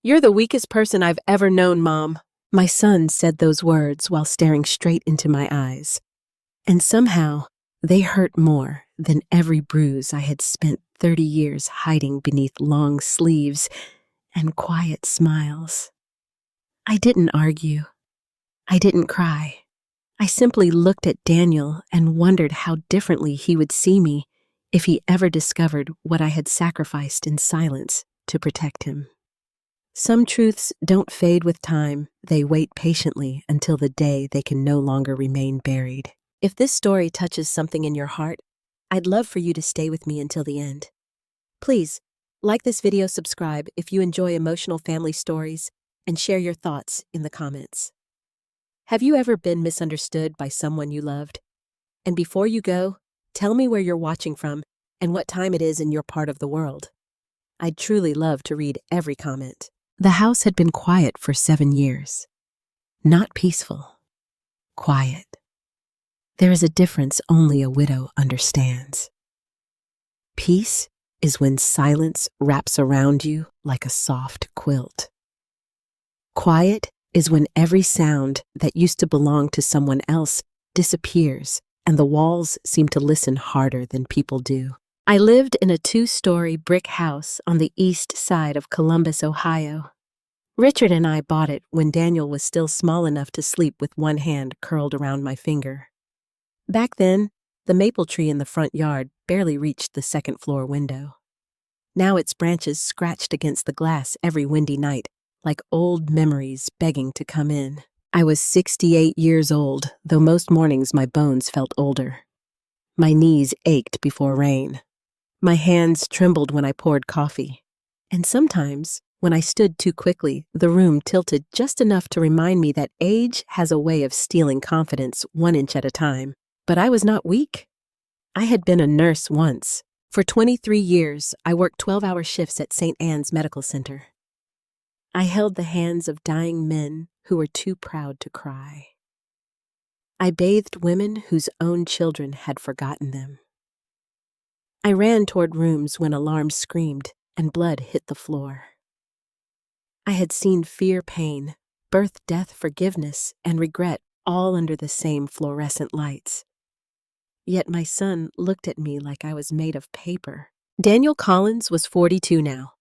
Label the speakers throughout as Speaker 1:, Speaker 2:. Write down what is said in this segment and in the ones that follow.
Speaker 1: You're the weakest person I've ever known, Mom. My son said those words while staring straight into my eyes. And somehow, they hurt more than every bruise I had spent 30 years hiding beneath long sleeves and quiet smiles. I didn't argue. I didn't cry. I simply looked at Daniel and wondered how differently he would see me if he ever discovered what I had sacrificed in silence to protect him. Some truths don't fade with time, they wait patiently until the day they can no longer remain buried. If this story touches something in your heart, I'd love for you to stay with me until the end. Please, like this video, subscribe if you enjoy emotional family stories, and share your thoughts in the comments. Have you ever been misunderstood by someone you loved? And before you go, tell me where you're watching from and what time it is in your part of the world. I'd truly love to read every comment. The house had been quiet for 7 years. Not peaceful. Quiet. There is a difference only a widow understands. Peace is when silence wraps around you like a soft quilt. Quiet is when every sound that used to belong to someone else disappears and the walls seem to listen harder than people do. I lived in a 2-story brick house on the east side of Columbus, Ohio. Richard and I bought it when Daniel was still small enough to sleep with one hand curled around my finger. Back then, the maple tree in the front yard barely reached the second-floor window. Now its branches scratched against the glass every windy night, like old memories begging to come in. I was 68 years old, though most mornings my bones felt older. My knees ached before rain. My hands trembled when I poured coffee. And sometimes, when I stood too quickly, the room tilted just enough to remind me that age has a way of stealing confidence 1 inch at a time. But I was not weak. I had been a nurse once. For 23 years, I worked 12-hour shifts at St. Anne's Medical Center. I held the hands of dying men who were too proud to cry. I bathed women whose own children had forgotten them. I ran toward rooms when alarms screamed and blood hit the floor. I had seen fear, pain, birth, death, forgiveness, and regret all under the same fluorescent lights. Yet my son looked at me like I was made of paper. Daniel Collins was 42 now.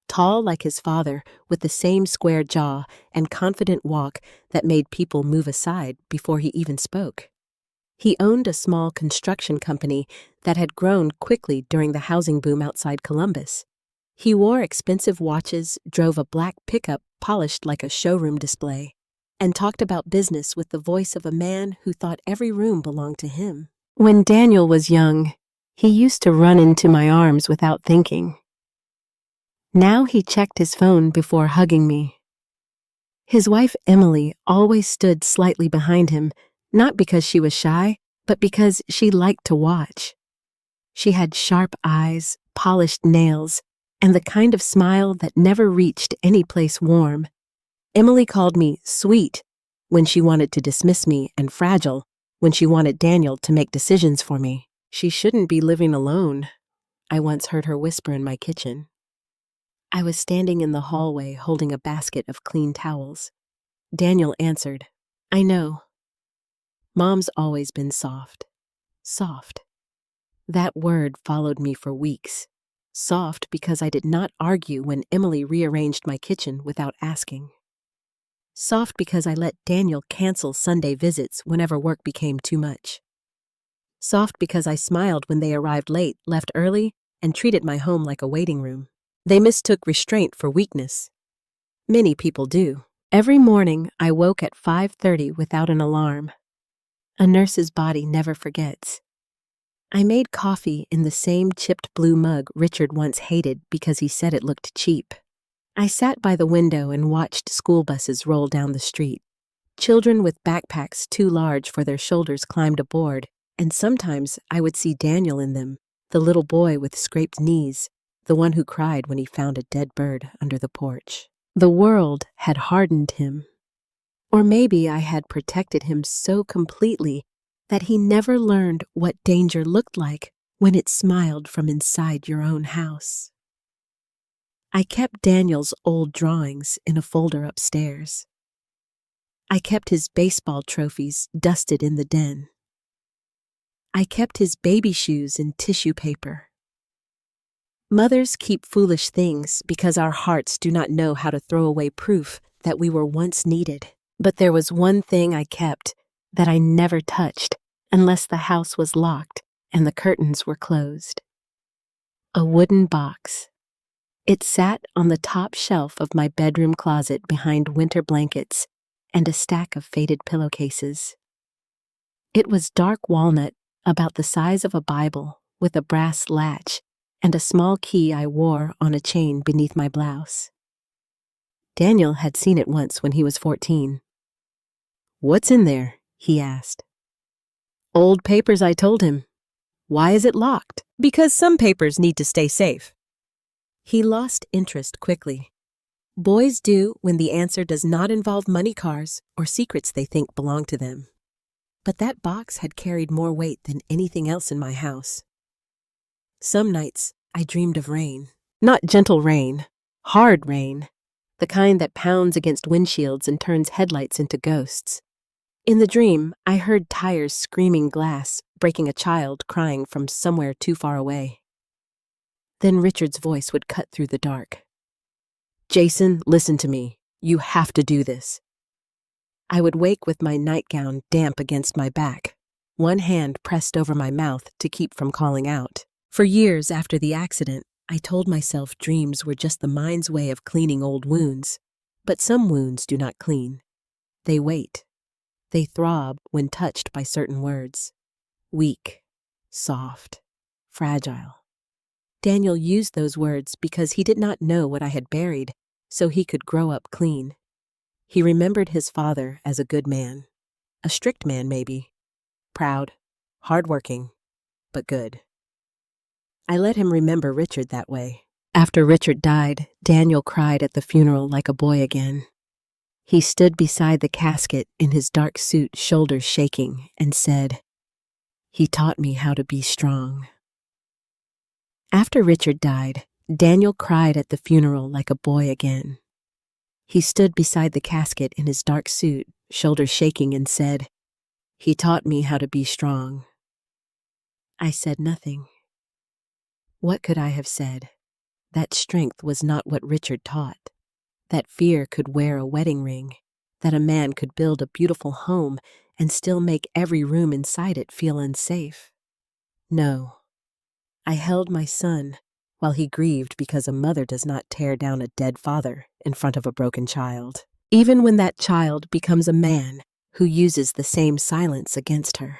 Speaker 1: Tall like his father, with the same square jaw and confident walk that made people move aside before he even spoke. He owned a small construction company that had grown quickly during the housing boom outside Columbus. He wore expensive watches, drove a black pickup polished like a showroom display, and talked about business with the voice of a man who thought every room belonged to him. When Daniel was young, he used to run into my arms without thinking. Now he checked his phone before hugging me. His wife, Emily, always stood slightly behind him, not because she was shy, but because she liked to watch. She had sharp eyes, polished nails, and the kind of smile that never reached any place warm. Emily called me sweet when she wanted to dismiss me and fragile when she wanted Daniel to make decisions for me. She shouldn't be living alone, I once heard her whisper in my kitchen. I was standing in the hallway holding a basket of clean towels. Daniel answered, "I know. Mom's always been soft. Soft." That word followed me for weeks. Soft because I did not argue when Emily rearranged my kitchen without asking. Soft because I let Daniel cancel Sunday visits whenever work became too much. Soft because I smiled when they arrived late, left early, and treated my home like a waiting room. They mistook restraint for weakness. Many people do. Every morning, I woke at 5:30 without an alarm. A nurse's body never forgets. I made coffee in the same chipped blue mug Richard once hated because he said it looked cheap. I sat by the window and watched school buses roll down the street. Children with backpacks too large for their shoulders climbed aboard, and sometimes I would see Daniel in them, the little boy with scraped knees, the one who cried when he found a dead bird under the porch. The world had hardened him. Or maybe I had protected him so completely that he never learned what danger looked like when it smiled from inside your own house. I kept Daniel's old drawings in a folder upstairs. I kept his baseball trophies dusted in the den. I kept his baby shoes in tissue paper. Mothers keep foolish things because our hearts do not know how to throw away proof that we were once needed. But there was one thing I kept that I never touched unless the house was locked and the curtains were closed. A wooden box. It sat on the top shelf of my bedroom closet behind winter blankets and a stack of faded pillowcases. It was dark walnut, about the size of a Bible, with a brass latch and a small key I wore on a chain beneath my blouse. Daniel had seen it once when he was 14. "What's in there?" he asked. "Old papers," I told him. "Why is it locked?" "Because some papers need to stay safe." He lost interest quickly. Boys do when the answer does not involve money cars or secrets they think belong to them. But that box had carried more weight than anything else in my house. Some nights I dreamed of rain. Not gentle rain, hard rain, the kind that pounds against windshields and turns headlights into ghosts. In the dream, I heard tires screaming glass, breaking a child crying from somewhere too far away. Then Richard's voice would cut through the dark. "Jason, listen to me. You have to do this." I would wake with my nightgown damp against my back, one hand pressed over my mouth to keep from calling out. For years after the accident, I told myself dreams were just the mind's way of cleaning old wounds. But some wounds do not clean. They wait. They throb when touched by certain words. Weak, soft, fragile. Daniel used those words because he did not know what I had buried, so he could grow up clean. He remembered his father as a good man. A strict man, maybe. Proud, hardworking, but good. I let him remember Richard that way. After Richard died, Daniel cried at the funeral like a boy again. He stood beside the casket in his dark suit, shoulders shaking, and said, "He taught me how to be strong." After Richard died, Daniel cried at the funeral like a boy again. He stood beside the casket in his dark suit, shoulders shaking, and said, "He taught me how to be strong." I said nothing. What could I have said? That strength was not what Richard taught. That fear could wear a wedding ring. That a man could build a beautiful home and still make every room inside it feel unsafe. No. I held my son while he grieved because a mother does not tear down a dead father in front of a broken child, even when that child becomes a man who uses the same silence against her.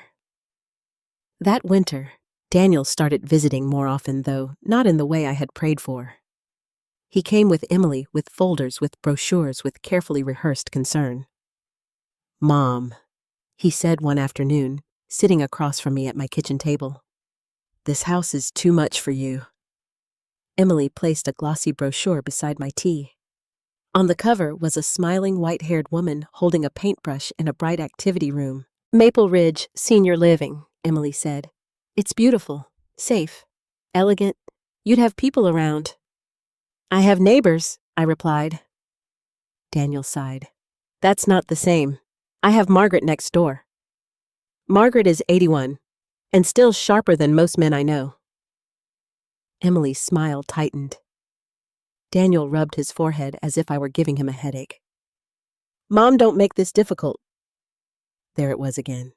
Speaker 1: That winter, Daniel started visiting more often, though not in the way I had prayed for. He came with Emily with folders with brochures with carefully rehearsed concern. "Mom," he said one afternoon, sitting across from me at my kitchen table, "this house is too much for you." Emily placed a glossy brochure beside my tea. On the cover was a smiling white-haired woman holding a paintbrush in a bright activity room. "Maple Ridge Senior Living," Emily said. "It's beautiful, safe, elegant. You'd have people around." "I have neighbors," I replied. Daniel sighed. "That's not the same. I have Margaret next door. Margaret is 81, and still sharper than most men I know." Emily's smile tightened. Daniel rubbed his forehead as if I were giving him a headache. "Mom, don't make this difficult." There it was again.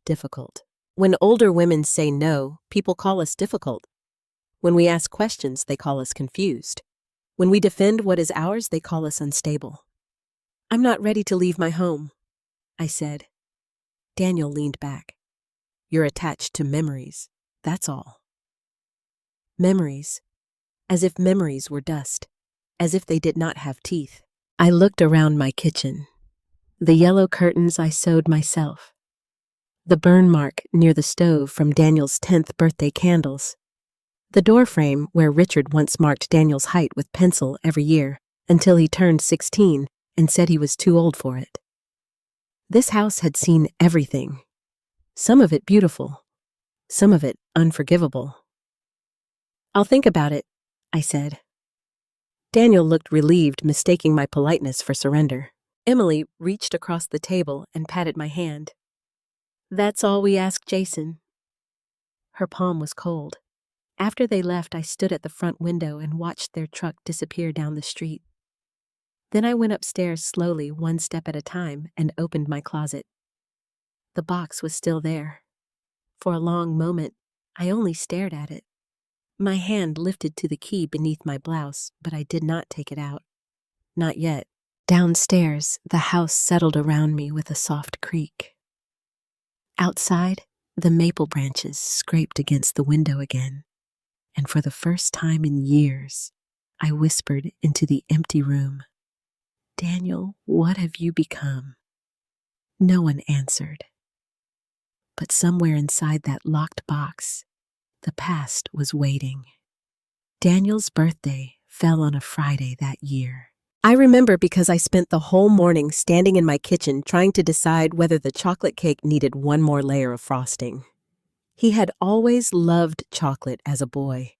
Speaker 1: Difficult. When older women say no, people call us difficult. When we ask questions, they call us confused. When we defend what is ours, they call us unstable. "I'm not ready to leave my home," I said. Daniel leaned back. "You're attached to memories, that's all." Memories. As if memories were dust. As if they did not have teeth. I looked around my kitchen. The yellow curtains I sewed myself. The burn mark near the stove from Daniel's 10th birthday candles. The door frame where Richard once marked Daniel's height with pencil every year until he turned 16 and said he was too old for it. This house had seen everything. Some of it beautiful. Some of it unforgivable. "I'll think about it," I said. Daniel looked relieved, mistaking my politeness for surrender. Emily reached across the table and patted my hand. "That's all we ask, Jason." Her palm was cold. After they left, I stood at the front window and watched their truck disappear down the street. Then I went upstairs slowly, one step at a time, and opened my closet. The box was still there. For a long moment, I only stared at it. My hand lifted to the key beneath my blouse, but I did not take it out. Not yet. Downstairs, the house settled around me with a soft creak. Outside, the maple branches scraped against the window again, and for the first time in years, I whispered into the empty room, "Daniel, what have you become?" No one answered. But somewhere inside that locked box, the past was waiting. Daniel's birthday fell on a Friday that year. I remember because I spent the whole morning standing in my kitchen trying to decide whether the chocolate cake needed one more layer of frosting. He had always loved chocolate as a boy.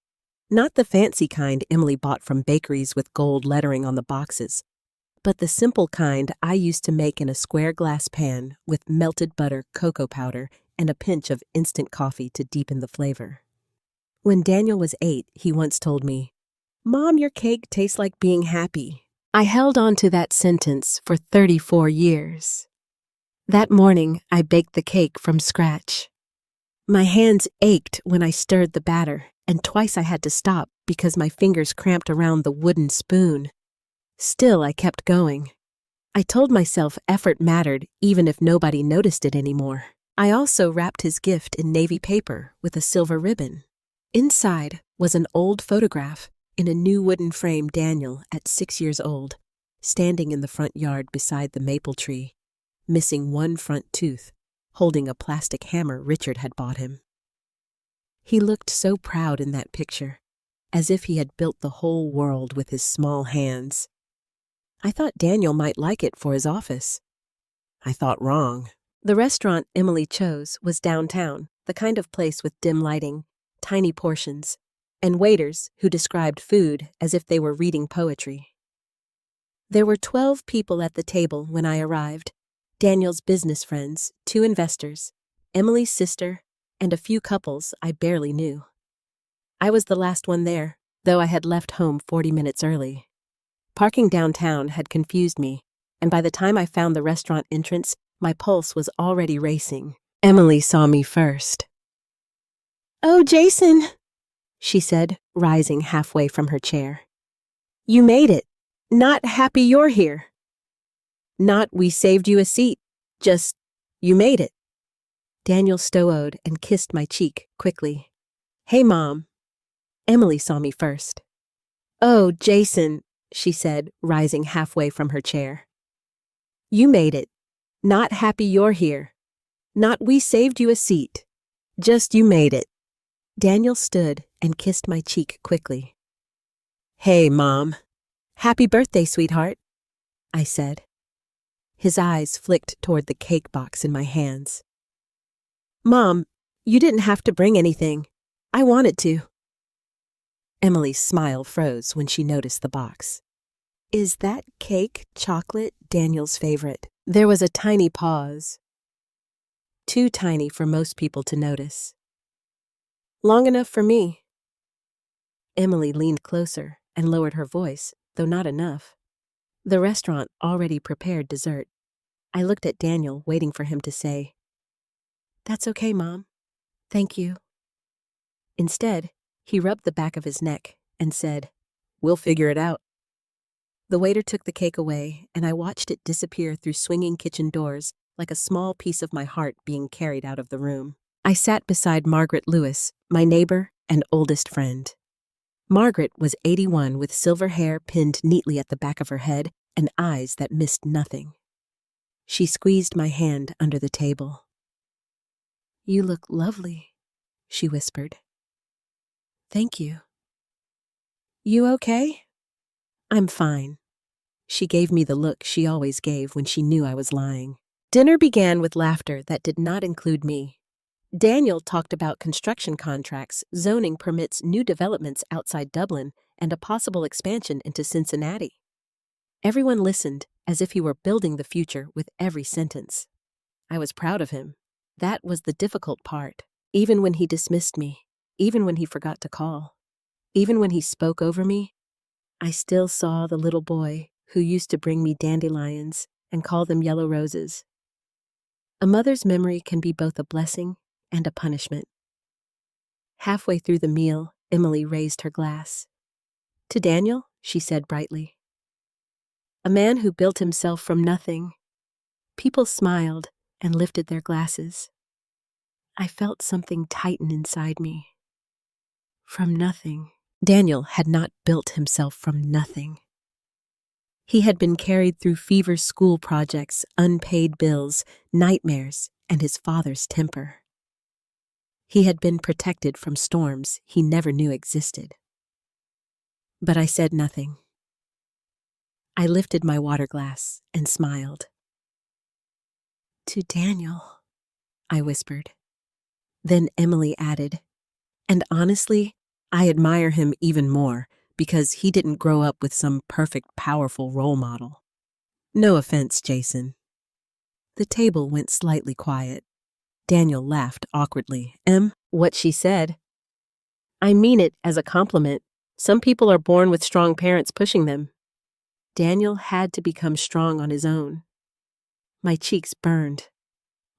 Speaker 1: Not the fancy kind Emily bought from bakeries with gold lettering on the boxes, but the simple kind I used to make in a square glass pan with melted butter, cocoa powder, and a pinch of instant coffee to deepen the flavor. When Daniel was 8, he once told me, "Mom, your cake tastes like being happy." I held on to that sentence for 34 years. That morning, I baked the cake from scratch. My hands ached when I stirred the batter, and twice I had to stop because my fingers cramped around the wooden spoon. Still, I kept going. I told myself effort mattered even if nobody noticed it anymore. I also wrapped his gift in navy paper with a silver ribbon. Inside was an old photograph in a new wooden frame Daniel at 6 years old, standing in the front yard beside the maple tree, missing one front tooth, holding a plastic hammer Richard had bought him. He looked so proud in that picture, as if he had built the whole world with his small hands. I thought Daniel might like it for his office. I thought wrong. The restaurant Emily chose was downtown, the kind of place with dim lighting, tiny portions, and waiters who described food as if they were reading poetry. There were 12 people at the table when I arrived, Daniel's business friends, 2 investors, Emily's sister, and a few couples I barely knew. I was the last one there, though I had left home 40 minutes early. Parking downtown had confused me, and by the time I found the restaurant entrance, my pulse was already racing. Emily saw me first. "Oh, Jason," she said, rising halfway from her chair. "You made it. Not happy you're here. Not we saved you a seat. Just, you made it." Daniel stowed and kissed my cheek quickly. "Hey, Mom." Emily saw me first. "Oh, Jason," she said, rising halfway from her chair. "You made it. Not happy you're here. Not we saved you a seat. Just you made it." Daniel stood and kissed my cheek quickly. "Hey, Mom. Happy birthday, sweetheart," I said. His eyes flicked toward the cake box in my hands. "Mom, you didn't have to bring anything. I wanted to." Emily's smile froze when she noticed the box. "Is that cake chocolate Daniel's favorite?" There was a tiny pause. Too tiny for most people to notice. "Long enough for me." Emily leaned closer and lowered her voice, though not enough. The restaurant already prepared dessert. I looked at Daniel, waiting for him to say, "That's okay, Mom. Thank you." Instead, he rubbed the back of his neck and said, "We'll figure it out." The waiter took the cake away, and I watched it disappear through swinging kitchen doors like a small piece of my heart being carried out of the room. I sat beside Margaret Lewis, my neighbor and oldest friend. Margaret was 81 with silver hair pinned neatly at the back of her head and eyes that missed nothing. She squeezed my hand under the table. "You look lovely," she whispered. "Thank you." "You okay?" "I'm fine." She gave me the look she always gave when she knew I was lying. Dinner began with laughter that did not include me. Daniel talked about construction contracts, zoning permits new developments outside Dublin, and a possible expansion into Cincinnati. Everyone listened as if he were building the future with every sentence. I was proud of him. That was the difficult part. Even when he dismissed me, even when he forgot to call, even when he spoke over me, I still saw the little boy who used to bring me dandelions and call them yellow roses. A mother's memory can be both a blessing and a punishment. Halfway through the meal, Emily raised her glass. "To Daniel," she said brightly. "A man who built himself from nothing." People smiled and lifted their glasses. I felt something tighten inside me. From nothing. Daniel had not built himself from nothing. He had been carried through fever school projects, unpaid bills, nightmares, and his father's temper. He had been protected from storms he never knew existed. But I said nothing. I lifted my water glass and smiled. "To Daniel," I whispered. Then Emily added, "And honestly, I admire him even more because he didn't grow up with some perfect, powerful role model. No offense, Jason." The table went slightly quiet. Daniel laughed awkwardly. What she said. I mean it as a compliment. Some people are born with strong parents pushing them. Daniel had to become strong on his own. My cheeks burned.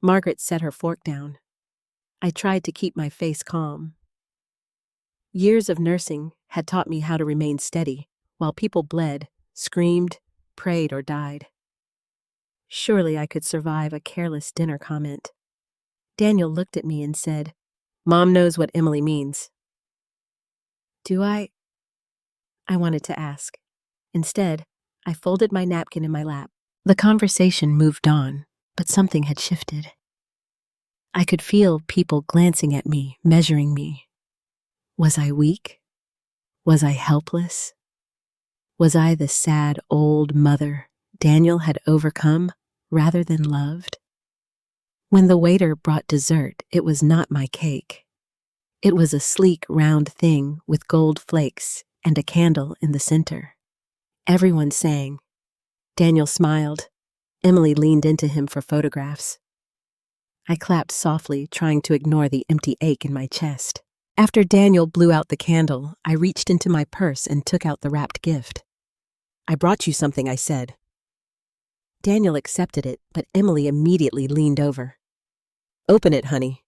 Speaker 1: Margaret set her fork down. I tried to keep my face calm. Years of nursing had taught me how to remain steady while people bled, screamed, prayed, or died. Surely I could survive a careless dinner comment. Daniel looked at me and said, "Mom knows what Emily means." Do I? I wanted to ask. Instead, I folded my napkin in my lap. The conversation moved on, but something had shifted. I could feel people glancing at me, measuring me. Was I weak? Was I helpless? Was I the sad old mother Daniel had overcome rather than loved? When the waiter brought dessert, it was not my cake. It was a sleek, round thing with gold flakes and a candle in the center. Everyone sang. Daniel smiled. Emily leaned into him for photographs. I clapped softly, trying to ignore the empty ache in my chest. After Daniel blew out the candle, I reached into my purse and took out the wrapped gift. "I brought you something," I said. Daniel accepted it, but Emily immediately leaned over. "Open it, honey."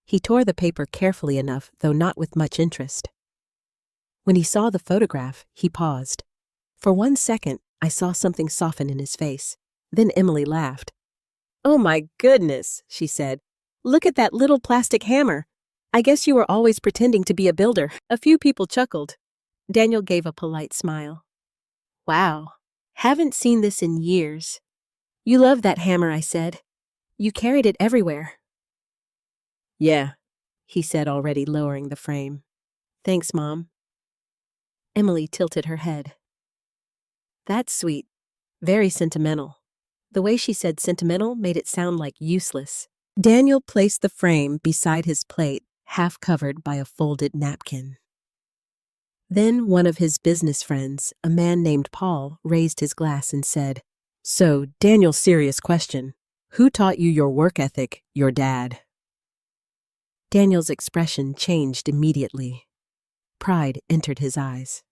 Speaker 1: He tore the paper carefully enough, though not with much interest. When he saw the photograph, he paused. For 1 second, I saw something soften in his face. Then Emily laughed. "Oh my goodness," she said. "Look at that little plastic hammer. I guess you were always pretending to be a builder." A few people chuckled. Daniel gave a polite smile. "Wow, haven't seen this in years." "You love that hammer," I said. "You carried it everywhere." "Yeah," he said, already lowering the frame. "Thanks, Mom." Emily tilted her head. "That's sweet. Very sentimental." The way she said sentimental made it sound like useless. Daniel placed the frame beside his plate, half covered by a folded napkin. Then one of his business friends, a man named Paul, raised his glass and said, "So, Daniel, serious question. Who taught you your work ethic? Your dad?" Daniel's expression changed immediately. Pride entered his eyes.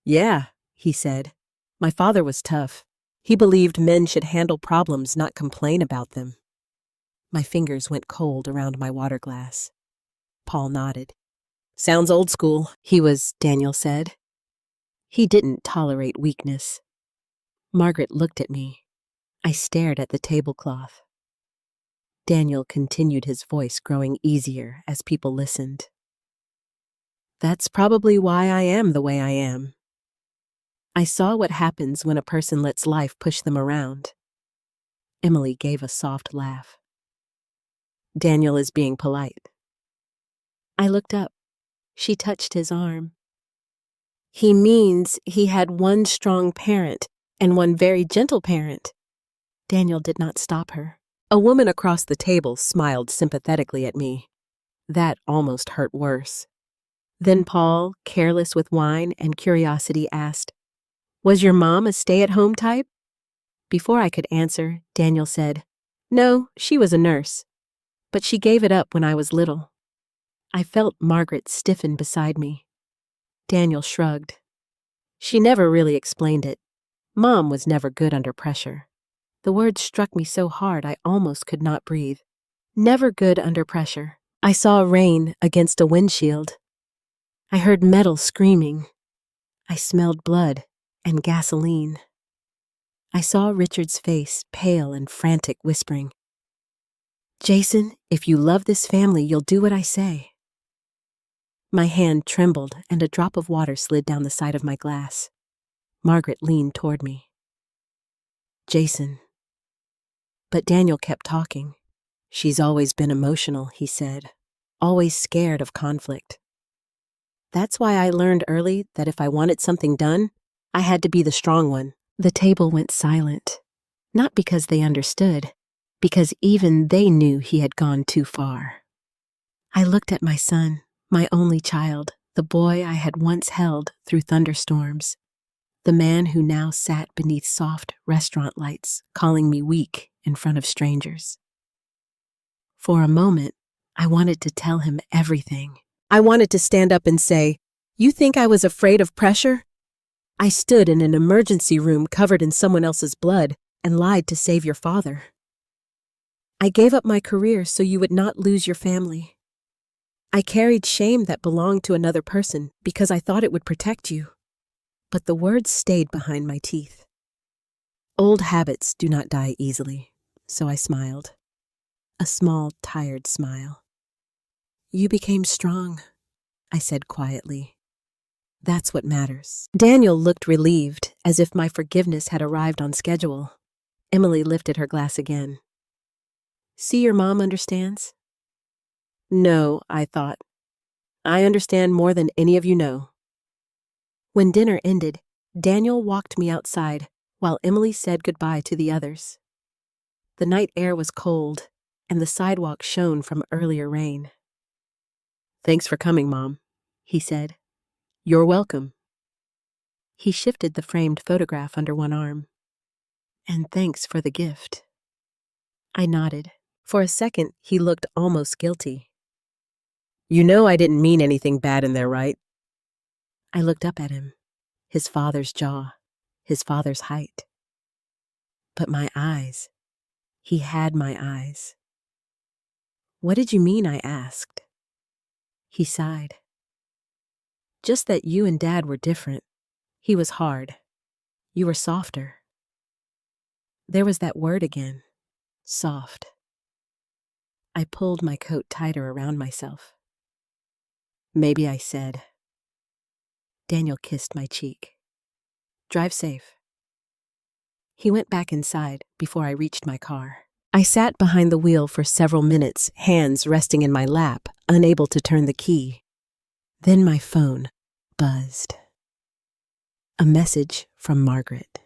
Speaker 1: "Yeah," he said. "My father was tough. He believed men should handle problems, not complain about them." My fingers went cold around my water glass. Paul nodded. "Sounds old school." Daniel said. He didn't tolerate weakness. Margaret looked at me. I stared at the tablecloth. Daniel continued, his voice growing easier as people listened. "That's probably why I am the way I am. I saw what happens when a person lets life push them around." Emily gave a soft laugh. "Daniel is being polite." I looked up. She touched his arm. "He means he had one strong parent and one very gentle parent." Daniel did not stop her. A woman across the table smiled sympathetically at me. That almost hurt worse. Then Paul, careless with wine and curiosity, asked, "Was your mom a stay-at-home type?" Before I could answer, Daniel said, "No, she was a nurse. But she gave it up when I was little." I felt Margaret stiffen beside me. Daniel shrugged. "She never really explained it. Mom was never good under pressure." The words struck me so hard I almost could not breathe. Never good under pressure. I saw rain against a windshield. I heard metal screaming. I smelled blood and gasoline. I saw Richard's face, pale and frantic, whispering, "Jason, if you love this family, you'll do what I say." My hand trembled and a drop of water slid down the side of my glass. Margaret leaned toward me. "Jason." But Daniel kept talking. "She's always been emotional," he said, "always scared of conflict. That's why I learned early that if I wanted something done, I had to be the strong one." The table went silent, not because they understood, because even they knew he had gone too far. I looked at my son, my only child, the boy I had once held through thunderstorms, the man who now sat beneath soft restaurant lights, calling me weak in front of strangers. For a moment, I wanted to tell him everything. I wanted to stand up and say, "You think I was afraid of pressure? I stood in an emergency room covered in someone else's blood and lied to save your father. I gave up my career so you would not lose your family. I carried shame that belonged to another person because I thought it would protect you." But the words stayed behind my teeth. Old habits do not die easily, so I smiled. A small, tired smile. "You became strong," I said quietly. "That's what matters." Daniel looked relieved, as if my forgiveness had arrived on schedule. Emily lifted her glass again. "See, your mom understands?" "No," I thought. "I understand more than any of you know." When dinner ended, Daniel walked me outside while Emily said goodbye to the others. The night air was cold, and the sidewalk shone from earlier rain. "Thanks for coming, Mom," he said. "You're welcome." He shifted the framed photograph under one arm. "And thanks for the gift." I nodded. For a second, he looked almost guilty. "You know I didn't mean anything bad in there, right?" I looked up at him. His father's jaw, his father's height. But my eyes. He had my eyes. "What did you mean?" I asked. He sighed. "Just that you and Dad were different. He was hard. You were softer." There was that word again. Soft. I pulled my coat tighter around myself. "Maybe I said." Daniel kissed my cheek. "Drive safe." He went back inside before I reached my car. I sat behind the wheel for several minutes, hands resting in my lap, unable to turn the key. Then my phone buzzed. A message from Margaret.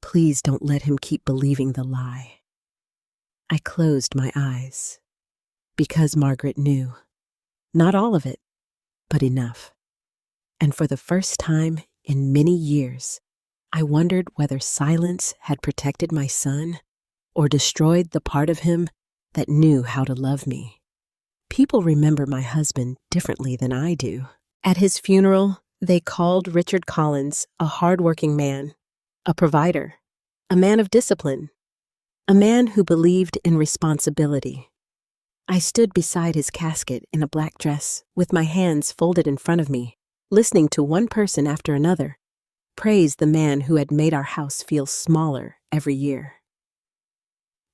Speaker 1: "Please don't let him keep believing the lie." I closed my eyes. Because Margaret knew. Not all of it, but enough. And for the first time in many years, I wondered whether silence had protected my son or destroyed the part of him that knew how to love me. People remember my husband differently than I do. At his funeral, they called Richard Collins a hardworking man, a provider, a man of discipline, a man who believed in responsibility. I stood beside his casket in a black dress, with my hands folded in front of me, listening to one person after another praise the man who had made our house feel smaller every year.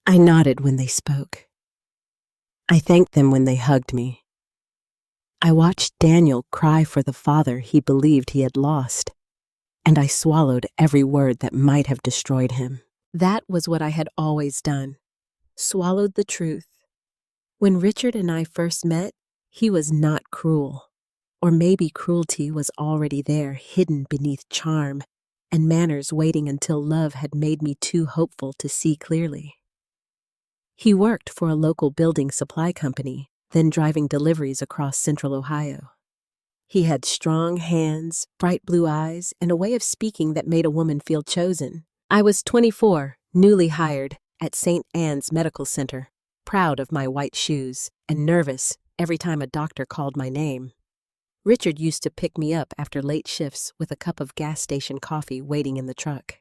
Speaker 1: I nodded when they spoke. I thanked them when they hugged me. I watched Daniel cry for the father he believed he had lost, and I swallowed every word that might have destroyed him. That was what I had always done, swallowed the truth. When Richard and I first met, he was not cruel. Or maybe cruelty was already there, hidden beneath charm, and manners waiting until love had made me too hopeful to see clearly. He worked for a local building supply company, then driving deliveries across central Ohio. He had strong hands, bright blue eyes, and a way of speaking that made a woman feel chosen. I was 24, newly hired, at St. Anne's Medical Center, proud of my white shoes, and nervous every time a doctor called my name. Richard used to pick me up after late shifts with a cup of gas station coffee waiting in the truck.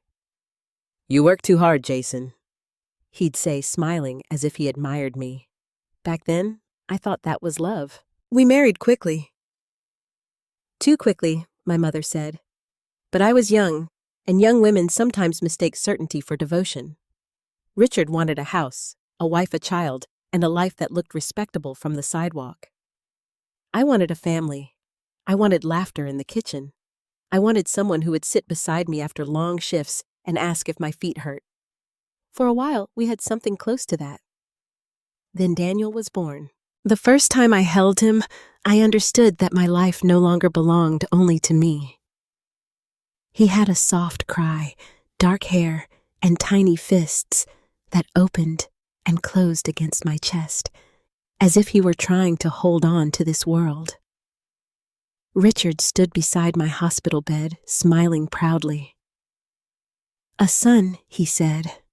Speaker 1: "You work too hard, Jason," he'd say, smiling as if he admired me. Back then, I thought that was love. We married quickly. Too quickly, my mother said. But I was young, and young women sometimes mistake certainty for devotion. Richard wanted a house, a wife, a child, and a life that looked respectable from the sidewalk. I wanted a family. I wanted laughter in the kitchen. I wanted someone who would sit beside me after long shifts and ask if my feet hurt. For a while, we had something close to that. Then Daniel was born. The first time I held him, I understood that my life no longer belonged only to me. He had a soft cry, dark hair, and tiny fists that opened and closed against my chest, as if he were trying to hold on to this world. Richard stood beside my hospital bed, smiling proudly. "A son," he said.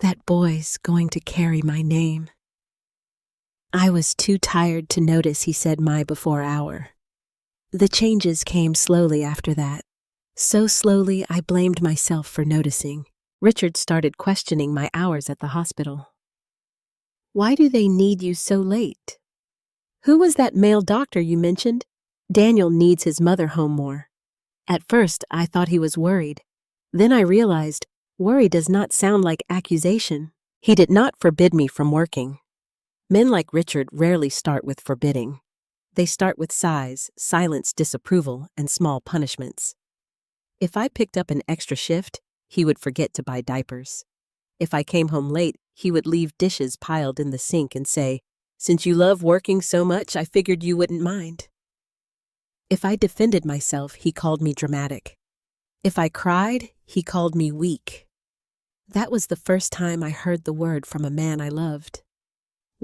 Speaker 1: "That boy's going to carry my name." I was too tired to notice he said my before hour. The changes came slowly after that. So slowly I blamed myself for noticing. Richard started questioning my hours at the hospital. "Why do they need you so late? Who was that male doctor you mentioned? Daniel needs his mother home more." At first, I thought he was worried. Then I realized worry does not sound like accusation. He did not forbid me from working. Men like Richard rarely start with forbidding. They start with sighs, silence disapproval, and small punishments. If I picked up an extra shift, he would forget to buy diapers. If I came home late, he would leave dishes piled in the sink and say, "Since you love working so much, I figured you wouldn't mind." If I defended myself, he called me dramatic. If I cried, he called me weak. That was the first time I heard the word from a man I loved.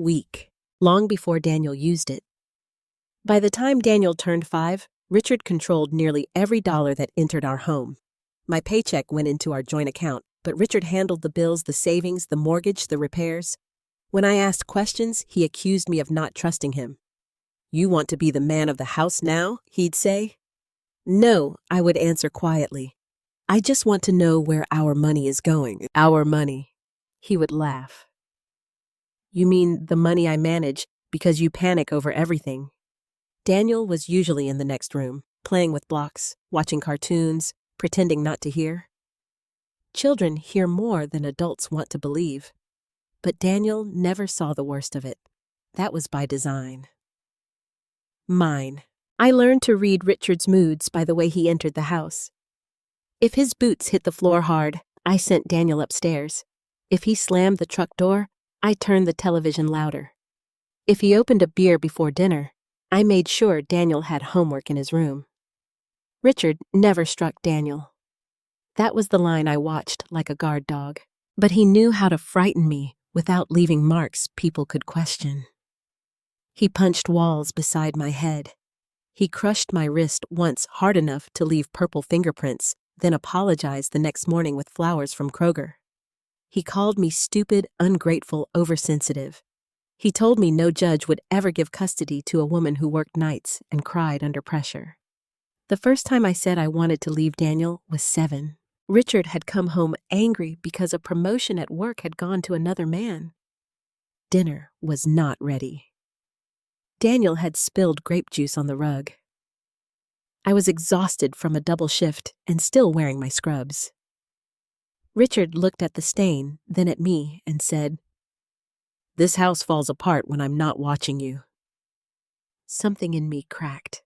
Speaker 1: Weak, long before Daniel used it. By the time Daniel turned 5, Richard controlled nearly every dollar that entered our home. My paycheck went into our joint account, but Richard handled the bills, the savings, the mortgage, the repairs. When I asked questions, he accused me of not trusting him. "You want to be the man of the house now?" he'd say. "No," I would answer quietly. "I just want to know where our money is going." "Our money." He would laugh. "You mean the money I manage because you panic over everything." Daniel was usually in the next room, playing with blocks, watching cartoons, pretending not to hear. Children hear more than adults want to believe. But Daniel never saw the worst of it. That was by design. Mine. I learned to read Richard's moods by the way he entered the house. If his boots hit the floor hard, I sent Daniel upstairs. If he slammed the truck door, I turned the television louder. If he opened a beer before dinner, I made sure Daniel had homework in his room. Richard never struck Daniel. That was the line I watched like a guard dog. But he knew how to frighten me without leaving marks people could question. He punched walls beside my head. He crushed my wrist once hard enough to leave purple fingerprints, then apologized the next morning with flowers from Kroger. He called me stupid, ungrateful, oversensitive. He told me no judge would ever give custody to a woman who worked nights and cried under pressure. The first time I said I wanted to leave Daniel was 7. Richard had come home angry because a promotion at work had gone to another man. Dinner was not ready. Daniel had spilled grape juice on the rug. I was exhausted from a double shift and still wearing my scrubs. Richard looked at the stain, then at me, and said, "This house falls apart when I'm not watching you." Something in me cracked.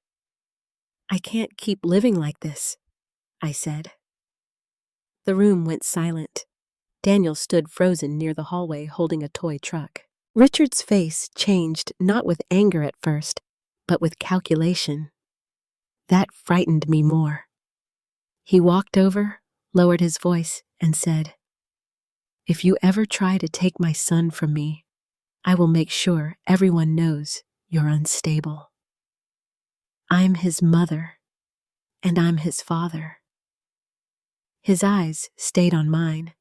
Speaker 1: "I can't keep living like this," I said. The room went silent. Daniel stood frozen near the hallway holding a toy truck. Richard's face changed not with anger at first, but with calculation. That frightened me more. He walked over, lowered his voice, and said, "If you ever try to take my son from me, I will make sure everyone knows you're unstable." I'm his mother, and I'm his father. His eyes stayed on mine.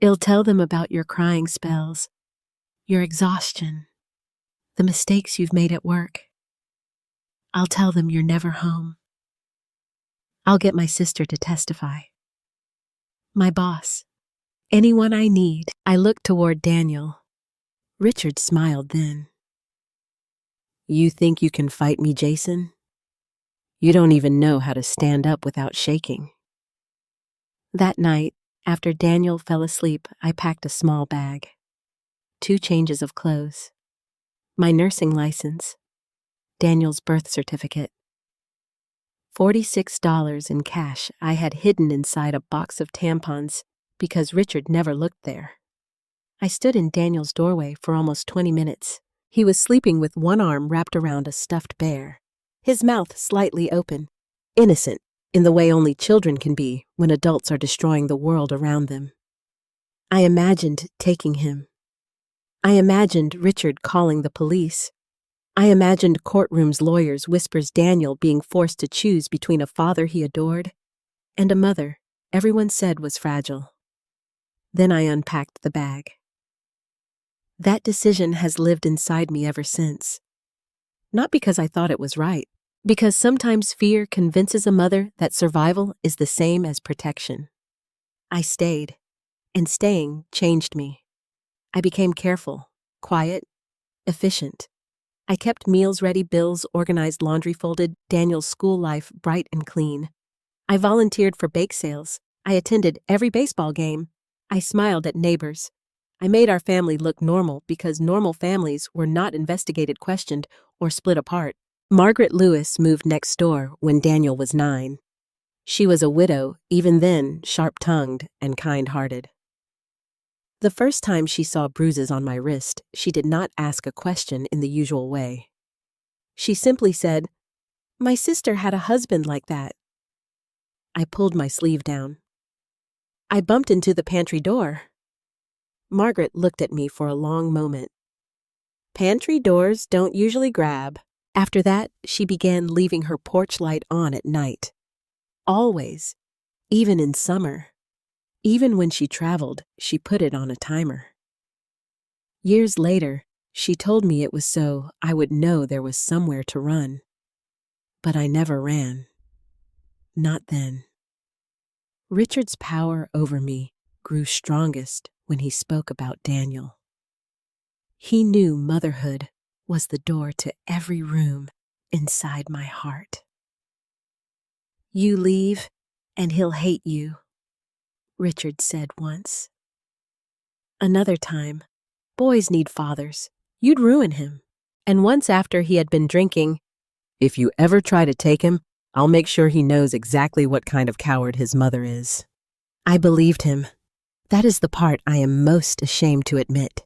Speaker 1: I'll tell them about your crying spells, your exhaustion, the mistakes you've made at work. I'll tell them you're never home. I'll get my sister to testify. My boss. Anyone I need. I looked toward Daniel. Richard smiled then. You think you can fight me, Jason? You don't even know how to stand up without shaking. That night, after Daniel fell asleep, I packed a small bag. 2 changes of clothes. My nursing license. Daniel's birth certificate. $46 in cash I had hidden inside a box of tampons because Richard never looked there. I stood in Daniel's doorway for almost 20 minutes. He was sleeping with one arm wrapped around a stuffed bear, his mouth slightly open, innocent in the way only children can be when adults are destroying the world around them. I imagined taking him. I imagined Richard calling the police. I imagined courtrooms lawyers whispers Daniel being forced to choose between a father he adored and a mother everyone said was fragile. Then I unpacked the bag. That decision has lived inside me ever since. Not because I thought it was right, because sometimes fear convinces a mother that survival is the same as protection. I stayed, and staying changed me. I became careful, quiet, efficient. I kept meals ready, bills organized, laundry folded, Daniel's school life bright and clean. I volunteered for bake sales. I attended every baseball game. I smiled at neighbors. I made our family look normal because normal families were not investigated, questioned, or split apart. Margaret Lewis moved next door when Daniel was 9. She was a widow, even then sharp-tongued and kind-hearted. The first time she saw bruises on my wrist, she did not ask a question in the usual way. She simply said, "My sister had a husband like that." I pulled my sleeve down. I bumped into the pantry door. Margaret looked at me for a long moment. Pantry doors don't usually grab. After that, she began leaving her porch light on at night. Always, even in summer. Even when she traveled, she put it on a timer. Years later, she told me it was so I would know there was somewhere to run. But I never ran. Not then. Richard's power over me grew strongest when he spoke about Daniel. He knew motherhood was the door to every room inside my heart. You leave, and he'll hate you, Richard said once. Another time, boys need fathers. You'd ruin him. And once after he had been drinking, if you ever try to take him, I'll make sure he knows exactly what kind of coward his mother is. I believed him. That is the part I am most ashamed to admit.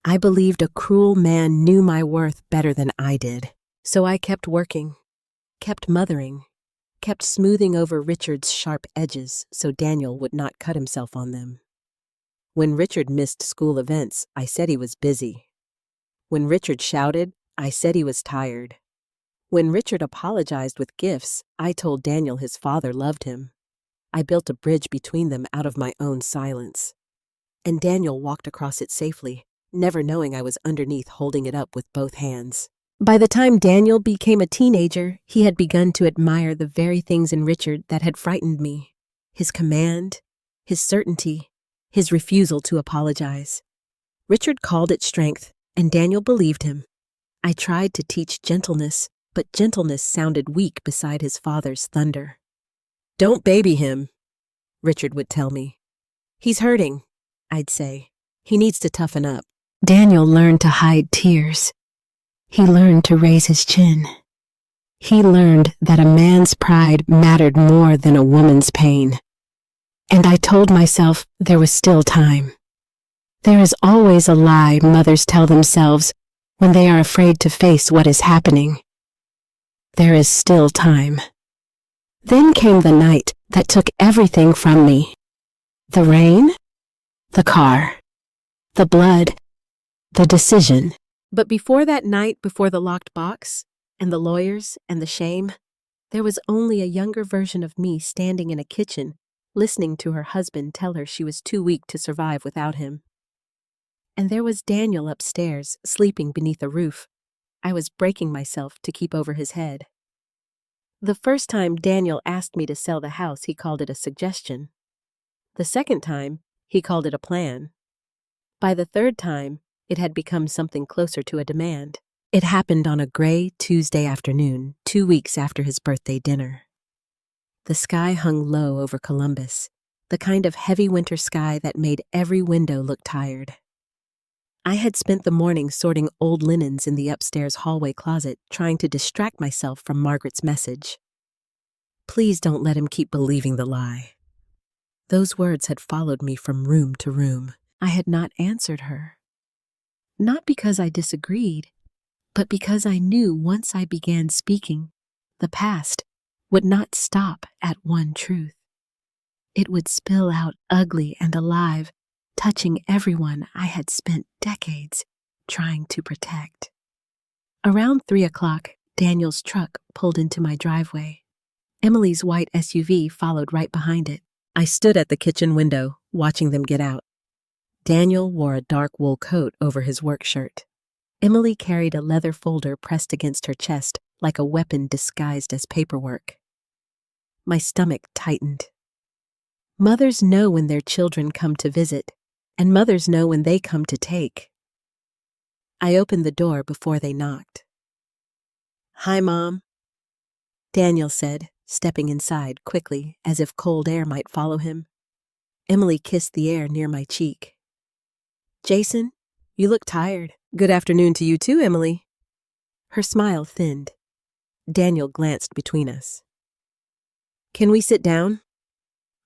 Speaker 1: I believed a cruel man knew my worth better than I did. So I kept working, kept mothering, kept smoothing over Richard's sharp edges so Daniel would not cut himself on them. When Richard missed school events, I said he was busy. When Richard shouted, I said he was tired. When Richard apologized with gifts, I told Daniel his father loved him. I built a bridge between them out of my own silence. And Daniel walked across it safely, never knowing I was underneath holding it up with both hands. By the time Daniel became a teenager, he had begun to admire the very things in Richard that had frightened me. His command, his certainty, his refusal to apologize. Richard called it strength, and Daniel believed him. I tried to teach gentleness, but gentleness sounded weak beside his father's thunder. Don't baby him, Richard would tell me. He's hurting, I'd say. He needs to toughen up. Daniel learned to hide tears. He learned to raise his chin. He learned that a man's pride mattered more than a woman's pain. And I told myself there was still time. There is always a lie mothers tell themselves when they are afraid to face what is happening. There is still time. Then came the night that took everything from me. The rain, the car, the blood, the decision. But before that night, before the locked box, And the lawyers and the shame. There was only a younger version of me standing in a kitchen, listening to her husband tell her she was too weak to survive without him. And there was Daniel upstairs, sleeping beneath a roof. I was breaking myself to keep over his head. The first time Daniel asked me to sell the house, he called it a suggestion. The second time, he called it a plan. By the third time, it had become something closer to a demand. It happened on a gray Tuesday afternoon, 2 weeks after his birthday dinner. The sky hung low over Columbus, the kind of heavy winter sky that made every window look tired. I had spent the morning sorting old linens in the upstairs hallway closet, trying to distract myself from Margaret's message. Please don't let him keep believing the lie. Those words had followed me from room to room. I had not answered her. Not because I disagreed, but because I knew once I began speaking, the past would not stop at one truth. It would spill out ugly and alive, touching everyone I had spent decades trying to protect. Around 3 o'clock, Daniel's truck pulled into my driveway. Emily's white SUV followed right behind it. I stood at the kitchen window, watching them get out. Daniel wore a dark wool coat over his work shirt. Emily carried a leather folder pressed against her chest like a weapon disguised as paperwork. My stomach tightened. Mothers know when their children come to visit, and mothers know when they come to take. I opened the door before they knocked. "Hi, Mom," Daniel said, stepping inside quickly as if cold air might follow him. Emily kissed the air near my cheek. "Jason, you look tired." "Good afternoon to you too, Emily." Her smile thinned. Daniel glanced between us. "Can we sit down?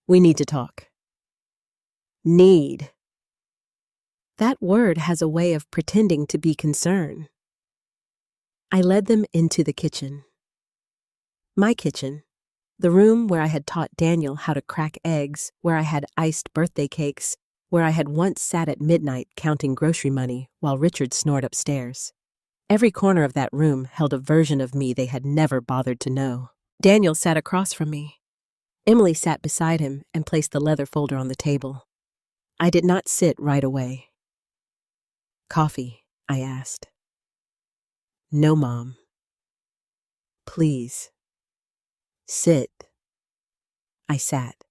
Speaker 1: We need to talk." Need. That word has a way of pretending to be concern. I led them into the kitchen. My kitchen. The room where I had taught Daniel how to crack eggs, where I had iced birthday cakes, where I had once sat at midnight counting grocery money while Richard snored upstairs. Every corner of that room held a version of me they had never bothered to know. Daniel sat across from me. Emily sat beside him and placed the leather folder on the table. I did not sit right away. "Coffee?" I asked. "No, Mom." "Please." "Sit." I sat.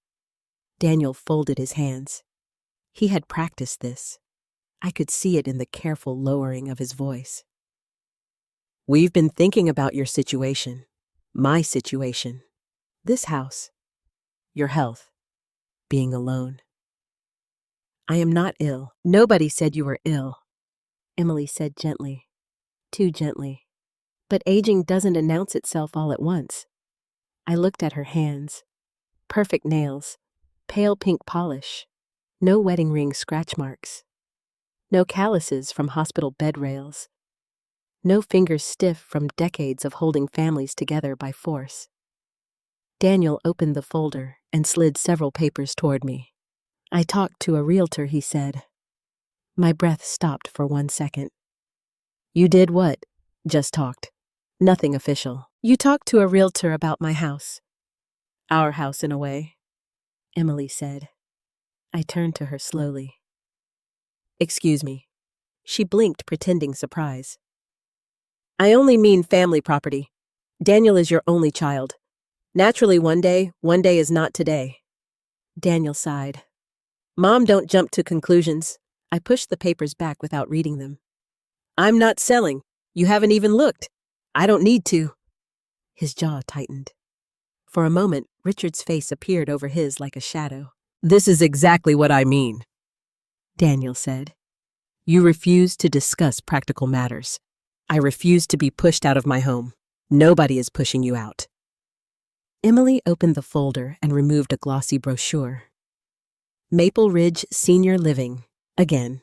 Speaker 1: Daniel folded his hands. He had practiced this. I could see it in the careful lowering of his voice. "We've been thinking about your situation, my situation, this house, your health, being alone." "I am not ill. Nobody said you were ill," Emily said gently, too gently. "But aging doesn't announce itself all at once." I looked at her hands. Perfect nails, pale pink polish, no wedding ring scratch marks, no calluses from hospital bed rails, no fingers stiff from decades of holding families together by force. Daniel opened the folder and slid several papers toward me. "I talked to a realtor," he said. My breath stopped for 1 second. "You did what?" "Just talked. Nothing official." "You talked to a realtor about my house." "Our house, in a way," Emily said. I turned to her slowly. "Excuse me." She blinked, pretending surprise. "I only mean family property. Daniel is your only child. Naturally, one day is not today." Daniel sighed. "Mom, don't jump to conclusions." I pushed the papers back without reading them. "I'm not selling. You haven't even looked. I don't need to." His jaw tightened. For a moment, Richard's face appeared over his like a shadow. "This is exactly what I mean," Daniel said. "You refuse to discuss practical matters. I refuse to be pushed out of my home. Nobody is pushing you out." Emily opened the folder and removed a glossy brochure. Maple Ridge Senior Living, again.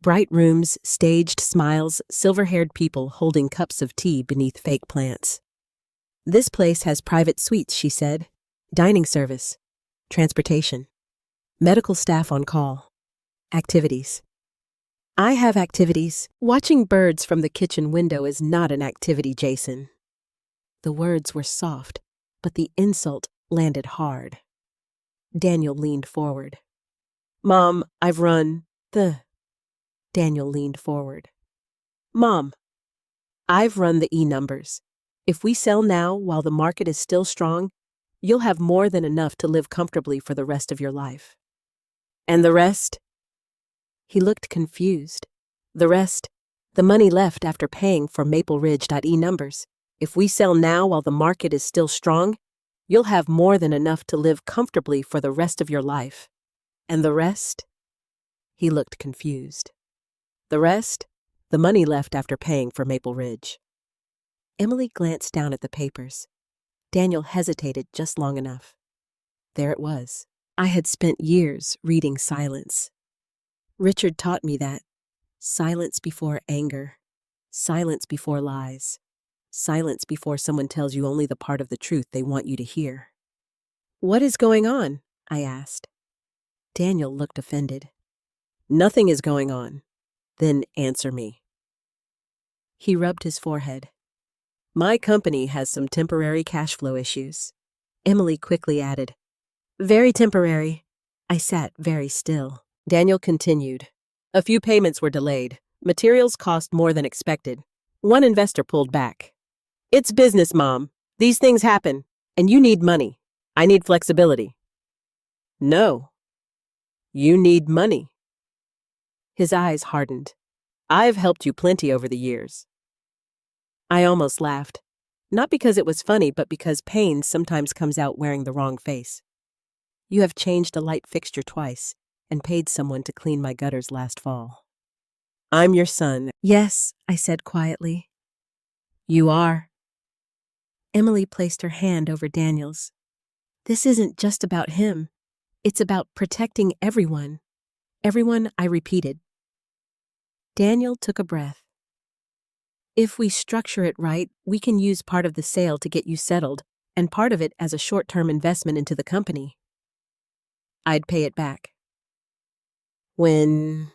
Speaker 1: Bright rooms, staged smiles, silver-haired people holding cups of tea beneath fake plants. "This place has private suites," she said. "Dining service. Transportation. Medical staff on call. Activities." I have activities. Watching birds from the kitchen window is not an activity, Jason. The words were soft, but the insult landed hard. Daniel leaned forward. Mom, I've run the... Daniel leaned forward. Mom, I've run the E-numbers. If we sell now while the market is still strong, you'll have more than enough to live comfortably for the rest of your life. And the rest? He looked confused. The rest, the money left after paying for Maple Ridge.E-numbers. If we sell now while the market is still strong, you'll have more than enough to live comfortably for the rest of your life. And the rest? He looked confused. The rest, the money left after paying for Maple Ridge. Emily glanced down at the papers. Daniel hesitated just long enough. There it was. I had spent years reading silence. Richard taught me that. Silence before anger. Silence before lies. Silence before someone tells you only the part of the truth they want you to hear. What is going on? I asked. Daniel looked offended. Nothing is going on. Then answer me. He rubbed his forehead. My company has some temporary cash flow issues. Emily quickly added, Very temporary. I sat very still. Daniel continued. A few payments were delayed. Materials cost more than expected. One investor pulled back. It's business, Mom. These things happen, and you need money. I need flexibility. No. You need money. His eyes hardened. I've helped you plenty over the years. I almost laughed. Not because it was funny, but because pain sometimes comes out wearing the wrong face. You have changed a light fixture twice and paid someone to clean my gutters last fall. I'm your son. Yes, I said quietly. You are. Emily placed her hand over Daniel's. This isn't just about him. It's about protecting everyone. Everyone, I repeated. Daniel took a breath. If we structure it right, we can use part of the sale to get you settled, and part of it as a short-term investment into the company. I'd pay it back. When?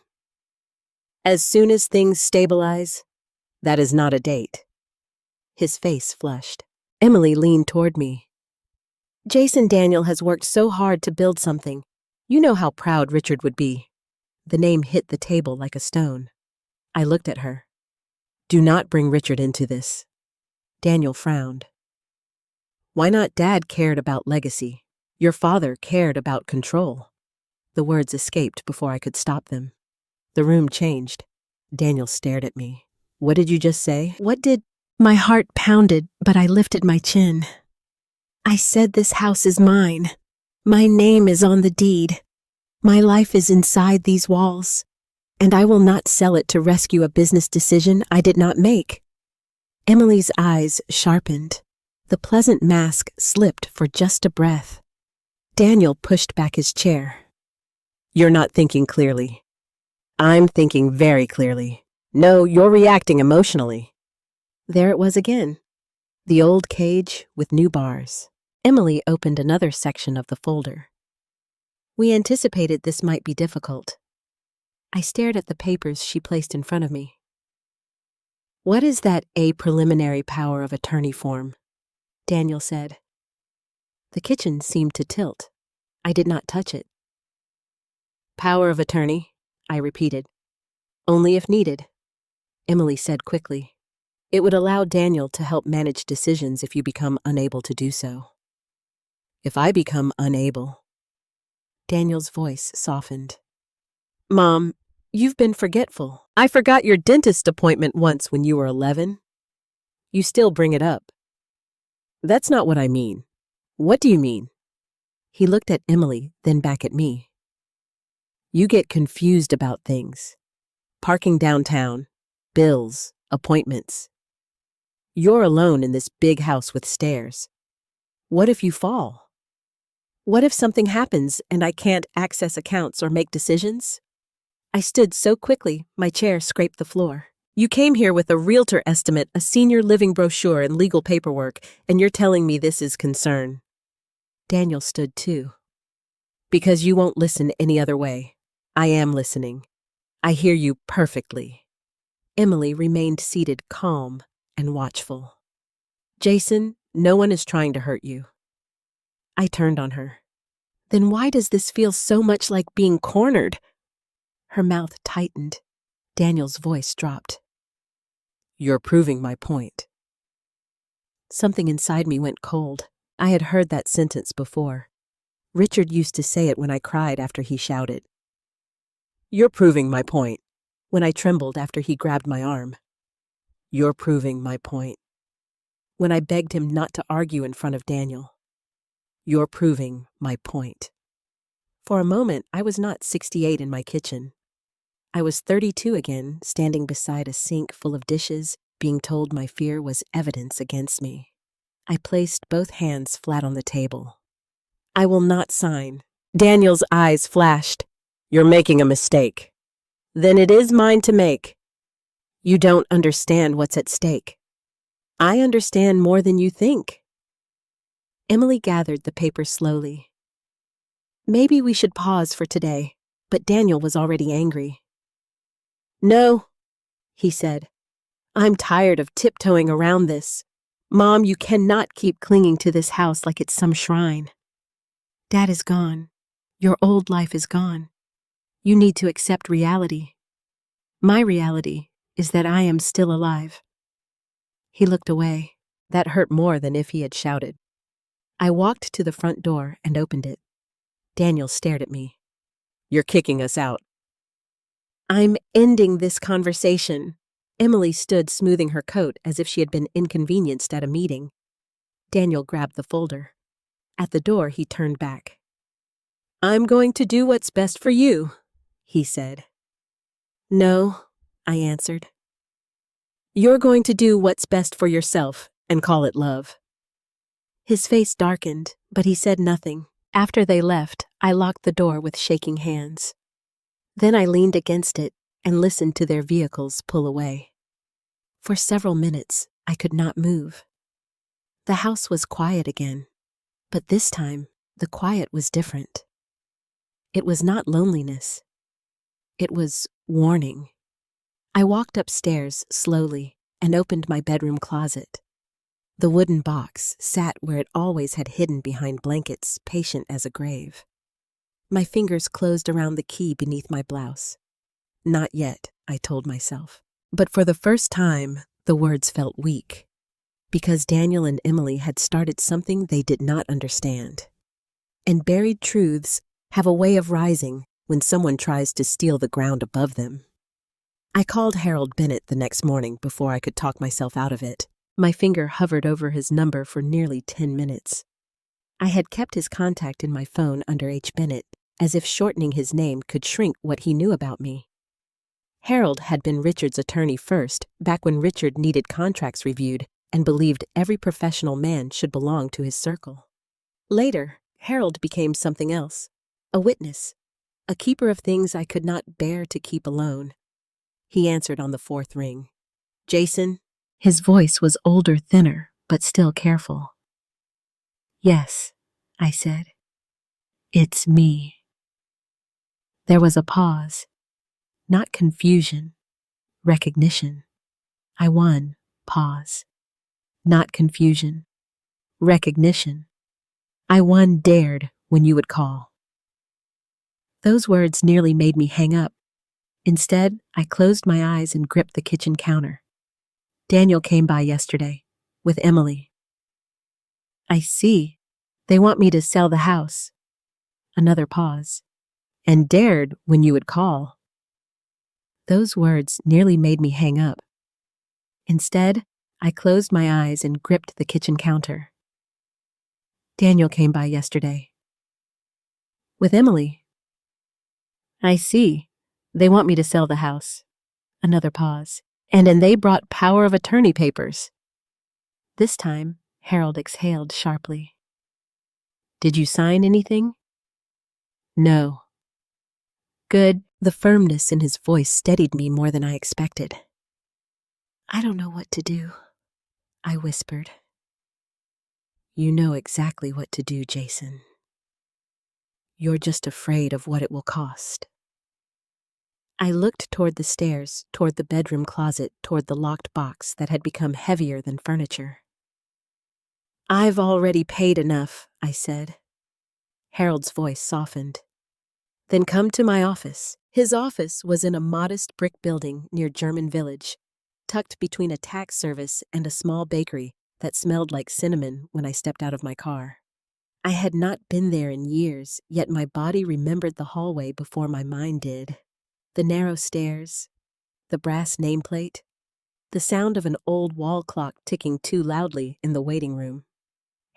Speaker 1: As soon as things stabilize? That is not a date. His face flushed. Emily leaned toward me. Jason Daniel has worked so hard to build something. You know how proud Richard would be. The name hit the table like a stone. I looked at her. Do not bring Richard into this. Daniel frowned. Why not? Dad cared about legacy. Your father cared about control. The words escaped before I could stop them. The room changed. Daniel stared at me. What did you just say? What did? My heart pounded, but I lifted my chin. I said this house is mine. My name is on the deed. My life is inside these walls. And I will not sell it to rescue a business decision I did not make. Emily's eyes sharpened. The pleasant mask slipped for just a breath. Daniel pushed back his chair. You're not thinking clearly. I'm thinking very clearly. No, you're reacting emotionally. There it was again. The old cage with new bars. Emily opened another section of the folder. We anticipated this might be difficult. I stared at the papers she placed in front of me. What is that a preliminary power of attorney form? Daniel said. The kitchen seemed to tilt. I did not touch it. Power of attorney, I repeated. Only if needed. Emily said quickly. It would allow Daniel to help manage decisions if you become unable to do so. If I become unable. Daniel's voice softened. Mom, you've been forgetful. I forgot your dentist appointment once when you were 11. You still bring it up. That's not what I mean. What do you mean? He looked at Emily, then back at me. You get confused about things. Parking downtown, bills, appointments. You're alone in this big house with stairs. What if you fall? What if something happens and I can't access accounts or make decisions? I stood so quickly, my chair scraped the floor. You came here with a realtor estimate, a senior living brochure, and legal paperwork, and you're telling me this is concern. Daniel stood too. Because you won't listen any other way. I am listening. I hear you perfectly. Emily remained seated calm and watchful. Jason, no one is trying to hurt you. I turned on her. Then why does this feel so much like being cornered? Her mouth tightened. Daniel's voice dropped. You're proving my point. Something inside me went cold. I had heard that sentence before. Richard used to say it when I cried after he shouted. You're proving my point. When I trembled after he grabbed my arm. You're proving my point. When I begged him not to argue in front of Daniel. You're proving my point. For a moment, I was not 68 in my kitchen. I was 32 again, standing beside a sink full of dishes, being told my fear was evidence against me. I placed both hands flat on the table. I will not sign. Daniel's eyes flashed. You're making a mistake. Then it is mine to make. You don't understand what's at stake. I understand more than you think. Emily gathered the paper slowly. Maybe we should pause for today, but Daniel was already angry. No, he said. I'm tired of tiptoeing around this. Mom, you cannot keep clinging to this house like it's some shrine. Dad is gone. Your old life is gone. You need to accept reality. My reality is that I am still alive. He looked away. That hurt more than if he had shouted. I walked to the front door and opened it. Daniel stared at me. You're kicking us out. I'm ending this conversation. Emily stood smoothing her coat as if she had been inconvenienced at a meeting. Daniel grabbed the folder. At the door, he turned back. I'm going to do what's best for you, he said. No, I answered. You're going to do what's best for yourself and call it love. His face darkened, but he said nothing. After they left, I locked the door with shaking hands. Then I leaned against it and listened to their vehicles pull away. For several minutes, I could not move. The house was quiet again, but this time, the quiet was different. It was not loneliness. It was warning. I walked upstairs slowly and opened my bedroom closet. The wooden box sat where it always had hidden behind blankets, patient as a grave. My fingers closed around the key beneath my blouse. Not yet, I told myself. But for the first time, the words felt weak, because Daniel and Emily had started something they did not understand. And buried truths have a way of rising when someone tries to steal the ground above them. I called Harold Bennett the next morning before I could talk myself out of it. My finger hovered over his number for nearly 10 minutes. I had kept his contact in my phone under H. Bennett, as if shortening his name could shrink what he knew about me. Harold had been Richard's attorney first, back when Richard needed contracts reviewed and believed every professional man should belong to his circle. Later, Harold became something else, a witness, a keeper of things I could not bear to keep alone. He answered on the fourth ring. Jason? His voice was older, thinner, but still careful. Yes, I said. It's me. There was a pause. Not confusion, recognition. I won. Pause. Not confusion, recognition. I won dared when you would call. Those words nearly made me hang up. Instead, I closed my eyes and gripped the kitchen counter. Daniel came by yesterday, with Emily. I see. They want me to sell the house. Another pause. And dared when you would call. Those words nearly made me hang up. Instead, I closed my eyes and gripped the kitchen counter. Daniel came by yesterday. With Emily. I see. They want me to sell the house. Another pause. And then they brought power of attorney papers. This time, Harold exhaled sharply. Did you sign anything? No. Good. The firmness in his voice steadied me more than I expected. I don't know what to do, I whispered. You know exactly what to do, Jason. You're just afraid of what it will cost. I looked toward the stairs, toward the bedroom closet, toward the locked box that had become heavier than furniture. "I've already paid enough," I said. Harold's voice softened. "Then come to my office." His office was in a modest brick building near German Village, tucked between a tax service and a small bakery that smelled like cinnamon when I stepped out of my car. I had not been there in years, yet my body remembered the hallway before my mind did. The narrow stairs, the brass nameplate, the sound of an old wall clock ticking too loudly in the waiting room.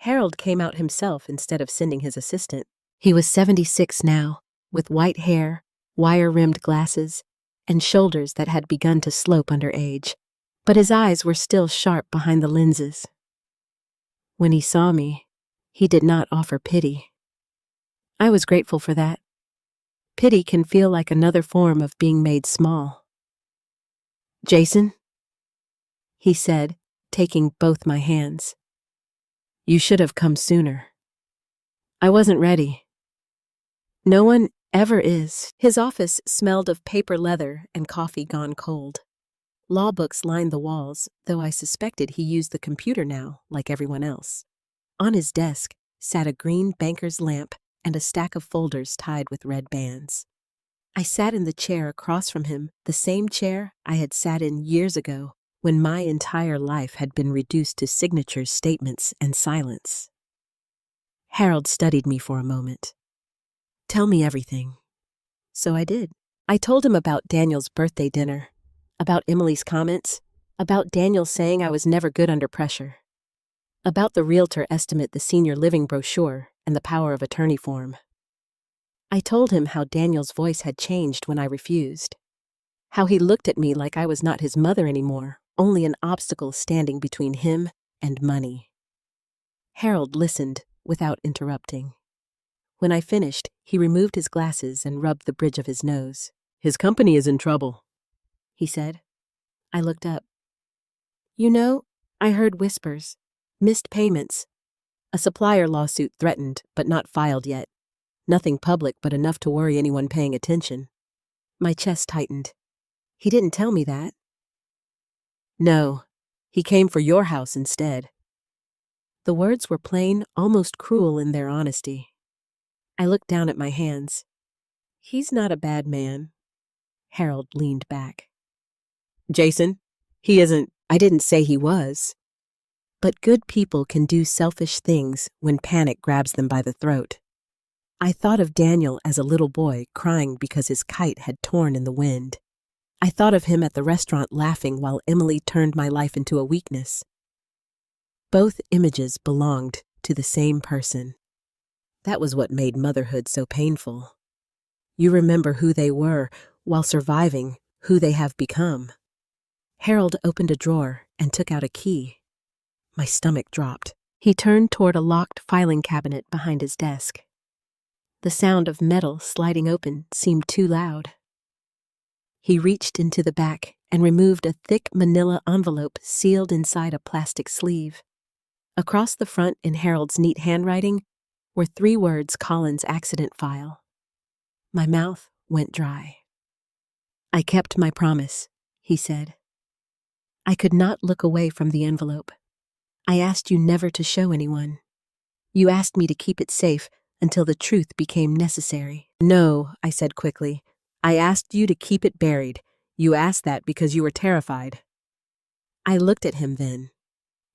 Speaker 1: Harold came out himself instead of sending his assistant. He was 76 now, with white hair, wire-rimmed glasses, and shoulders that had begun to slope under age, but his eyes were still sharp behind the lenses. When he saw me, he did not offer pity. I was grateful for that. Pity can feel like another form of being made small. "Jason," he said, taking both my hands. "You should have come sooner." I wasn't ready. No one ever is. His office smelled of paper leather and coffee gone cold. Law books lined the walls, though I suspected he used the computer now, like everyone else. On his desk sat a green banker's lamp and a stack of folders tied with red bands. I sat in the chair across from him, the same chair I had sat in years ago, when my entire life had been reduced to signatures, statements, and silence. Harold studied me for a moment. "Tell me everything." So I did. I told him about Daniel's birthday dinner, about Emily's comments, about Daniel saying I was never good under pressure, about the realtor estimate, the senior living brochure, and the power of attorney form. I told him how Daniel's voice had changed when I refused, how he looked at me like I was not his mother anymore, only an obstacle standing between him and money. Harold listened without interrupting. When I finished, he removed his glasses and rubbed the bridge of his nose. "His company is in trouble," he said. I looked up. "You know, I heard whispers. Missed payments. A supplier lawsuit threatened, but not filed yet. Nothing public, but enough to worry anyone paying attention." My chest tightened. "He didn't tell me that." "No, he came for your house instead." The words were plain, almost cruel in their honesty. I looked down at my hands. "He's not a bad man." Harold leaned back. "Jason, he isn't." I didn't say he was. But good people can do selfish things when panic grabs them by the throat. I thought of Daniel as a little boy crying because his kite had torn in the wind. I thought of him at the restaurant laughing while Emily turned my life into a weakness. Both images belonged to the same person. That was what made motherhood so painful. You remember who they were while surviving who they have become. Harold opened a drawer and took out a key. My stomach dropped. He turned toward a locked filing cabinet behind his desk. The sound of metal sliding open seemed too loud. He reached into the back and removed a thick manila envelope sealed inside a plastic sleeve. Across the front in Harold's neat handwriting were 3 words, "Collins accident file." My mouth went dry. "I kept my promise," he said. I could not look away from the envelope. "I asked you never to show anyone. You asked me to keep it safe until the truth became necessary." "No," I said quickly. "I asked you to keep it buried. You asked that because you were terrified." I looked at him then.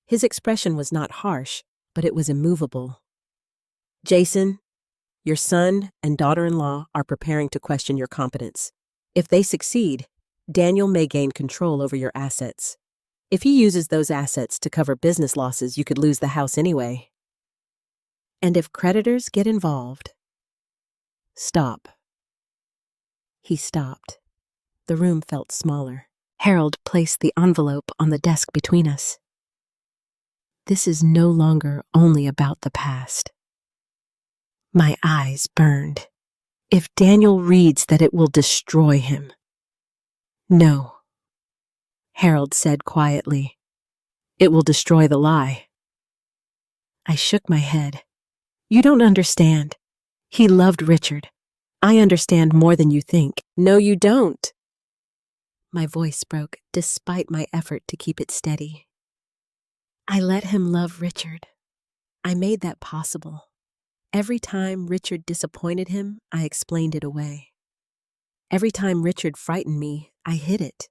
Speaker 1: His expression was not harsh, but it was immovable. "Jason, your son and daughter-in-law are preparing to question your competence. If they succeed, Daniel may gain control over your assets. If he uses those assets to cover business losses, you could lose the house anyway. And if creditors get involved..." "Stop." He stopped. The room felt smaller. Harold placed the envelope on the desk between us. "This is no longer only about the past." My eyes burned. "If Daniel reads that, it will destroy him." "No," Harold said quietly. "It will destroy the lie." I shook my head. "You don't understand. He loved Richard. I understand more than you think." "No, you don't," My voice broke, despite my effort to keep it steady. I let him love Richard. I made that possible. Every time Richard disappointed him, I explained it away. Every time Richard frightened me, I hid it.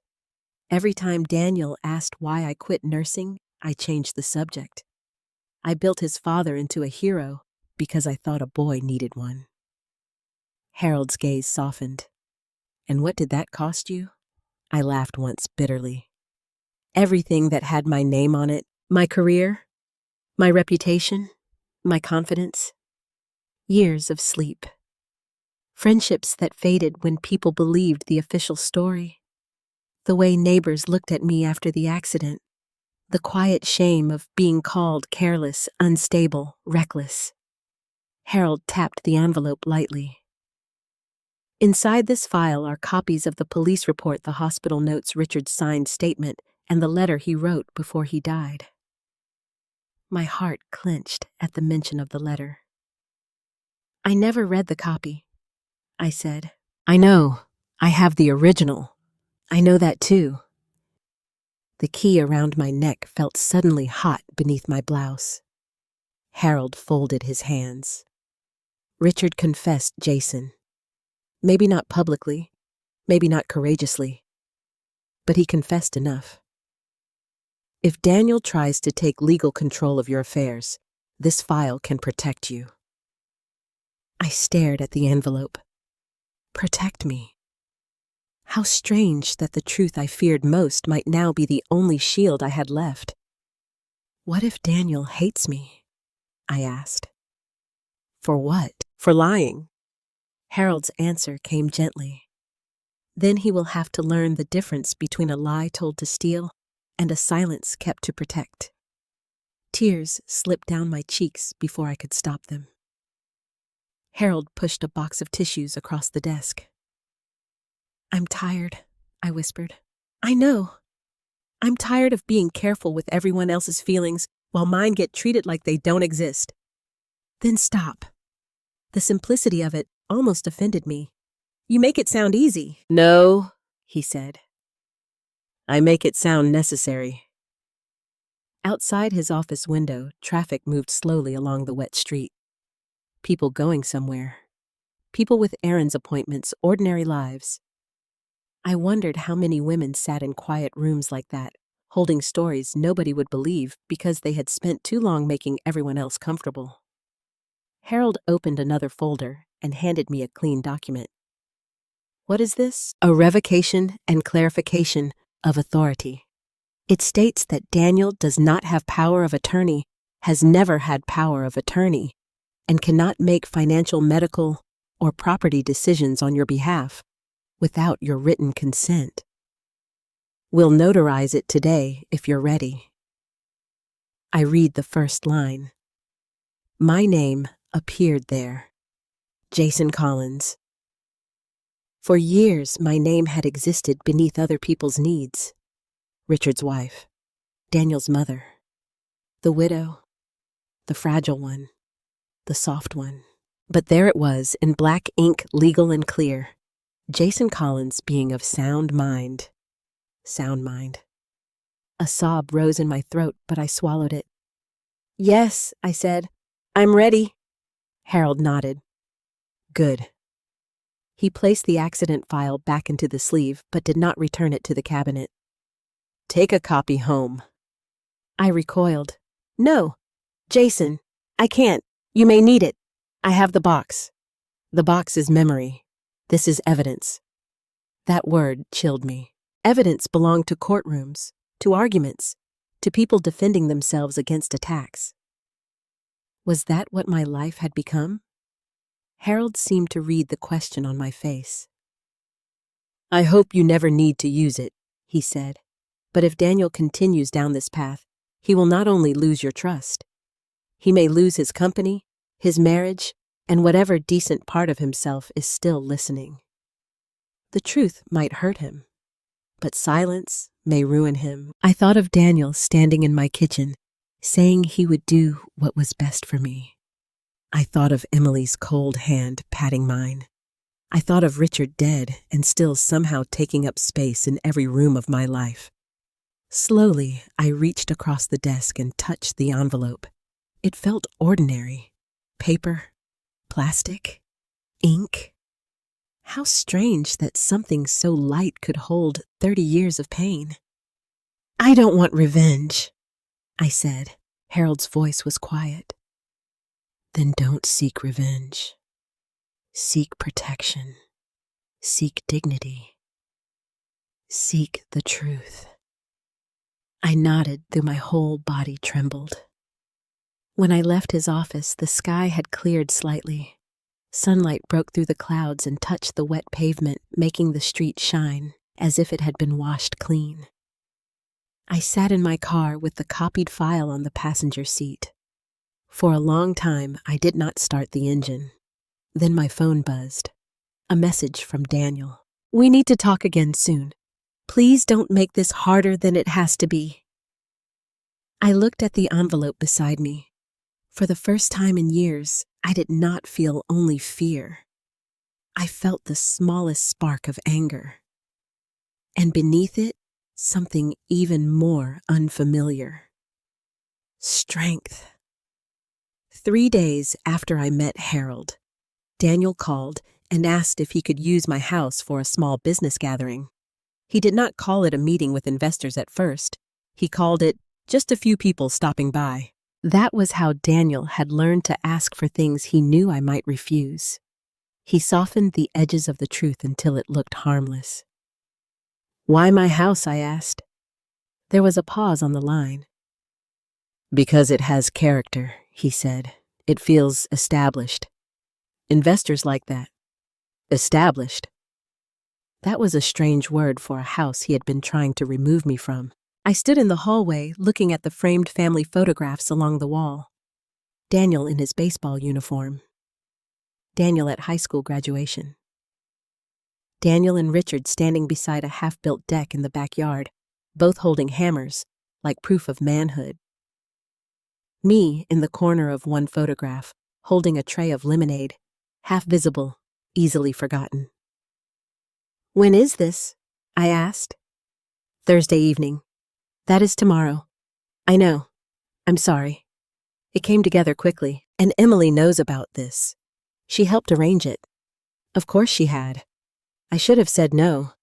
Speaker 1: Every time Daniel asked why I quit nursing, I changed the subject. I built his father into a hero because I thought a boy needed one. Harold's gaze softened. And what did that cost you? I laughed once bitterly. Everything that had my name on it, my career, my reputation, my confidence. Years of sleep. Friendships that faded when people believed the official story. The way neighbors looked at me after the accident. The quiet shame of being called careless, unstable, reckless. Harold tapped the envelope lightly. Inside this file are copies of the police report the hospital notes Richard's signed statement and the letter he wrote before he died. My heart clenched at the mention of the letter. I never read the copy, I said. I know. I have the original. I know that too. The key around my neck felt suddenly hot beneath my blouse. Harold folded his hands. Richard confessed Jason. Maybe not publicly, maybe not courageously, but he confessed enough. If Daniel tries to take legal control of your affairs, this file can protect you. I stared at the envelope. Protect me. How strange that the truth I feared most might now be the only shield I had left. What if Daniel hates me? I asked. For what? For lying. Harold's answer came gently. Then he will have to learn the difference between a lie told to steal and a silence kept to protect. Tears slipped down my cheeks before I could stop them. Harold pushed a box of tissues across the desk. I'm tired, I whispered. I know. I'm tired of being careful with everyone else's feelings while mine get treated like they don't exist. Then stop. The simplicity of it almost offended me. You make it sound easy. No, he said. I make it sound necessary. Outside his office window, traffic moved slowly along the wet street. People going somewhere. People with errands appointments, ordinary lives. I wondered how many women sat in quiet rooms like that, holding stories nobody would believe because they had spent too long making everyone else comfortable. Harold opened another folder and handed me a clean document. What is this? A revocation and clarification of authority. It states that Daniel does not have power of attorney, has never had power of attorney, and cannot make financial, medical, or property decisions on your behalf without your written consent. We'll notarize it today if you're ready. I read the first line. My name appeared there. Jason Collins. For years, my name had existed beneath other people's needs. Richard's wife, Daniel's mother, the widow, the fragile one, the soft one. But there it was, in black ink, legal and clear. Jason Collins being of sound mind. Sound mind. A sob rose in my throat, but I swallowed it. Yes, I said. I'm ready. Harold nodded. Good. He placed the accident file back into the sleeve, but did not return it to the cabinet. Take a copy home. I recoiled. No, Jason, I can't. You may need it. I have the box. The box is memory. This is evidence. That word chilled me. Evidence belonged to courtrooms, to arguments, to people defending themselves against attacks. Was that what my life had become? Harold seemed to read the question on my face. I hope you never need to use it, he said. But if Daniel continues down this path, he will not only lose your trust. He may lose his company, his marriage, and whatever decent part of himself is still listening. The truth might hurt him, but silence may ruin him. I thought of Daniel standing in my kitchen, saying he would do what was best for me. I thought of Emily's cold hand patting mine, I thought of Richard dead and still somehow taking up space in every room of my life. Slowly, I reached across the desk and touched the envelope. It felt ordinary. Paper, plastic, ink. How strange that something so light could hold 30 years of pain. I don't want revenge, I said. Harold's voice was quiet. Then don't seek revenge. Seek protection. Seek dignity. Seek the truth. I nodded though my whole body trembled. When I left his office, the sky had cleared slightly. Sunlight broke through the clouds and touched the wet pavement, making the street shine as if it had been washed clean. I sat in my car with the copied file on the passenger seat. For a long time, I did not start the engine. Then my phone buzzed. A message from Daniel. We need to talk again soon. Please don't make this harder than it has to be. I looked at the envelope beside me. For the first time in years, I did not feel only fear. I felt the smallest spark of anger. And beneath it, something even more unfamiliar. Strength. 3 days after I met Harold, Daniel called and asked if he could use my house for a small business gathering. He did not call it a meeting with investors at first. He called it just a few people stopping by. That was how Daniel had learned to ask for things he knew I might refuse. He softened the edges of the truth until it looked harmless. Why my house, I asked. There was a pause on the line. Because it has character, he said. It feels established. Investors like that. Established. That was a strange word for a house he had been trying to remove me from. I stood in the hallway looking at the framed family photographs along the wall. Daniel in his baseball uniform. Daniel at high school graduation. Daniel and Richard standing beside a half-built deck in the backyard, both holding hammers, like proof of manhood. Me in the corner of one photograph, holding a tray of lemonade, half visible, easily forgotten. When is this? I asked. Thursday evening. That is tomorrow. I know. I'm sorry. It came together quickly, and Emily knows about this. She helped arrange it. Of course she had. I should have said no.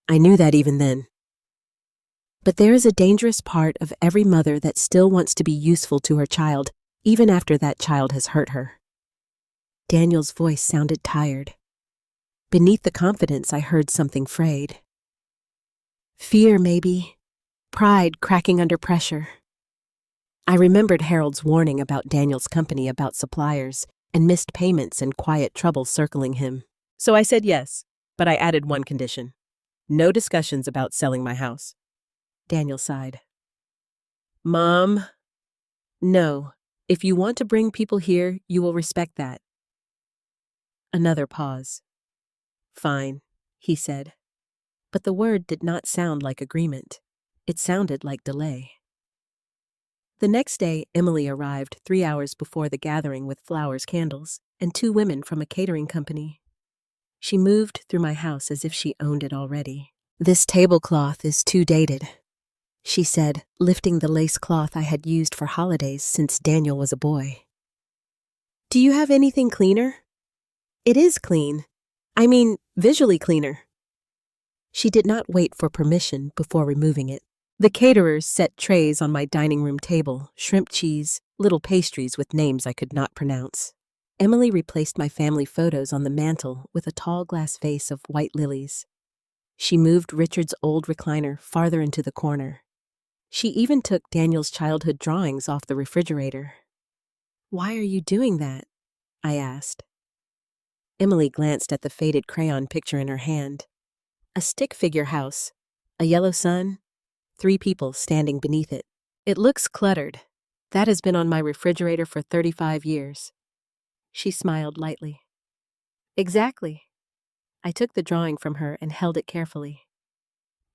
Speaker 1: I knew that even then. But there is a dangerous part of every mother that still wants to be useful to her child, even after that child has hurt her. Daniel's voice sounded tired. Beneath the confidence, I heard something frayed. Fear, maybe. Pride cracking under pressure. I remembered Harold's warning about Daniel's company about suppliers and missed payments and quiet trouble circling him. So I said yes, but I added one condition. No discussions about selling my house. Daniel sighed. Mom, no. If you want to bring people here, you will respect that. Another pause. Fine, he said. But the word did not sound like agreement. It sounded like delay. The next day, Emily arrived 3 hours before the gathering with flowers, candles, and 2 women from a catering company. She moved through my house as if she owned it already. This tablecloth is too dated, she said, lifting the lace cloth I had used for holidays since Daniel was a boy. Do you have anything cleaner? It is clean. I mean, visually cleaner. She did not wait for permission before removing it. The caterers set trays on my dining room table, shrimp cheese, little pastries with names I could not pronounce. Emily replaced my family photos on the mantel with a tall glass vase of white lilies. She moved Richard's old recliner farther into the corner. She even took Daniel's childhood drawings off the refrigerator. Why are you doing that? I asked. Emily glanced at the faded crayon picture in her hand. A stick figure house, a yellow sun, 3 people standing beneath it. It looks cluttered. That has been on my refrigerator for 35 years. She smiled lightly. Exactly. I took the drawing from her and held it carefully.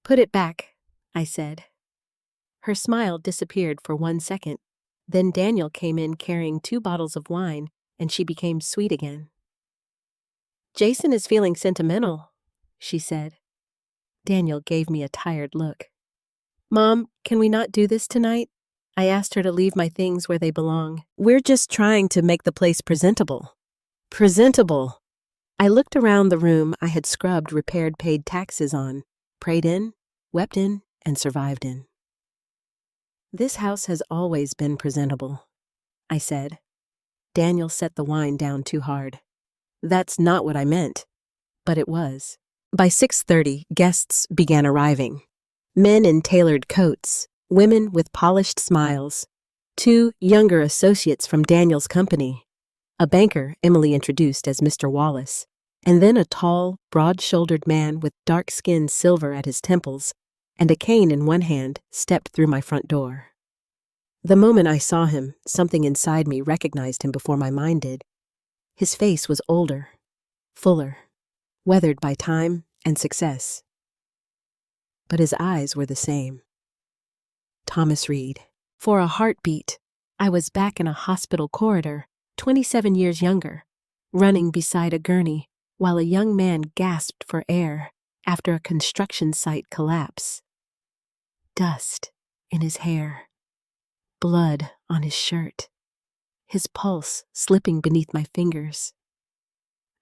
Speaker 1: Put it back, I said. Her smile disappeared for 1 second. Then Daniel came in carrying 2 bottles of wine, and she became sweet again. Jason is feeling sentimental, she said. Daniel gave me a tired look. Mom, can we not do this tonight? I asked her to leave my things where they belong. We're just trying to make the place presentable. Presentable. I looked around the room I had scrubbed, repaired, paid taxes on, prayed in, wept in, and survived in. This house has always been presentable, I said. Daniel set the wine down too hard. That's not what I meant, but it was. By 6:30, guests began arriving. Men in tailored coats, women with polished smiles, 2 younger associates from Daniel's company, a banker Emily introduced as Mr. Wallace, and then a tall, broad-shouldered man with dark skin silver at his temples and a cane in one hand stepped through my front door. The moment I saw him, something inside me recognized him before my mind did. His face was older, fuller, weathered by time and success. But his eyes were the same. Thomas Reed. For a heartbeat, I was back in a hospital corridor, 27 years younger, running beside a gurney while a young man gasped for air after a construction site collapse. Dust in his hair, blood on his shirt, his pulse slipping beneath my fingers.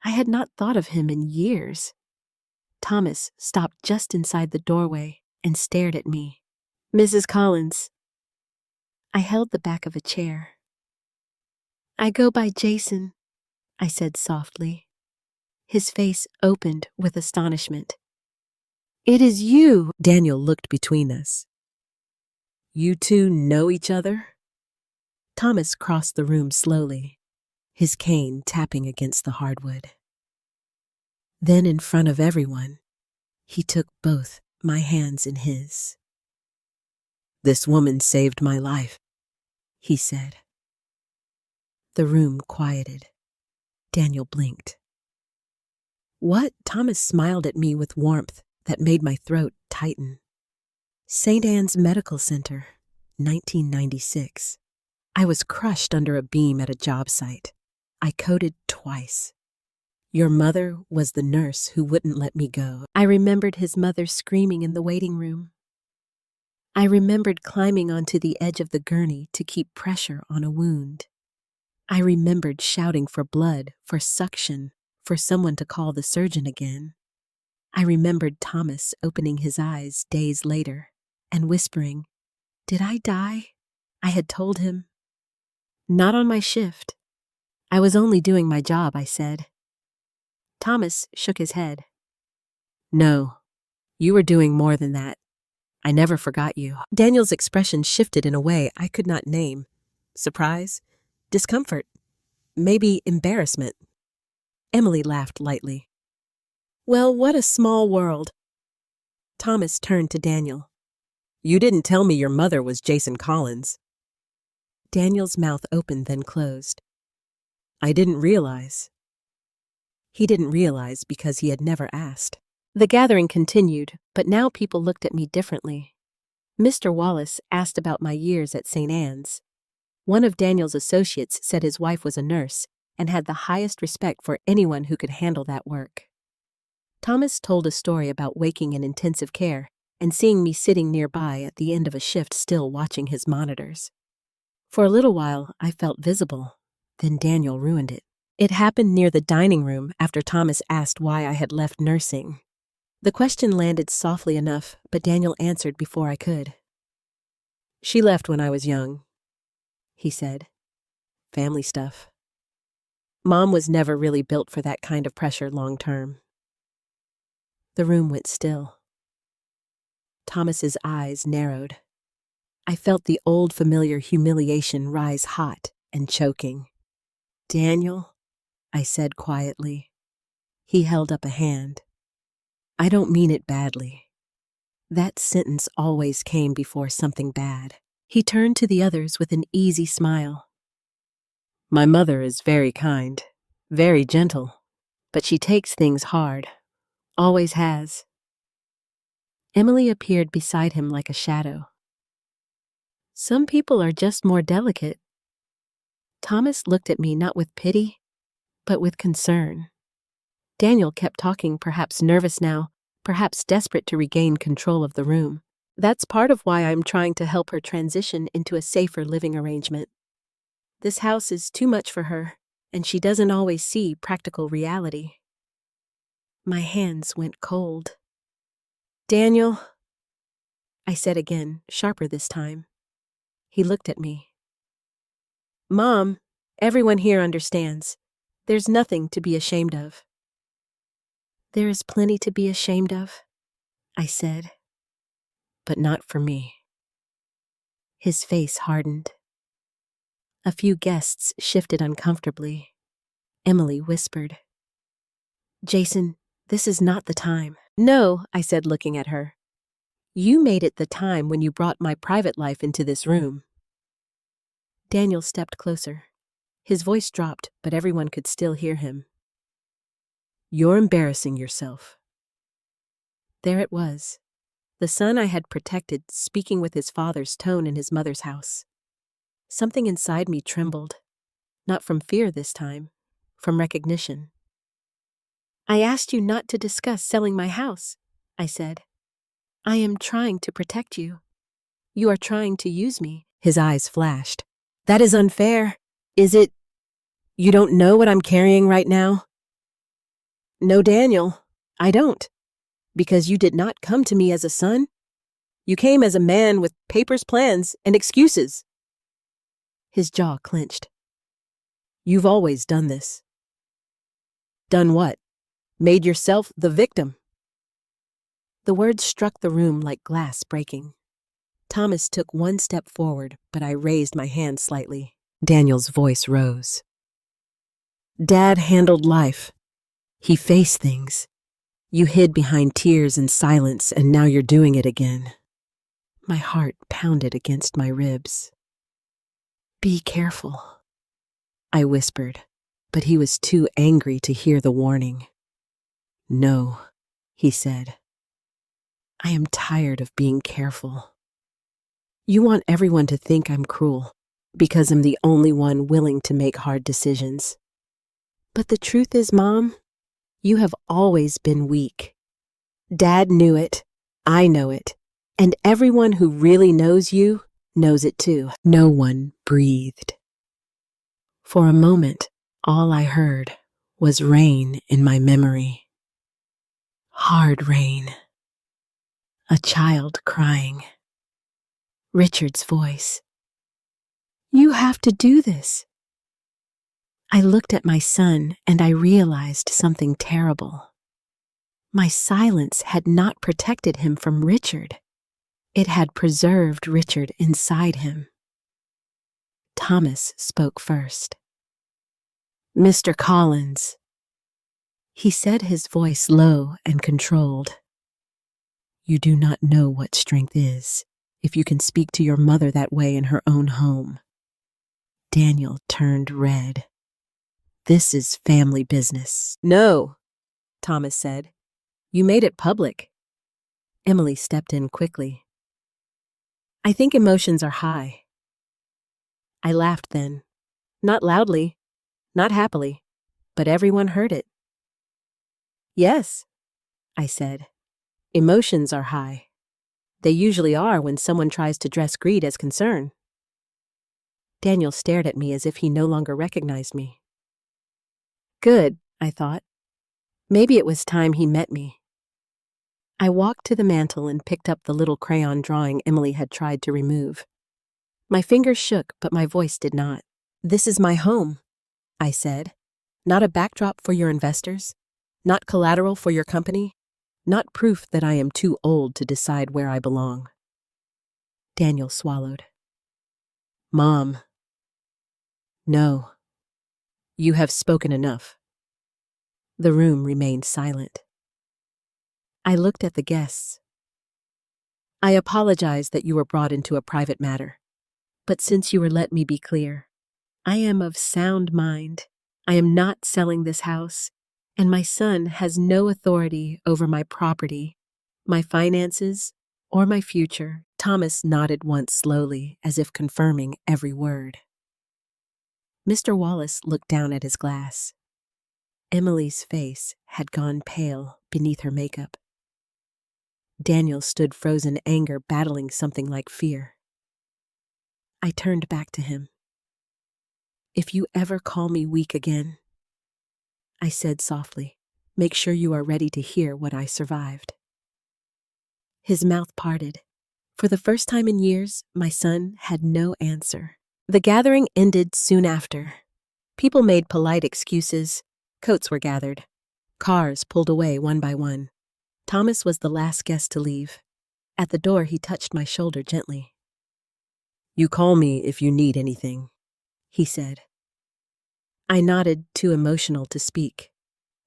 Speaker 1: I had not thought of him in years. Thomas stopped just inside the doorway and stared at me. Mrs. Collins. I held the back of a chair. I go by Jason, I said softly. His face opened with astonishment. It is you! Daniel looked between us. You two know each other? Thomas crossed the room slowly, his cane tapping against the hardwood. Then, in front of everyone, he took both my hands in his. This woman saved my life, he said. The room quieted. Daniel blinked. What? Thomas smiled at me with warmth that made my throat tighten. St. Anne's Medical Center, 1996. I was crushed under a beam at a job site. I coded twice. Your mother was the nurse who wouldn't let me go. I remembered his mother screaming in the waiting room. I remembered climbing onto the edge of the gurney to keep pressure on a wound. I remembered shouting for blood, for suction, for someone to call the surgeon again. I remembered Thomas opening his eyes days later and whispering, "Did I die?" I had told him, "Not on my shift. I was only doing my job," I said. Thomas shook his head. "No, you were doing more than that. I never forgot you." Daniel's expression shifted in a way I could not name. Surprise, discomfort, maybe embarrassment. Emily laughed lightly. Well, what a small world. Thomas turned to Daniel. You didn't tell me your mother was Jason Collins. Daniel's mouth opened, then closed. I didn't realize. He didn't realize because he had never asked. The gathering continued, but now people looked at me differently. Mr. Wallace asked about my years at St. Anne's. One of Daniel's associates said his wife was a nurse and had the highest respect for anyone who could handle that work. Thomas told a story about waking in intensive care and seeing me sitting nearby at the end of a shift still watching his monitors. For a little while, I felt visible. Then Daniel ruined it. It happened near the dining room after Thomas asked why I had left nursing. The question landed softly enough, but Daniel answered before I could. She left when I was young, he said. Family stuff. Mom was never really built for that kind of pressure long term. The room went still. Thomas's eyes narrowed. I felt the old familiar humiliation rise hot and choking. Daniel, I said quietly. He held up a hand. I don't mean it badly. That sentence always came before something bad. He turned to the others with an easy smile. My mother is very kind, very gentle, but she takes things hard. Always has. Emily appeared beside him like a shadow. Some people are just more delicate. Thomas looked at me not with pity, but with concern. Daniel kept talking, perhaps nervous now, perhaps desperate to regain control of the room. That's part of why I'm trying to help her transition into a safer living arrangement. This house is too much for her, and she doesn't always see practical reality. My hands went cold. Daniel, I said again, sharper this time. He looked at me. Mom, everyone here understands. There's nothing to be ashamed of. There is plenty to be ashamed of, I said. But not for me. His face hardened. A few guests shifted uncomfortably. Emily whispered, Jason, this is not the time. No, I said, looking at her. You made it the time when you brought my private life into this room. Daniel stepped closer. His voice dropped, but everyone could still hear him. You're embarrassing yourself. There it was. The son I had protected, speaking with his father's tone in his mother's house. Something inside me trembled. Not from fear this time, from recognition. I asked you not to discuss selling my house, I said. I am trying to protect you. You are trying to use me. His eyes flashed. That is unfair. Is it? You don't know what I'm carrying right now? No, Daniel, I don't. Because you did not come to me as a son. You came as a man with papers, plans, and excuses. His jaw clenched. You've always done this. Done what? Made yourself the victim. The words struck the room like glass breaking. Thomas took one step forward, but I raised my hand slightly. Daniel's voice rose. Dad handled life. He faced things. You hid behind tears and silence, and now you're doing it again. My heart pounded against my ribs. Be careful, I whispered, but he was too angry to hear the warning. No, he said. I am tired of being careful. You want everyone to think I'm cruel because I'm the only one willing to make hard decisions. But the truth is, Mom, you have always been weak. Dad knew it. I know it. And everyone who really knows you knows it too. No one breathed. For a moment, all I heard was rain in my memory. Hard rain. A child crying. Richard's voice. You have to do this. I looked at my son and I realized something terrible. My silence had not protected him from Richard. It had preserved Richard inside him. Thomas spoke first. Mr. Collins. He said, his voice low and controlled. You do not know what strength is if you can speak to your mother that way in her own home. Daniel turned red. This is family business. No, Thomas said. You made it public. Emily stepped in quickly. I think emotions are high. I laughed then. Not loudly, not happily, but everyone heard it. Yes, I said. Emotions are high. They usually are when someone tries to dress greed as concern. Daniel stared at me as if he no longer recognized me. Good, I thought. Maybe it was time he met me. I walked to the mantel and picked up the little crayon drawing Emily had tried to remove. My fingers shook, but my voice did not. This is my home, I said. Not a backdrop for your investors, not collateral for your company, not proof that I am too old to decide where I belong. Daniel swallowed. Mom. No. You have spoken enough. The room remained silent. I looked at the guests. I apologize that you were brought into a private matter, but since you were let me be clear, I am of sound mind. I am not selling this house, and my son has no authority over my property, my finances, or my future. Thomas nodded once slowly, as if confirming every word. Mr. Wallace looked down at his glass. Emily's face had gone pale beneath her makeup. Daniel stood frozen anger, battling something like fear. I turned back to him. "If you ever call me weak again," I said softly, "make sure you are ready to hear what I survived." His mouth parted. For the first time in years, my son had no answer. The gathering ended soon after. People made polite excuses. Coats were gathered. Cars pulled away one by one. Thomas was the last guest to leave. At the door, he touched my shoulder gently. "You call me if you need anything," he said. I nodded, too emotional to speak.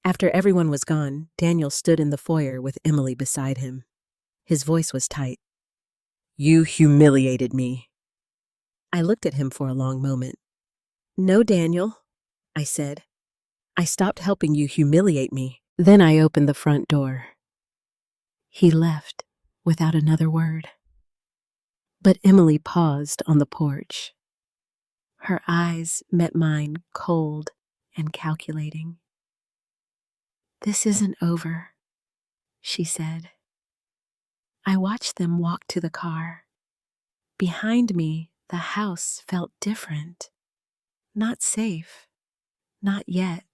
Speaker 1: After everyone was gone, Daniel stood in the foyer with Emily beside him. His voice was tight. "You humiliated me." I looked at him for a long moment. "No, Daniel," I said. "I stopped helping you humiliate me." Then I opened the front door. He left without another word. But Emily paused on the porch. Her eyes met mine, cold and calculating. "This isn't over," she said. I watched them walk to the car. Behind me, the house felt different. Not safe, not yet,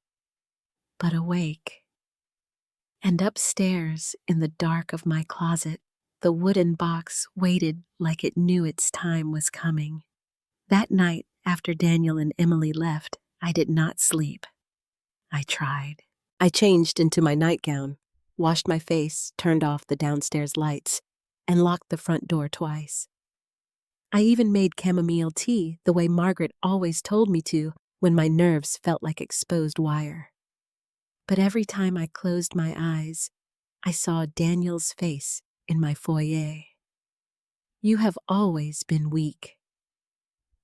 Speaker 1: but awake. And upstairs, in the dark of my closet, the wooden box waited like it knew its time was coming. That night, after Daniel and Emily left, I did not sleep. I tried. I changed into my nightgown, washed my face, turned off the downstairs lights, and locked the front door twice. I even made chamomile tea the way Margaret always told me to when my nerves felt like exposed wire. But every time I closed my eyes, I saw Daniel's face in my foyer. "You have always been weak."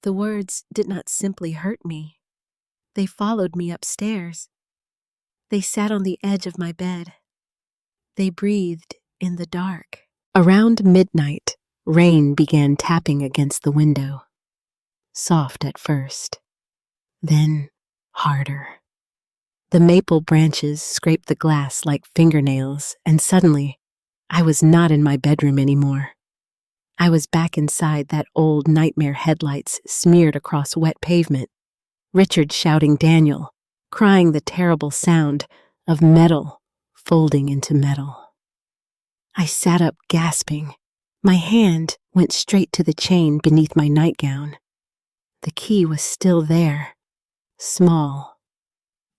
Speaker 1: The words did not simply hurt me. They followed me upstairs. They sat on the edge of my bed. They breathed in the dark. Around midnight, rain began tapping against the window. Soft at first, then harder. The maple branches scraped the glass like fingernails, and suddenly, I was not in my bedroom anymore. I was back inside that old nightmare headlights smeared across wet pavement, Richard shouting Daniel, crying the terrible sound of metal folding into metal. I sat up gasping. My hand went straight to the chain beneath my nightgown. The key was still there, small,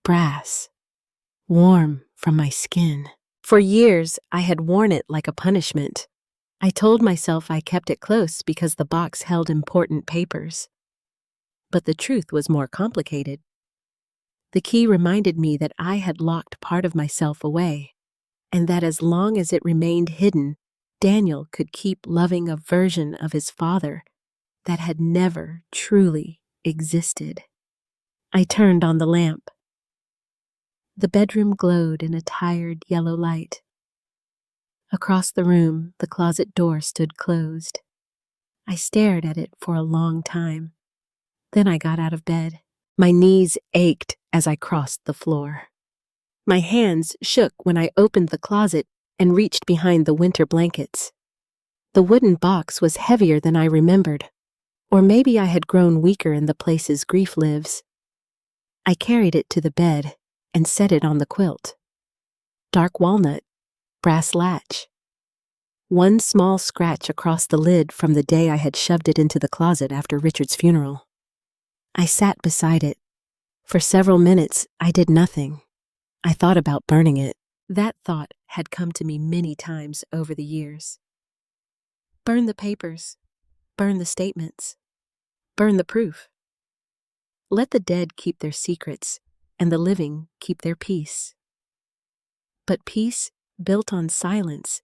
Speaker 1: brass, warm from my skin. For years, I had worn it like a punishment. I told myself I kept it close because the box held important papers. But the truth was more complicated. The key reminded me that I had locked part of myself away, and that as long as it remained hidden, Daniel could keep loving a version of his father that had never truly existed. I turned on the lamp. The bedroom glowed in a tired yellow light. Across the room, the closet door stood closed. I stared at it for a long time. Then I got out of bed. My knees ached as I crossed the floor. My hands shook when I opened the closet and reached behind the winter blankets. The wooden box was heavier than I remembered, or maybe I had grown weaker in the places grief lives. I carried it to the bed and set it on the quilt. Dark walnut, brass latch. One small scratch across the lid from the day I had shoved it into the closet after Richard's funeral. I sat beside it. For several minutes, I did nothing. I thought about burning it. That thought had come to me many times over the years. Burn the papers. Burn the statements. Burn the proof. Let the dead keep their secrets, and the living keep their peace. But peace built on silence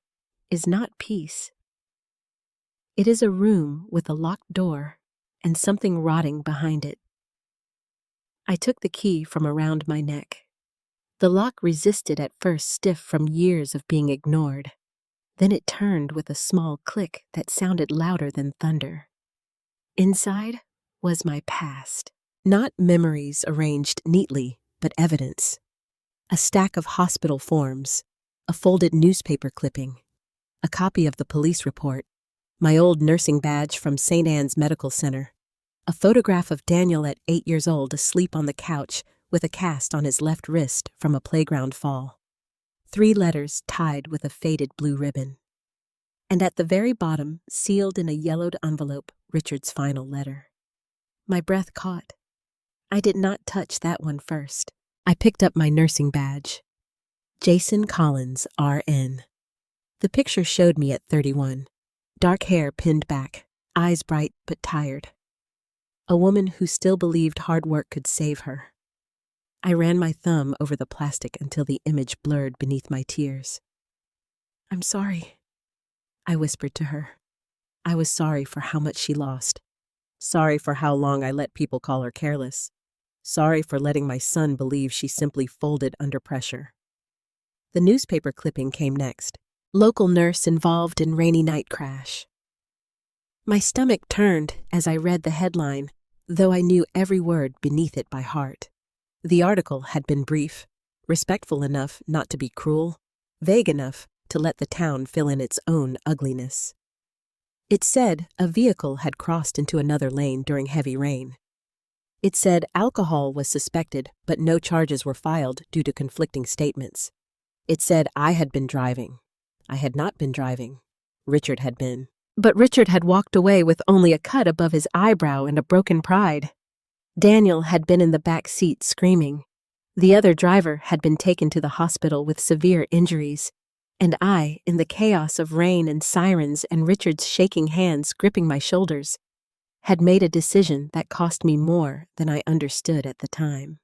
Speaker 1: is not peace. It is a room with a locked door and something rotting behind it. I took the key from around my neck. The lock resisted at first, stiff from years of being ignored. Then it turned with a small click that sounded louder than thunder. Inside was my past. Not memories arranged neatly, but evidence. A stack of hospital forms, a folded newspaper clipping, a copy of the police report, my old nursing badge from St. Anne's Medical Center, a photograph of Daniel at 8 years old asleep on the couch with a cast on his left wrist from a playground fall, 3 letters tied with a faded blue ribbon. And at the very bottom, sealed in a yellowed envelope, Richard's final letter. My breath caught. I did not touch that one first. I picked up my nursing badge. Jason Collins, RN. The picture showed me at 31. Dark hair pinned back, eyes bright but tired. A woman who still believed hard work could save her. I ran my thumb over the plastic until the image blurred beneath my tears. "I'm sorry," I whispered to her. I was sorry for how much she lost. Sorry for how long I let people call her careless. Sorry for letting my son believe she simply folded under pressure. The newspaper clipping came next. Local nurse involved in rainy night crash. My stomach turned as I read the headline, though I knew every word beneath it by heart. The article had been brief, respectful enough not to be cruel, vague enough to let the town fill in its own ugliness. It said a vehicle had crossed into another lane during heavy rain. It said alcohol was suspected, but no charges were filed due to conflicting statements. It said I had been driving. I had not been driving. Richard had been. But Richard had walked away with only a cut above his eyebrow and a broken pride. Daniel had been in the back seat screaming. The other driver had been taken to the hospital with severe injuries. And I, in the chaos of rain and sirens and Richard's shaking hands gripping my shoulders, had made a decision that cost me more than I understood at the time.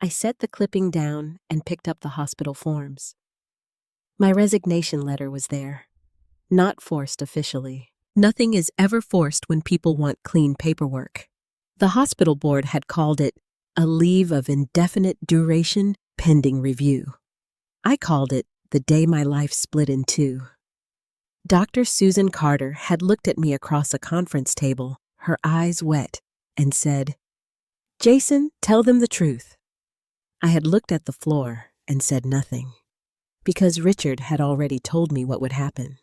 Speaker 1: I set the clipping down and picked up the hospital forms. My resignation letter was there. Not forced officially. Nothing is ever forced when people want clean paperwork. The hospital board had called it a leave of indefinite duration pending review. I called it the day my life split in two. Dr. Susan Carter had looked at me across a conference table, her eyes wet, and said, "Jason, tell them the truth." I had looked at the floor and said nothing, because Richard had already told me what would happen.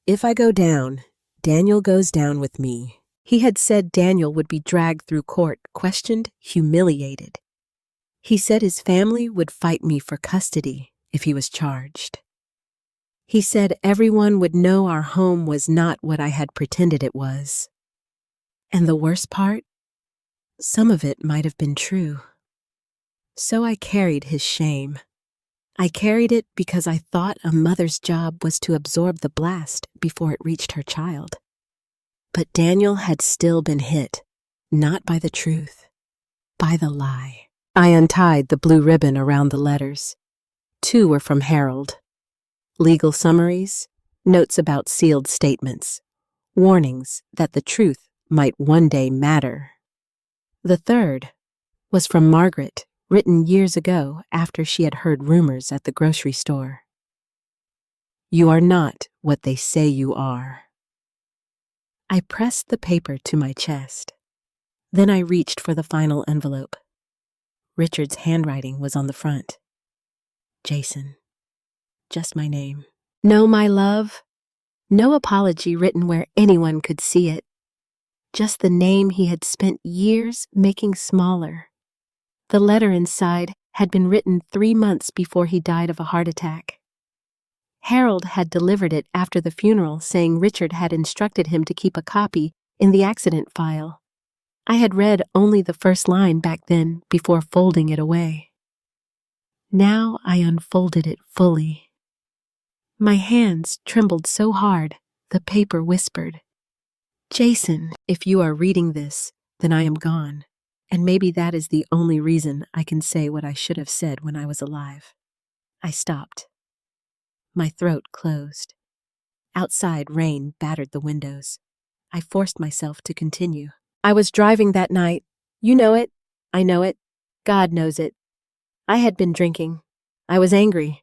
Speaker 1: If I go down, Daniel goes down with me. He had said Daniel would be dragged through court, questioned, humiliated. He said his family would fight me for custody if he was charged. He said everyone would know our home was not what I had pretended it was. And the worst part? Some of it might have been true. So I carried his shame. I carried it because I thought a mother's job was to absorb the blast before it reached her child. But Daniel had still been hit, not by the truth, by the lie. I untied the blue ribbon around the letters. 2 were from Harold. Legal summaries, notes about sealed statements, warnings that the truth might one day matter. The 3rd was from Margaret, written years ago after she had heard rumors at the grocery store. "You are not what they say you are." I pressed the paper to my chest. Then I reached for the final envelope. Richard's handwriting was on the front. Jason. Just my name. No, my love. No apology written where anyone could see it. Just the name he had spent years making smaller. The letter inside had been written 3 months before he died of a heart attack. Harold had delivered it after the funeral, saying Richard had instructed him to keep a copy in the accident file. I had read only the first line back then before folding it away. Now I unfolded it fully. My hands trembled so hard, the paper whispered, "Jason, if you are reading this, then I am gone. And maybe that is the only reason I can say what I should have said when I was alive." I stopped. My throat closed. Outside, rain battered the windows. I forced myself to continue. "I was driving that night. You know it. I know it. God knows it. I had been drinking. I was angry.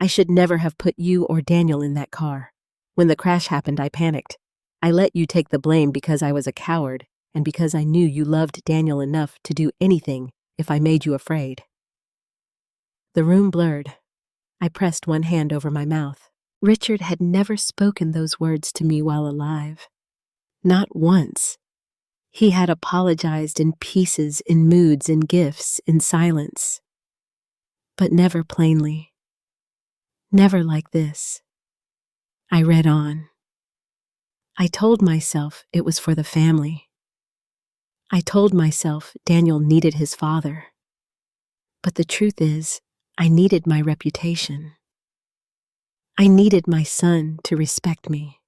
Speaker 1: I should never have put you or Daniel in that car. When the crash happened, I panicked. I let you take the blame because I was a coward and because I knew you loved Daniel enough to do anything if I made you afraid. The room blurred. I pressed one hand over my mouth. Richard had never spoken those words to me while alive. Not once. He had apologized in pieces, in moods, in gifts, in silence. But never plainly. Never like this. I read on. I told myself it was for the family. I told myself Daniel needed his father. But the truth is, I needed my reputation. I needed my son to respect me.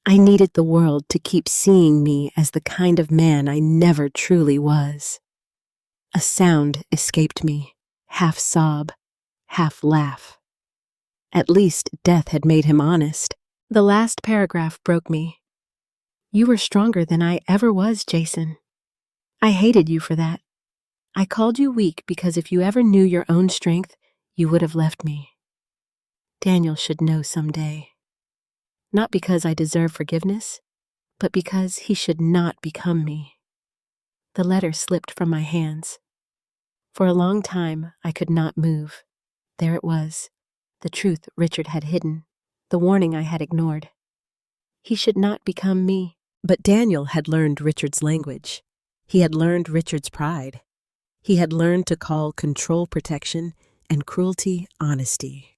Speaker 1: I needed the world to keep seeing me as the kind of man I never truly was. A sound escaped me, half sob, half laugh. At least death had made him honest. The last paragraph broke me. You were stronger than I ever was, Jason. I hated you for that. I called you weak because if you ever knew your own strength, you would have left me. Daniel should know someday. Not because I deserve forgiveness, but because he should not become me. The letter slipped from my hands. For a long time, I could not move. There it was, the truth Richard had hidden, the warning I had ignored. He should not become me. But Daniel had learned Richard's language. He had learned Richard's pride. He had learned to call control protection and cruelty honesty.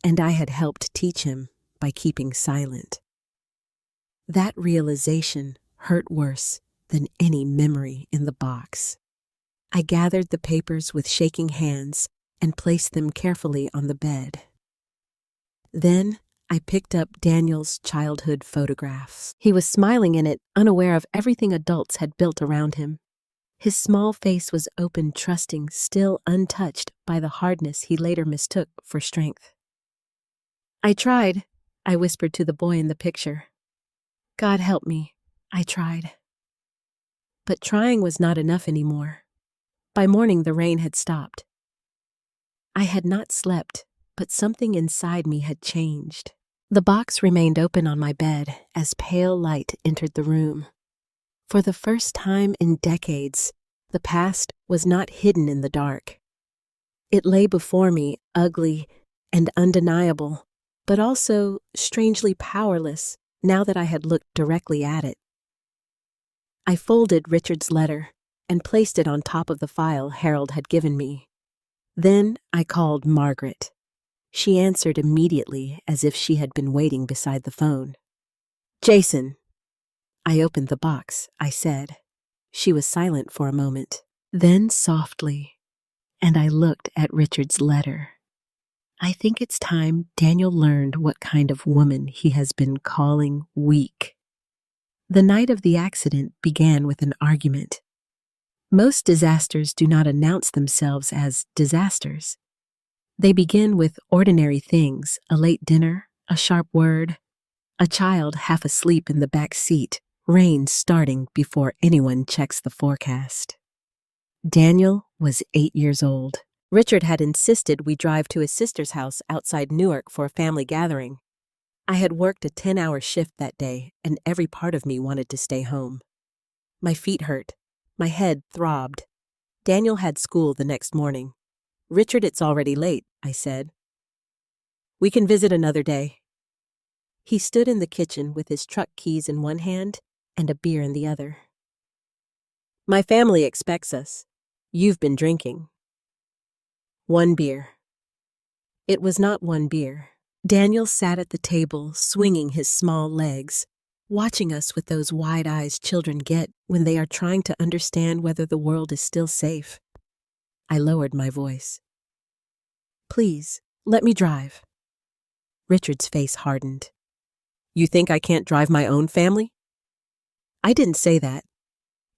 Speaker 1: And I had helped teach him by keeping silent. That realization hurt worse than any memory in the box. I gathered the papers with shaking hands and placed them carefully on the bed. Then I picked up Daniel's childhood photographs. He was smiling in it, unaware of everything adults had built around him. His small face was open, trusting, still untouched by the hardness he later mistook for strength. I tried, I whispered to the boy in the picture. God help me, I tried. But trying was not enough anymore. By morning the rain had stopped. I had not slept, but something inside me had changed. The box remained open on my bed as pale light entered the room. For the first time in decades, the past was not hidden in the dark. It lay before me, ugly and undeniable, but also strangely powerless now that I had looked directly at it. I folded Richard's letter and placed it on top of the file Harold had given me. Then I called Margaret. She answered immediately as if she had been waiting beside the phone. Jason. I opened the box, I said. She was silent for a moment. Then softly, and I looked at Richard's letter. I think it's time Daniel learned what kind of woman he has been calling weak. The night of the accident began with an argument. Most disasters do not announce themselves as disasters. They begin with ordinary things, a late dinner, a sharp word, a child half asleep in the back seat, rain starting before anyone checks the forecast. Daniel was 8 years old. Richard had insisted we drive to his sister's house outside Newark for a family gathering. I had worked a 10-hour shift that day, and every part of me wanted to stay home. My feet hurt. My head throbbed. Daniel had school the next morning. Richard, it's already late, I said. We can visit another day. He stood in the kitchen with his truck keys in one hand and a beer in the other. My family expects us. You've been drinking. 1 beer. It was not 1 beer. Daniel sat at the table, swinging his small legs, watching us with those wide eyes children get when they are trying to understand whether the world is still safe. I lowered my voice. Please, let me drive. Richard's face hardened. You think I can't drive my own family? I didn't say that.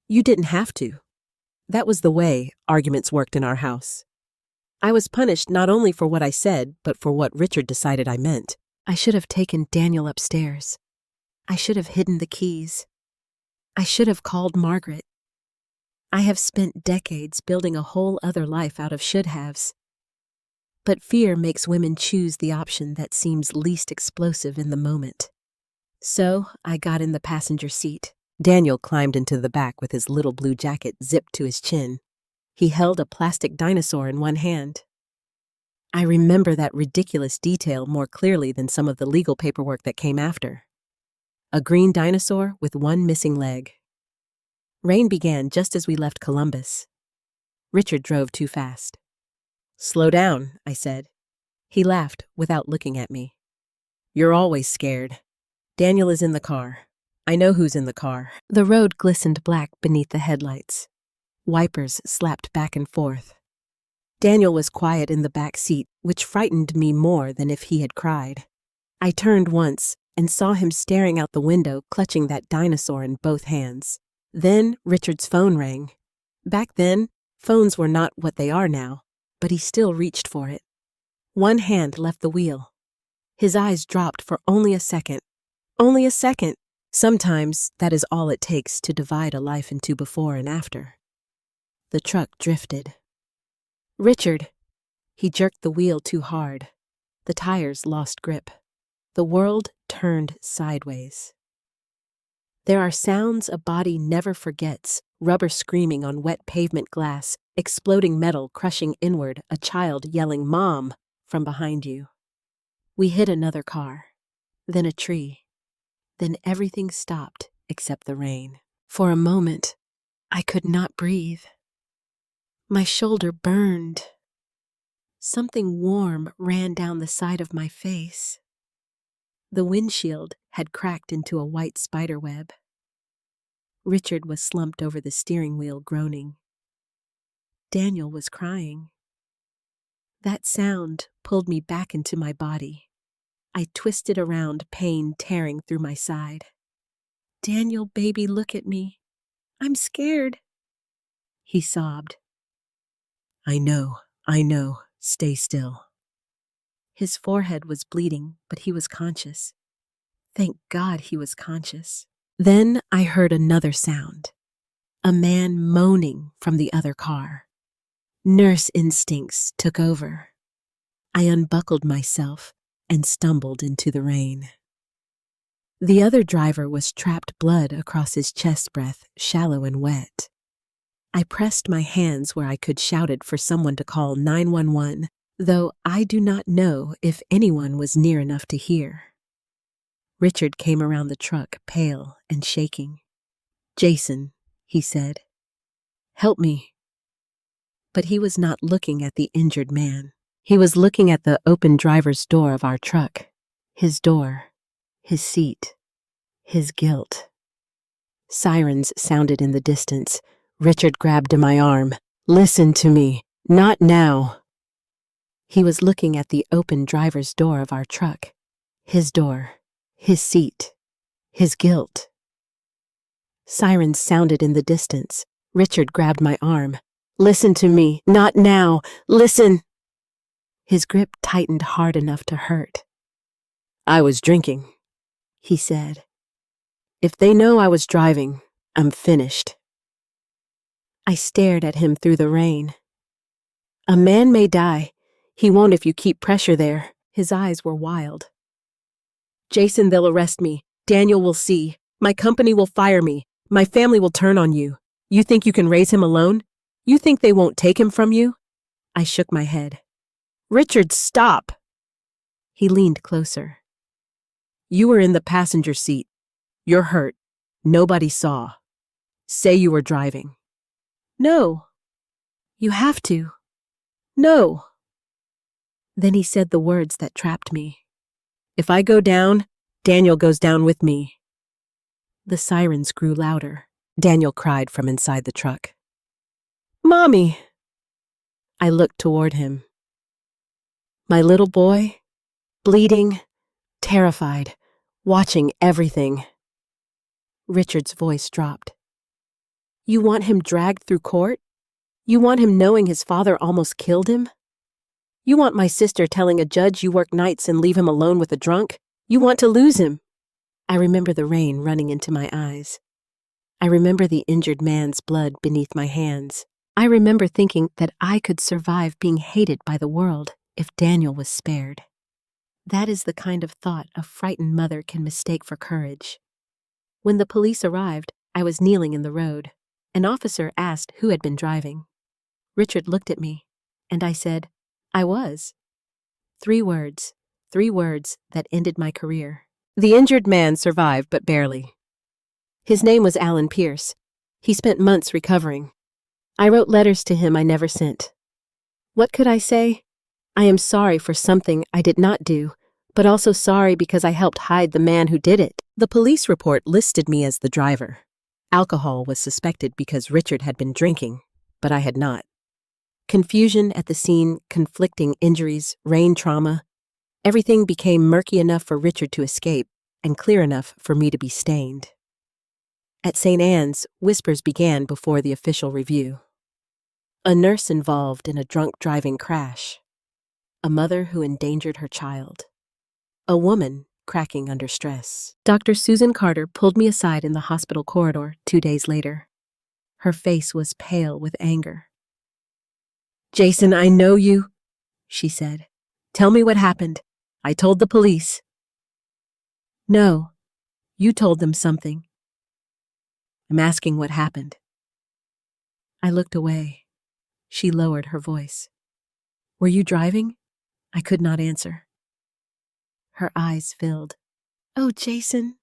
Speaker 1: You didn't have to. That was the way arguments worked in our house. I was punished not only for what I said, but for what Richard decided I meant. I should have taken Daniel upstairs. I should have hidden the keys. I should have called Margaret. I have spent decades building a whole other life out of should-haves. But fear makes women choose the option that seems least explosive in the moment. So I got in the passenger seat. Daniel climbed into the back with his little blue jacket zipped to his chin. He held a plastic dinosaur in one hand. I remember that ridiculous detail more clearly than some of the legal paperwork that came after. A green dinosaur with one missing leg. Rain began just as we left Columbus. Richard drove too fast. "Slow down," I said. He laughed without looking at me. "You're always scared. Daniel is in the car. I know who's in the car." The road glistened black beneath the headlights. Wipers slapped back and forth. Daniel was quiet in the back seat, which frightened me more than if he had cried. I turned once and saw him staring out the window, clutching that dinosaur in both hands. Then Richard's phone rang. Back then, phones were not what they are now, but he still reached for it. One hand left the wheel. His eyes dropped for only a second. Only a second. Sometimes that is all it takes to divide a life into before and after. The truck drifted. "Richard!" He jerked the wheel too hard. The tires lost grip. The world turned sideways. There are sounds a body never forgets: rubber screaming on wet pavement glass, exploding metal crushing inward, a child yelling "Mom!" from behind you. We hit another car, then a tree. Then everything stopped except the rain. For a moment, I could not breathe. My shoulder burned. Something warm ran down the side of my face. The windshield had cracked into a white spider web. Richard was slumped over the steering wheel, groaning. Daniel was crying. That sound pulled me back into my body. I twisted around, pain tearing through my side. "Daniel, baby, look at me. I'm scared." He sobbed. I know. Stay still." His forehead was bleeding, but he was conscious. Thank God he was conscious. Then I heard another sound. A man moaning from the other car. Nurse instincts took over. I unbuckled myself and stumbled into the rain. The other driver was trapped blood across his chest, breath shallow and wet. I pressed my hands where I could, shouted for someone to call 911, though I do not know if anyone was near enough to hear. Richard came around the truck, pale and shaking. "Jason," he said, "help me." But he was not looking at the injured man. He was looking at the open driver's door of our truck. His door, his seat, his guilt. Sirens sounded in the distance. Richard grabbed my arm. "Listen to me. Not now." He was looking at the open driver's door of our truck. His door, his seat, his guilt. Sirens sounded in the distance. Richard grabbed my arm. "Listen to me. Not now. Listen." His grip tightened hard enough to hurt. "I was drinking," he said. "If they know I was driving, I'm finished." I stared at him through the rain. "A man may die. He won't if you keep pressure there." His eyes were wild. "Jason, they'll arrest me. Daniel will see. My company will fire me. My family will turn on you. You think you can raise him alone? You think they won't take him from you?" I shook my head. "Richard, stop!" He leaned closer. "You were in the passenger seat. You're hurt. Nobody saw. Say you were driving." "No." "You have to." "No." Then he said the words that trapped me. "If I go down, Daniel goes down with me." The sirens grew louder. Daniel cried from inside the truck. "Mommy!" I looked toward him. My little boy, bleeding, terrified, watching everything. Richard's voice dropped. "You want him dragged through court? You want him knowing his father almost killed him? You want my sister telling a judge you work nights and leave him alone with a drunk? You want to lose him." I remember the rain running into my eyes. I remember the injured man's blood beneath my hands. I remember thinking that I could survive being hated by the world if Daniel was spared. That is the kind of thought a frightened mother can mistake for courage. When the police arrived, I was kneeling in the road. An officer asked who had been driving. Richard looked at me, and I said, I was. 3 words that ended my career. The injured man survived, but barely. His name was Alan Pierce. He spent months recovering. I wrote letters to him I never sent. What could I say? I am sorry for something I did not do, but also sorry because I helped hide the man who did it. The police report listed me as the driver. Alcohol was suspected because Richard had been drinking, but I had not. Confusion at the scene, conflicting injuries, rain trauma. Everything became murky enough for Richard to escape and clear enough for me to be stained. At St. Anne's, whispers began before the official review. A nurse involved in a drunk driving crash. A mother who endangered her child. A woman cracking under stress. Dr. Susan Carter pulled me aside in the hospital corridor 2 days later. Her face was pale with anger. Jason, I know you, she said. Tell me what happened. I told the police. No, you told them something. I'm asking what happened. I looked away. She lowered her voice. Were you driving? I could not answer. Her eyes filled. Oh, Jason.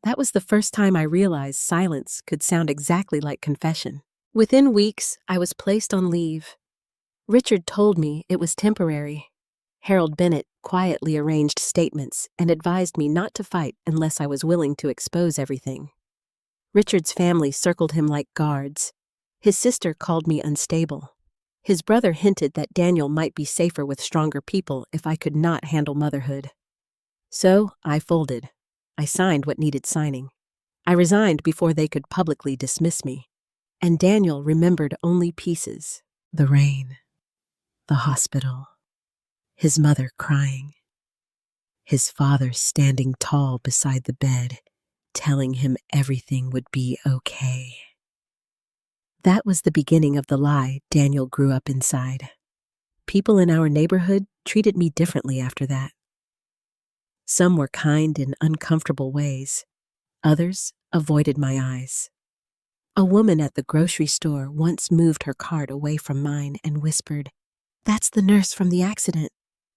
Speaker 1: That was the first time I realized silence could sound exactly like confession. Within weeks, I was placed on leave. Richard told me it was temporary. Harold Bennett quietly arranged statements and advised me not to fight unless I was willing to expose everything. Richard's family circled him like guards. His sister called me unstable. His brother hinted that Daniel might be safer with stronger people if I could not handle motherhood. So I folded. I signed what needed signing. I resigned before they could publicly dismiss me. And Daniel remembered only pieces. The rain. The hospital. His mother crying. His father standing tall beside the bed, telling him everything would be okay. That was the beginning of the lie Daniel grew up inside. People in our neighborhood treated me differently after that. Some were kind in uncomfortable ways. Others avoided my eyes. A woman at the grocery store once moved her cart away from mine and whispered, "That's the nurse from the accident."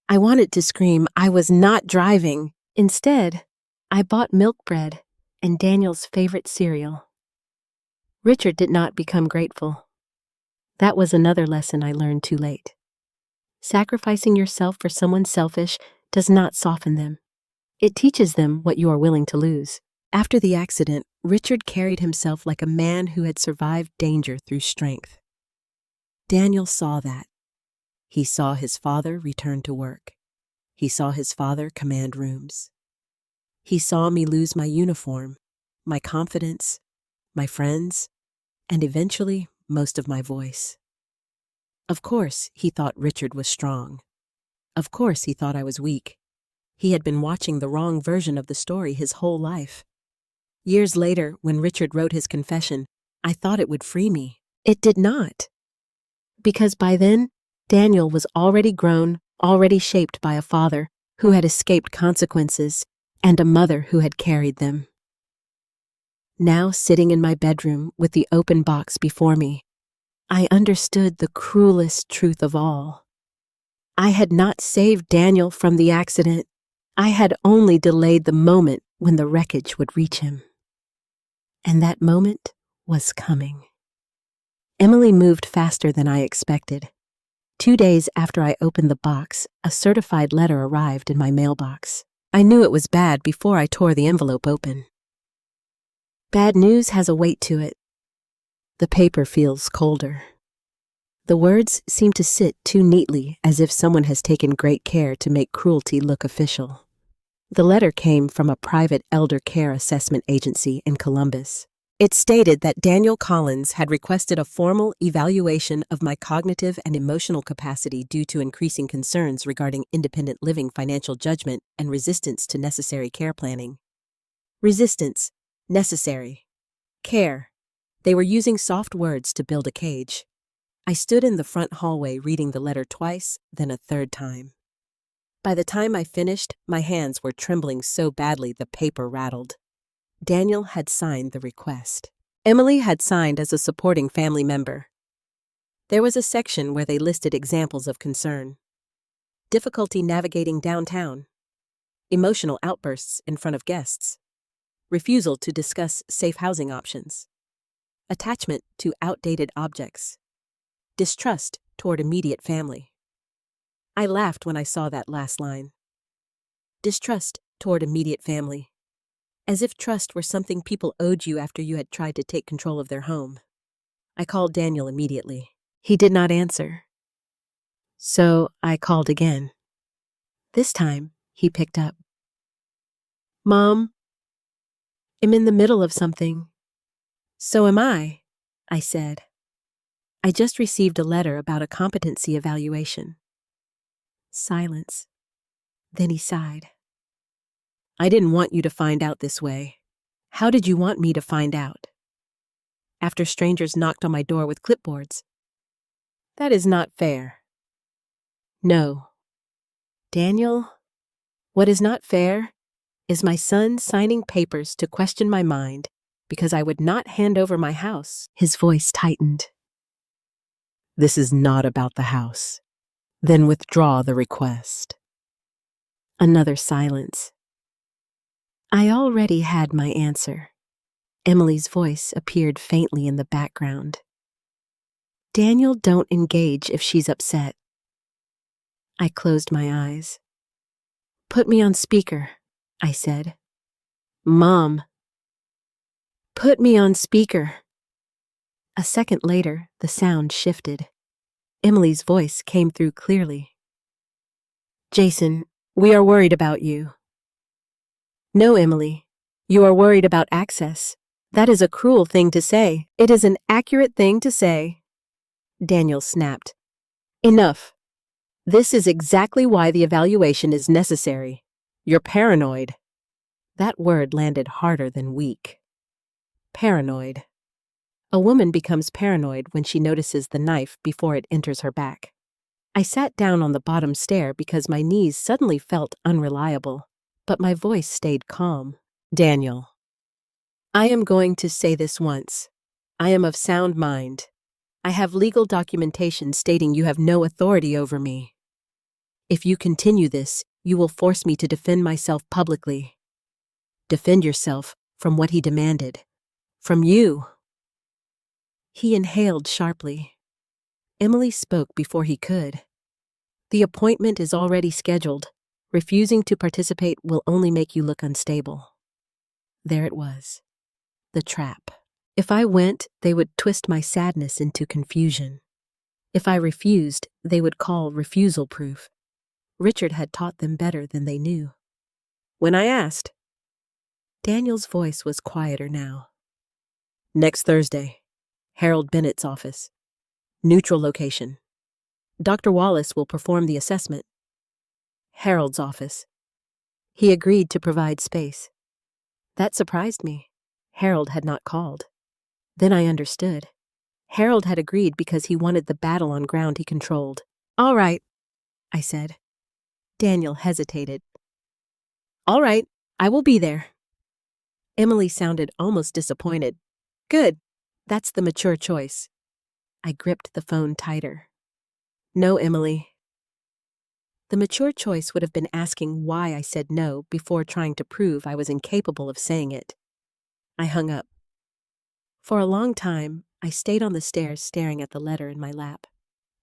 Speaker 1: I wanted to scream, I was not driving. Instead, I bought milk bread and Daniel's favorite cereal. Richard did not become grateful. That was another lesson I learned too late. Sacrificing yourself for someone selfish does not soften them. It teaches them what you are willing to lose. After the accident, Richard carried himself like a man who had survived danger through strength. Daniel saw that. He saw his father return to work. He saw his father command rooms. He saw me lose my uniform, my confidence, my friends, and eventually most of my voice. Of course, he thought Richard was strong. Of course, he thought I was weak. He had been watching the wrong version of the story his whole life. Years later, when Richard wrote his confession, I thought it would free me. It did not. Because by then, Daniel was already grown, already shaped by a father who had escaped consequences and a mother who had carried them. Now, sitting in my bedroom with the open box before me, I understood the cruelest truth of all. I had not saved Daniel from the accident. I had only delayed the moment when the wreckage would reach him. And that moment was coming. Emily moved faster than I expected. 2 days after I opened the box, a certified letter arrived in my mailbox. I knew it was bad before I tore the envelope open. Bad news has a weight to it. The paper feels colder. The words seem to sit too neatly, as if someone has taken great care to make cruelty look official. The letter came from a private elder care assessment agency in Columbus. It stated that Daniel Collins had requested a formal evaluation of my cognitive and emotional capacity due to increasing concerns regarding independent living, financial judgment, and resistance to necessary care planning. Resistance, necessary, care. They were using soft words to build a cage. I stood in the front hallway reading the letter twice, then a third time. By the time I finished, my hands were trembling so badly the paper rattled. Daniel had signed the request. Emily had signed as a supporting family member. There was a section where they listed examples of concern: difficulty navigating downtown, emotional outbursts in front of guests, refusal to discuss safe housing options, attachment to outdated objects, distrust toward immediate family. I laughed when I saw that last line. Distrust toward immediate family. As if trust were something people owed you after you had tried to take control of their home. I called Daniel immediately. He did not answer. So I called again. This time, he picked up. Mom, I'm in the middle of something. So am I said. I just received a letter about a competency evaluation. Silence. Then he sighed. I didn't want you to find out this way. How did you want me to find out? After strangers knocked on my door with clipboards. That is not fair. No. Daniel, what is not fair is my son signing papers to question my mind because I would not hand over my house. His voice tightened. This is not about the house. Then withdraw the request. Another silence. I already had my answer. Emily's voice appeared faintly in the background. Daniel, don't engage if she's upset. I closed my eyes. Put me on speaker, I said. Mom. Put me on speaker. A second later, the sound shifted. Emily's voice came through clearly. Jason, we are worried about you. No, Emily. You are worried about access. That is a cruel thing to say. It is an accurate thing to say. Daniel snapped. Enough. This is exactly why the evaluation is necessary. You're paranoid. That word landed harder than weak. Paranoid. A woman becomes paranoid when she notices the knife before it enters her back. I sat down on the bottom stair because my knees suddenly felt unreliable, but my voice stayed calm. Daniel. I am going to say this once. I am of sound mind. I have legal documentation stating you have no authority over me. If you continue this, you will force me to defend myself publicly. Defend yourself from what he demanded. From you. He inhaled sharply. Emily spoke before he could. The appointment is already scheduled. Refusing to participate will only make you look unstable. There it was. The trap. If I went, they would twist my sadness into confusion. If I refused, they would call refusal proof. Richard had taught them better than they knew. When I asked, Daniel's voice was quieter now. Next Thursday, Harold Bennett's office. Neutral location. Dr. Wallace will perform the assessment. Harold's office. He agreed to provide space. That surprised me. Harold had not called. Then I understood. Harold had agreed because he wanted the battle on ground he controlled. All right, I said. Daniel hesitated. All right, I will be there. Emily sounded almost disappointed. Good. That's the mature choice. I gripped the phone tighter. No, Emily. The mature choice would have been asking why I said no before trying to prove I was incapable of saying it. I hung up. For a long time, I stayed on the stairs staring at the letter in my lap.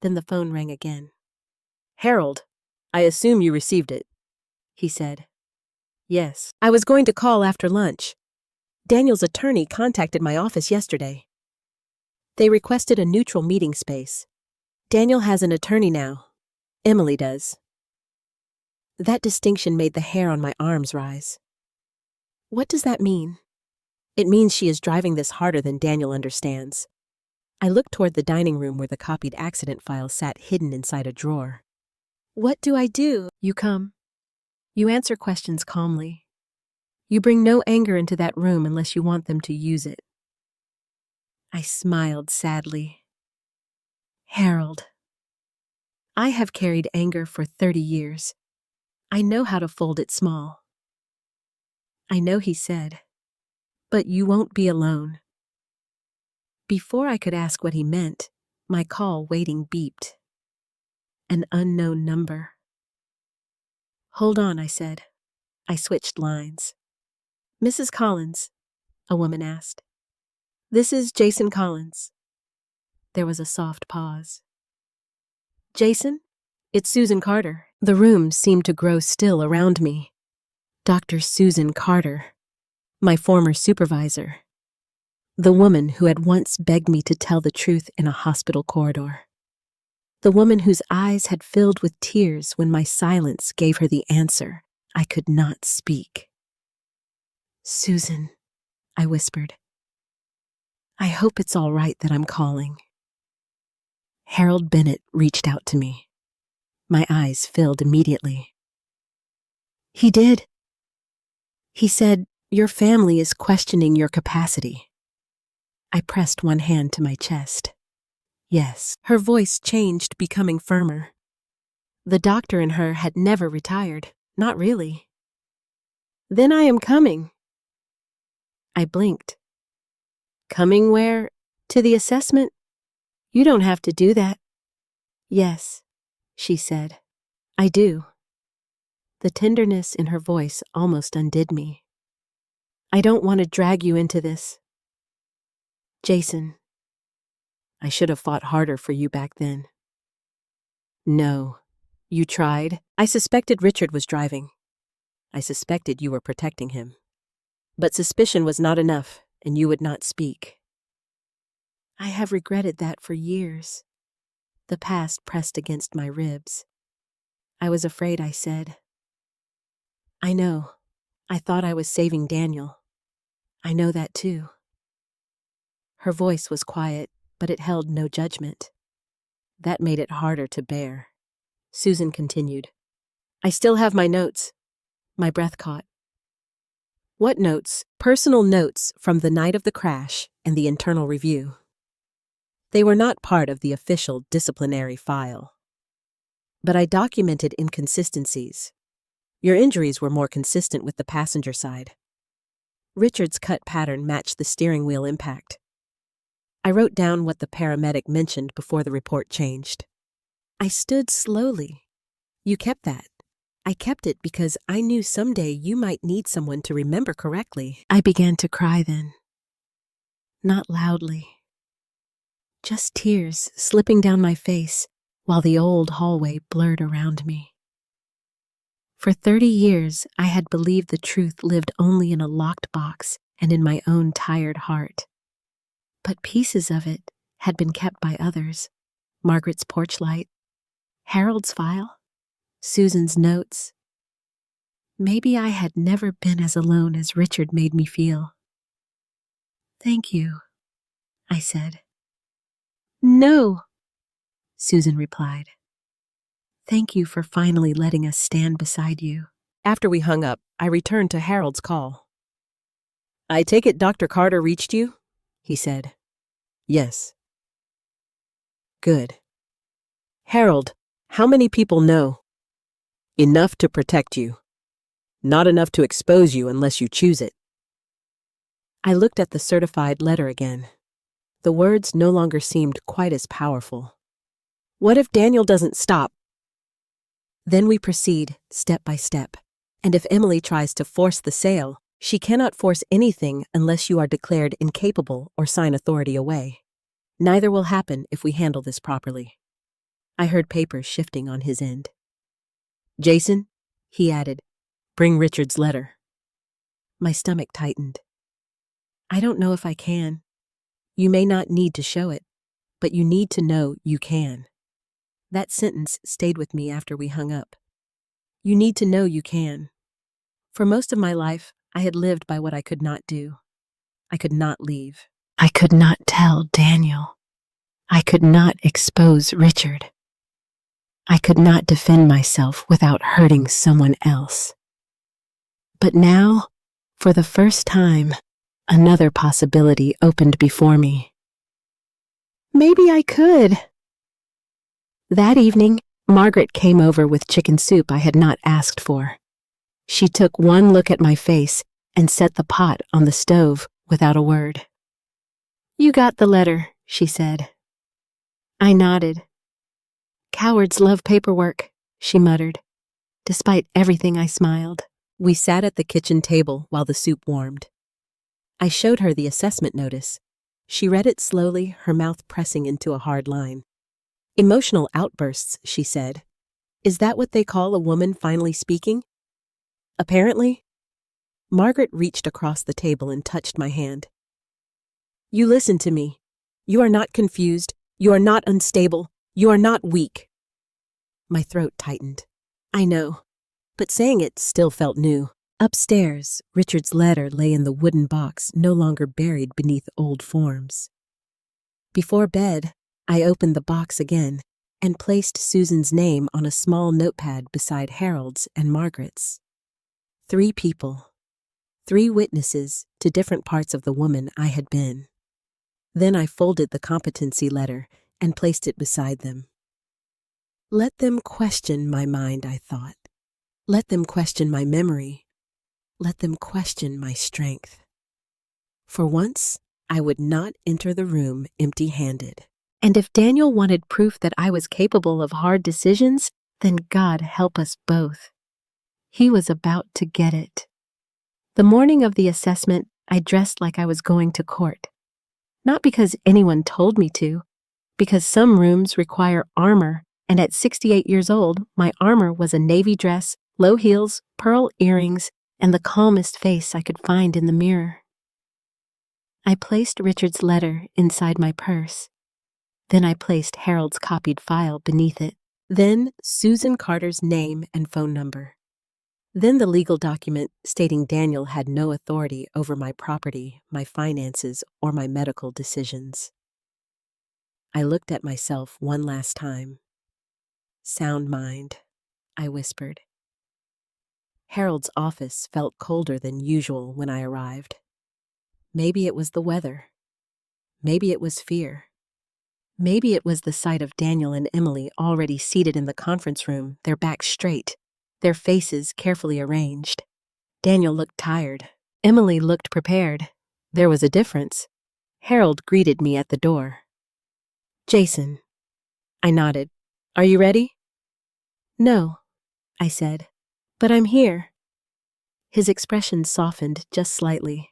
Speaker 1: Then the phone rang again. Harold, I assume you received it, he said. Yes. I was going to call after lunch. Daniel's attorney contacted my office yesterday. They requested a neutral meeting space. Daniel has an attorney now. Emily does. That distinction made the hair on my arms rise. What does that mean? It means she is driving this harder than Daniel understands. I looked toward the dining room where the copied accident file sat hidden inside a drawer. What do I do? You come. You answer questions calmly. You bring no anger into that room unless you want them to use it. I smiled sadly. Harold. I have carried anger for 30 years. I know how to fold it small. I know he said, but you won't be alone. Before I could ask what he meant, My call waiting beeped. An unknown number. "Hold on," I said. I switched lines. "Mrs. Collins," a woman asked. "This is Jason Collins." There was a soft pause. "Jason? It's Susan Carter." The room seemed to grow still around me. Dr. Susan Carter, my former supervisor. The woman who had once begged me to tell the truth in a hospital corridor. The woman whose eyes had filled with tears when my silence gave her the answer I could not speak. "Susan," I whispered. "I hope it's all right that I'm calling." Harold Bennett reached out to me. My eyes filled immediately. "He did. He said, your family is questioning your capacity." I pressed one hand to my chest. Yes, her voice changed, becoming firmer. The doctor in her had never retired, not really. "Then I am coming." I blinked. "Coming where? To the assessment? You don't have to do that." "Yes," she said. "I do." The tenderness in her voice almost undid me. "I don't want to drag you into this. Jason, I should have fought harder for you back then." "No. You tried. I suspected Richard was driving. I suspected you were protecting him. But suspicion was not enough, and you would not speak." I have regretted that for years. The past pressed against my ribs. I was afraid, I said. "I know. I thought I was saving Daniel. I know that too." Her voice was quiet, but it held no judgment. That made it harder to bear. Susan continued. "I still have my notes." My breath caught. "What notes?" "Personal notes from the night of the crash and the internal review. They were not part of the official disciplinary file. But I documented inconsistencies. Your injuries were more consistent with the passenger side. Richard's cut pattern matched the steering wheel impact. I wrote down what the paramedic mentioned before the report changed. I stood slowly. "You kept that." "I kept it because I knew someday you might need someone to remember correctly." I began to cry then. Not loudly. Just tears slipping down my face while the old hallway blurred around me. For 30 years, I had believed the truth lived only in a locked box and in my own tired heart. But pieces of it had been kept by others. Margaret's porch light, Harold's file, Susan's notes. Maybe I had never been as alone as Richard made me feel. "Thank you," I said. "No," Susan replied. "Thank you for finally letting us stand beside you." After we hung up, I returned to Harold's call. "I take it Dr. Carter reached you?" he said. "Yes." "Good. Harold, how many people know?" "Enough to protect you. Not enough to expose you unless you choose it." I looked at the certified letter again. The words no longer seemed quite as powerful. "What if Daniel doesn't stop?" "Then we proceed step by step. And if Emily tries to force the sale, she cannot force anything unless you are declared incapable or sign authority away. Neither will happen if we handle this properly." I heard papers shifting on his end. "Jason," he added, "bring Richard's letter." My stomach tightened. "I don't know if I can. You may not need to show it, but you need to know you can." That sentence stayed with me after we hung up. You need to know you can. For most of my life, I had lived by what I could not do. I could not leave. I could not tell Daniel. I could not expose Richard. I could not defend myself without hurting someone else. But now, for the first time, another possibility opened before me. Maybe I could. That evening, Margaret came over with chicken soup I had not asked for. She took one look at my face and set the pot on the stove without a word. "You got the letter," she said. I nodded. Cowards love paperwork, she muttered. Despite everything, I smiled. We sat at the kitchen table while the soup warmed. I showed her the assessment notice. She read it slowly, her mouth pressing into a hard line. Emotional outbursts, she said. Is that what they call a woman finally speaking? Apparently. Margaret reached across the table and touched my hand. You listen to me. You are not confused. You are not unstable. You are not weak. My throat tightened. I know, but saying it still felt new. Upstairs, Richard's letter lay in the wooden box, no longer buried beneath old forms. Before bed, I opened the box again and placed Susan's name on a small notepad beside Harold's and Margaret's. 3 people, 3 witnesses to different parts of the woman I had been. Then I folded the competency letter and placed it beside them. Let them question my mind, I thought. Let them question my memory. Let them question my strength. For once, I would not enter the room empty-handed. And if Daniel wanted proof that I was capable of hard decisions, then God help us both. He was about to get it. The morning of the assessment, I dressed like I was going to court. Not because anyone told me to, because some rooms require armor, and at 68 years old, my armor was a navy dress, low heels, pearl earrings, and the calmest face I could find in the mirror. I placed Richard's letter inside my purse. Then I placed Harold's copied file beneath it. Then Susan Carter's name and phone number. Then the legal document stating Daniel had no authority over my property, my finances, or my medical decisions. I looked at myself one last time. Sound mind, I whispered. Harold's office felt colder than usual when I arrived. Maybe it was the weather. Maybe it was fear. Maybe it was the sight of Daniel and Emily already seated in the conference room, their backs straight, their faces carefully arranged. Daniel looked tired. Emily looked prepared. There was a difference. Harold greeted me at the door. Jason. I nodded. Are you ready? No, I said, but I'm here. His expression softened just slightly.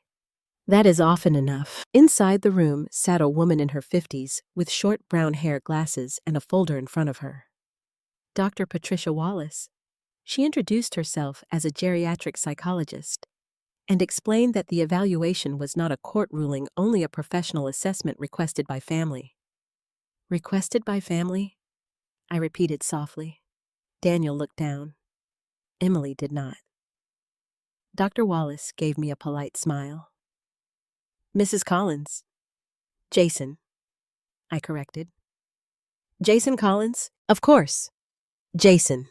Speaker 1: That is often enough. Inside the room sat a woman in her 50s with short brown hair, glasses, and a folder in front of her. Dr. Patricia Wallace. She introduced herself as a geriatric psychologist and explained that the evaluation was not a court ruling, only a professional assessment requested by family. Requested by family? I repeated softly. Daniel looked down. Emily did not. Dr. Wallace gave me a polite smile. Mrs. Collins. Jason, I corrected. Jason Collins? Of course. Jason.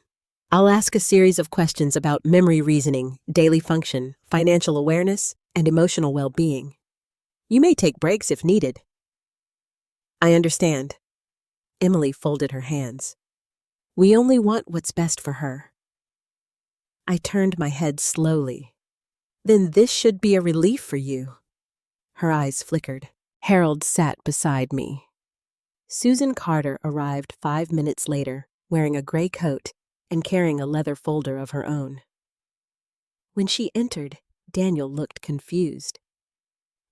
Speaker 1: I'll ask a series of questions about memory reasoning, daily function, financial awareness, and emotional well-being. You may take breaks if needed. I understand. Emily folded her hands. We only want what's best for her. I turned my head slowly. Then this should be a relief for you. Her eyes flickered. Harold sat beside me. Susan Carter arrived 5 minutes later, wearing a gray coat and carrying a leather folder of her own. When she entered, Daniel looked confused.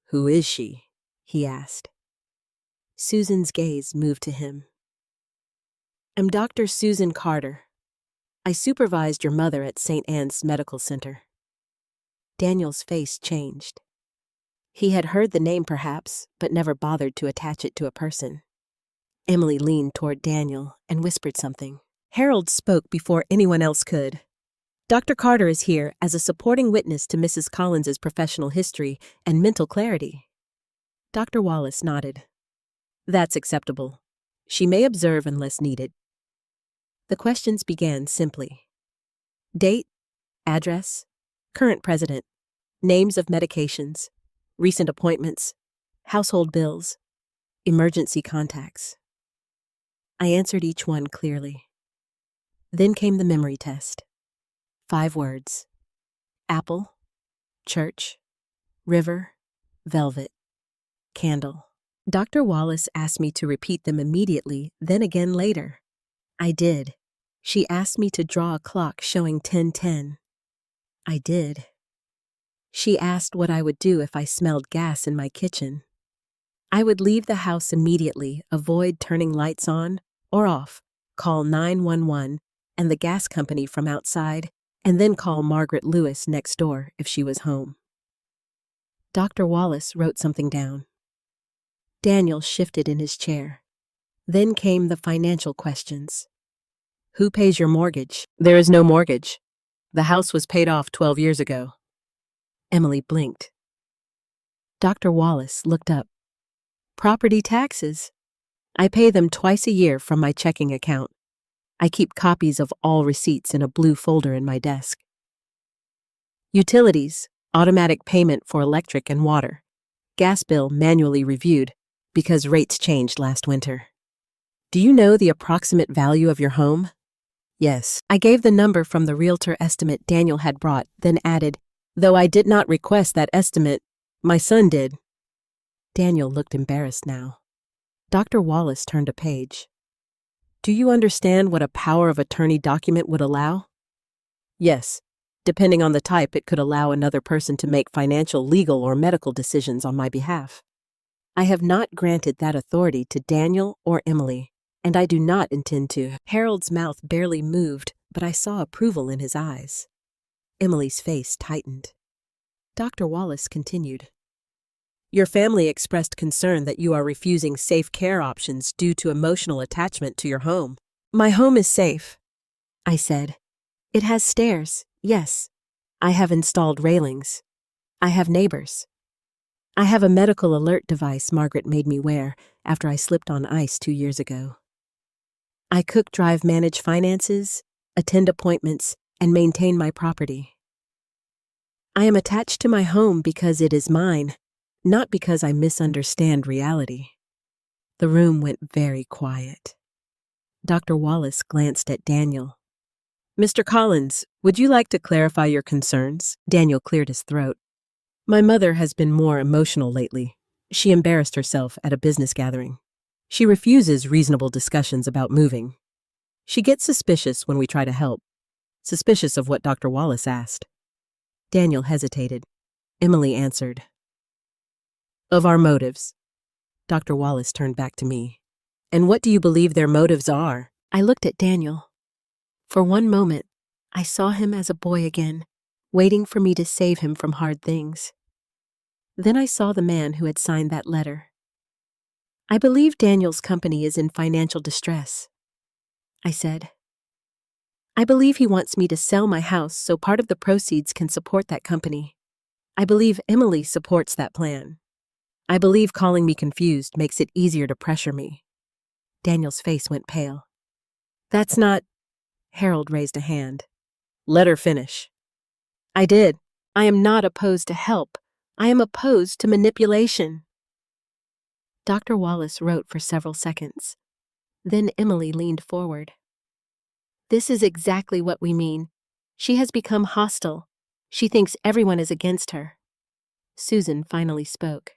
Speaker 1: Who is she? He asked. Susan's gaze moved to him. I'm Dr. Susan Carter. I supervised your mother at St. Anne's Medical Center. Daniel's face changed. He had heard the name perhaps, but never bothered to attach it to a person. Emily leaned toward Daniel and whispered something. Harold spoke before anyone else could. Dr. Carter is here as a supporting witness to Mrs. Collins's professional history and mental clarity. Dr. Wallace nodded. That's acceptable. She may observe unless needed. The questions began simply. Date, address, current president, names of medications, recent appointments, household bills, emergency contacts. I answered each one clearly. Then came the memory test. 5 words. Apple, church, river, velvet, candle. Dr. Wallace asked me to repeat them immediately, then again later. I did. She asked me to draw a clock showing 10:10. I did. She asked what I would do if I smelled gas in my kitchen. I would leave the house immediately, avoid turning lights on or off, call 911 and the gas company from outside, and then call Margaret Lewis next door if she was home. Dr. Wallace wrote something down. Daniel shifted in his chair. Then came the financial questions. Who pays your mortgage? There is no mortgage. The house was paid off 12 years ago. Emily blinked. Dr. Wallace looked up. Property taxes. I pay them twice a year from my checking account. I keep copies of all receipts in a blue folder in my desk. Utilities, automatic payment for electric and water. Gas bill manually reviewed because rates changed last winter. Do you know the approximate value of your home? Yes. I gave the number from the realtor estimate Daniel had brought, then added, though I did not request that estimate, my son did. Daniel looked embarrassed now. Dr. Wallace turned a page. Do you understand what a power of attorney document would allow? Yes. Depending on the type, it could allow another person to make financial, legal, or medical decisions on my behalf. I have not granted that authority to Daniel or Emily, and I do not intend to. Harold's mouth barely moved, but I saw approval in his eyes. Emily's face tightened. Dr. Wallace continued. Your family expressed concern that you are refusing safe care options due to emotional attachment to your home. My home is safe, I said. It has stairs, yes. I have installed railings. I have neighbors. I have a medical alert device Margaret made me wear after I slipped on ice 2 years ago. I cook, drive, manage finances, attend appointments, and maintain my property. I am attached to my home because it is mine, not because I misunderstand reality. The room went very quiet. Dr. Wallace glanced at Daniel. Mr. Collins, would you like to clarify your concerns? Daniel cleared his throat. My mother has been more emotional lately. She embarrassed herself at a business gathering. She refuses reasonable discussions about moving. She gets suspicious when we try to help. Suspicious of what Dr. Wallace asked. Daniel hesitated. Emily answered. Of our motives. Dr. Wallace turned back to me. And what do you believe their motives are? I looked at Daniel. For one moment, I saw him as a boy again, waiting for me to save him from hard things. Then I saw the man who had signed that letter. I believe Daniel's company is in financial distress, I said. I believe he wants me to sell my house so part of the proceeds can support that company. I believe Emily supports that plan. I believe calling me confused makes it easier to pressure me. Daniel's face went pale. That's not... Harold raised a hand. Let her finish. I did. I am not opposed to help. I am opposed to manipulation. Dr. Wallace wrote for several seconds. Then Emily leaned forward. This is exactly what we mean. She has become hostile. She thinks everyone is against her. Susan finally spoke.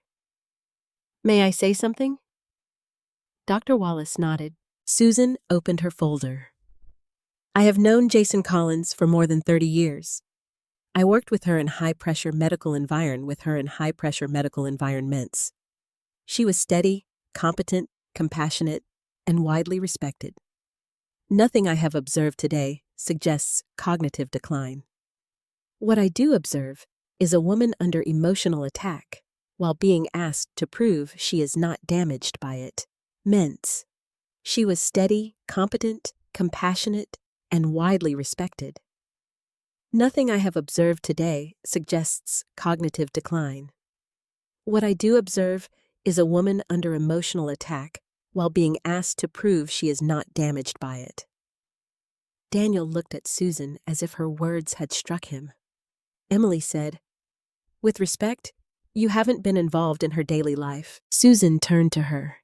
Speaker 1: May I say something? Dr. Wallace nodded. Susan opened her folder. I have known Jason Collins for more than 30 years. I worked with her in high-pressure medical environments. She was steady, competent, compassionate, and widely respected. Nothing I have observed today suggests cognitive decline. What I do observe is a woman under emotional attack while being asked to prove she is not damaged by it. Men's. She was steady, competent, compassionate, and widely respected. Nothing I have observed today suggests cognitive decline. What I do observe is a woman under emotional attack while being asked to prove she is not damaged by it. Daniel looked at Susan as if her words had struck him. Emily said, With respect, you haven't been involved in her daily life. Susan turned to her.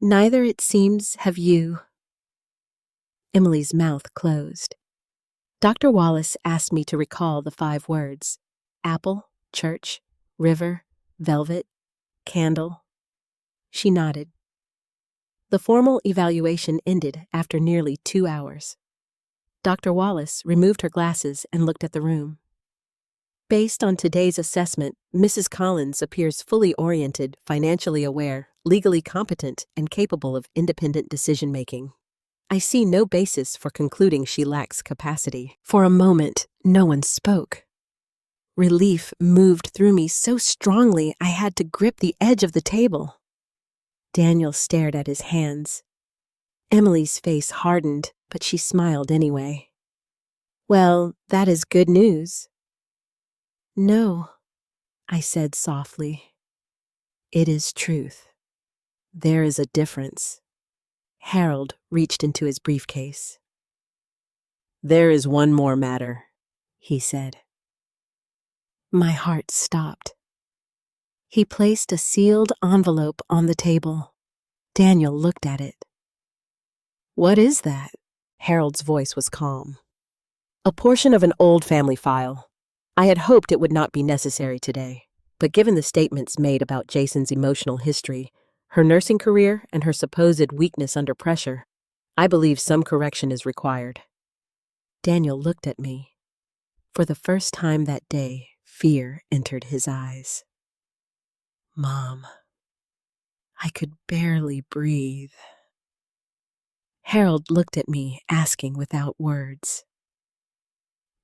Speaker 1: Neither, it seems, have you. Emily's mouth closed. Dr. Wallace asked me to recall the 5 words: apple, church, river, velvet, candle. She nodded. The formal evaluation ended after nearly 2 hours. Dr. Wallace removed her glasses and looked at the room. Based on today's assessment, Mrs. Collins appears fully oriented, financially aware, legally competent, and capable of independent decision-making. I see no basis for concluding she lacks capacity. For a moment, no one spoke. Relief moved through me so strongly I had to grip the edge of the table. Daniel stared at his hands. Emily's face hardened, but she smiled anyway. "Well, that is good news." "No," I said softly. "It is truth. There is a difference." Harold reached into his briefcase. "There is one more matter," he said. My heart stopped. He placed a sealed envelope on the table. Daniel looked at it. "What is that?" Harold's voice was calm. "A portion of an old family file. I had hoped it would not be necessary today, but given the statements made about Jason's emotional history, her nursing career, and her supposed weakness under pressure, I believe some correction is required." Daniel looked at me. For the first time that day, fear entered his eyes. "Mom." I could barely breathe. Harold looked at me, asking without words.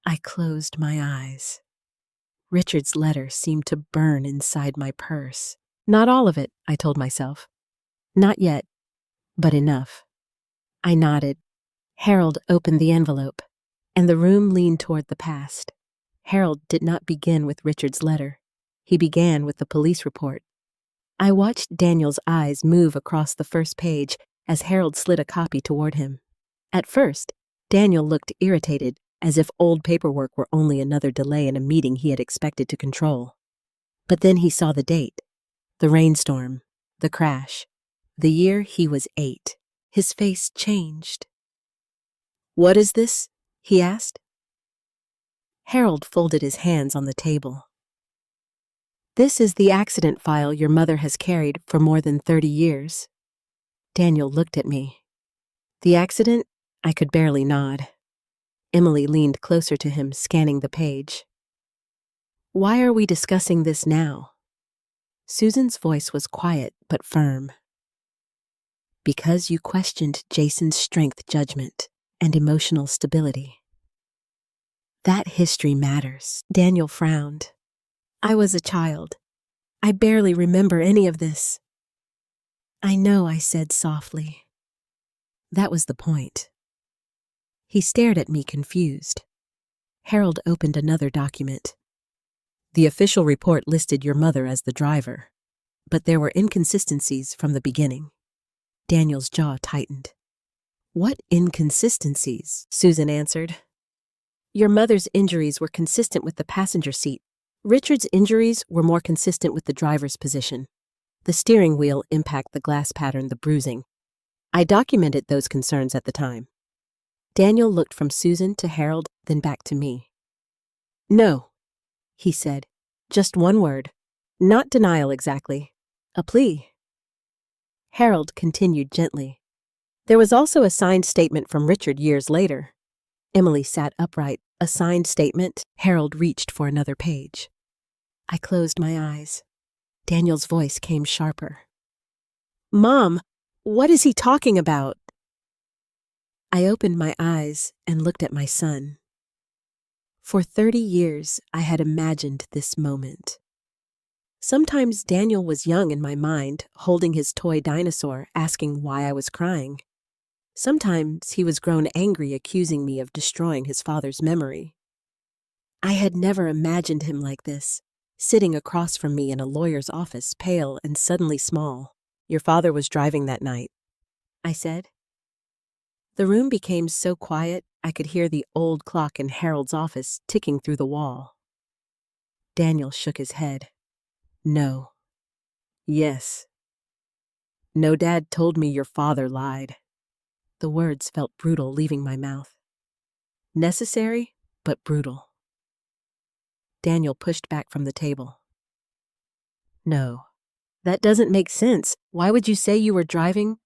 Speaker 1: I closed my eyes. Richard's letter seemed to burn inside my purse. Not all of it, I told myself. Not yet, but enough. I nodded. Harold opened the envelope, and the room leaned toward the past. Harold did not begin with Richard's letter. He began with the police report. I watched Daniel's eyes move across the first page as Harold slid a copy toward him. At first, Daniel looked irritated, as if old paperwork were only another delay in a meeting he had expected to control. But then he saw the date, the rainstorm, the crash, the year he was 8. His face changed. "What is this?" he asked. Harold folded his hands on the table. "This is the accident file your mother has carried for more than 30 years. Daniel looked at me. "The accident?" I could barely nod. Emily leaned closer to him, scanning the page. "Why are we discussing this now?" Susan's voice was quiet but firm. "Because you questioned Jason's strength, judgment, and emotional stability." "That history matters." Daniel frowned. "I was a child. I barely remember any of this." "I know," I said softly. That was the point. He stared at me confused. Harold opened another document. "The official report listed your mother as the driver, but there were inconsistencies from the beginning." Daniel's jaw tightened. "What inconsistencies?" Susan answered. "Your mother's injuries were consistent with the passenger seat. Richard's injuries were more consistent with the driver's position. The steering wheel impact, the glass pattern, the bruising. I documented those concerns at the time." Daniel looked from Susan to Harold, then back to me. "No," he said. "Just one word. Not denial exactly. A plea." Harold continued gently. "There was also a signed statement from Richard years later." Emily sat upright. "A signed statement?" Harold reached for another page. I closed my eyes. Daniel's voice came sharper. "Mom, what is he talking about?" I opened my eyes and looked at my son. For 30 years, I had imagined this moment. Sometimes Daniel was young in my mind, holding his toy dinosaur, asking why I was crying. Sometimes he was grown angry, accusing me of destroying his father's memory. I had never imagined him like this, sitting across from me in a lawyer's office, pale and suddenly small. "Your father was driving that night," I said. The room became so quiet, I could hear the old clock in Harold's office ticking through the wall. Daniel shook his head. "No." "Yes." "No, Dad told me your father lied." The words felt brutal leaving my mouth. Necessary, but brutal. Daniel pushed back from the table. "No, That doesn't make sense. Why would you say you were driving?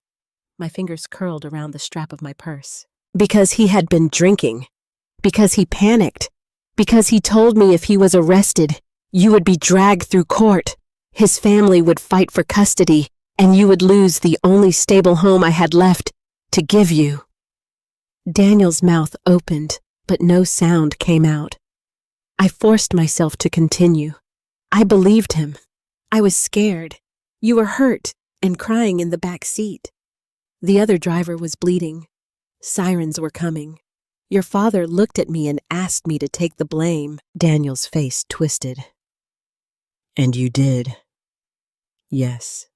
Speaker 1: My fingers curled around the strap of my purse. Because he had been drinking. Because he panicked. Because he told me if he was arrested, you would be dragged through court. His family would fight for custody, and you would lose the only stable home I had left to give you. Daniel's mouth opened, but no sound came out. I forced myself to continue. I believed him. I was scared. You were hurt and crying in the back seat. The other driver was bleeding. Sirens were coming. Your father looked at me and asked me to take the blame. Daniel's face twisted. And you did. Yes.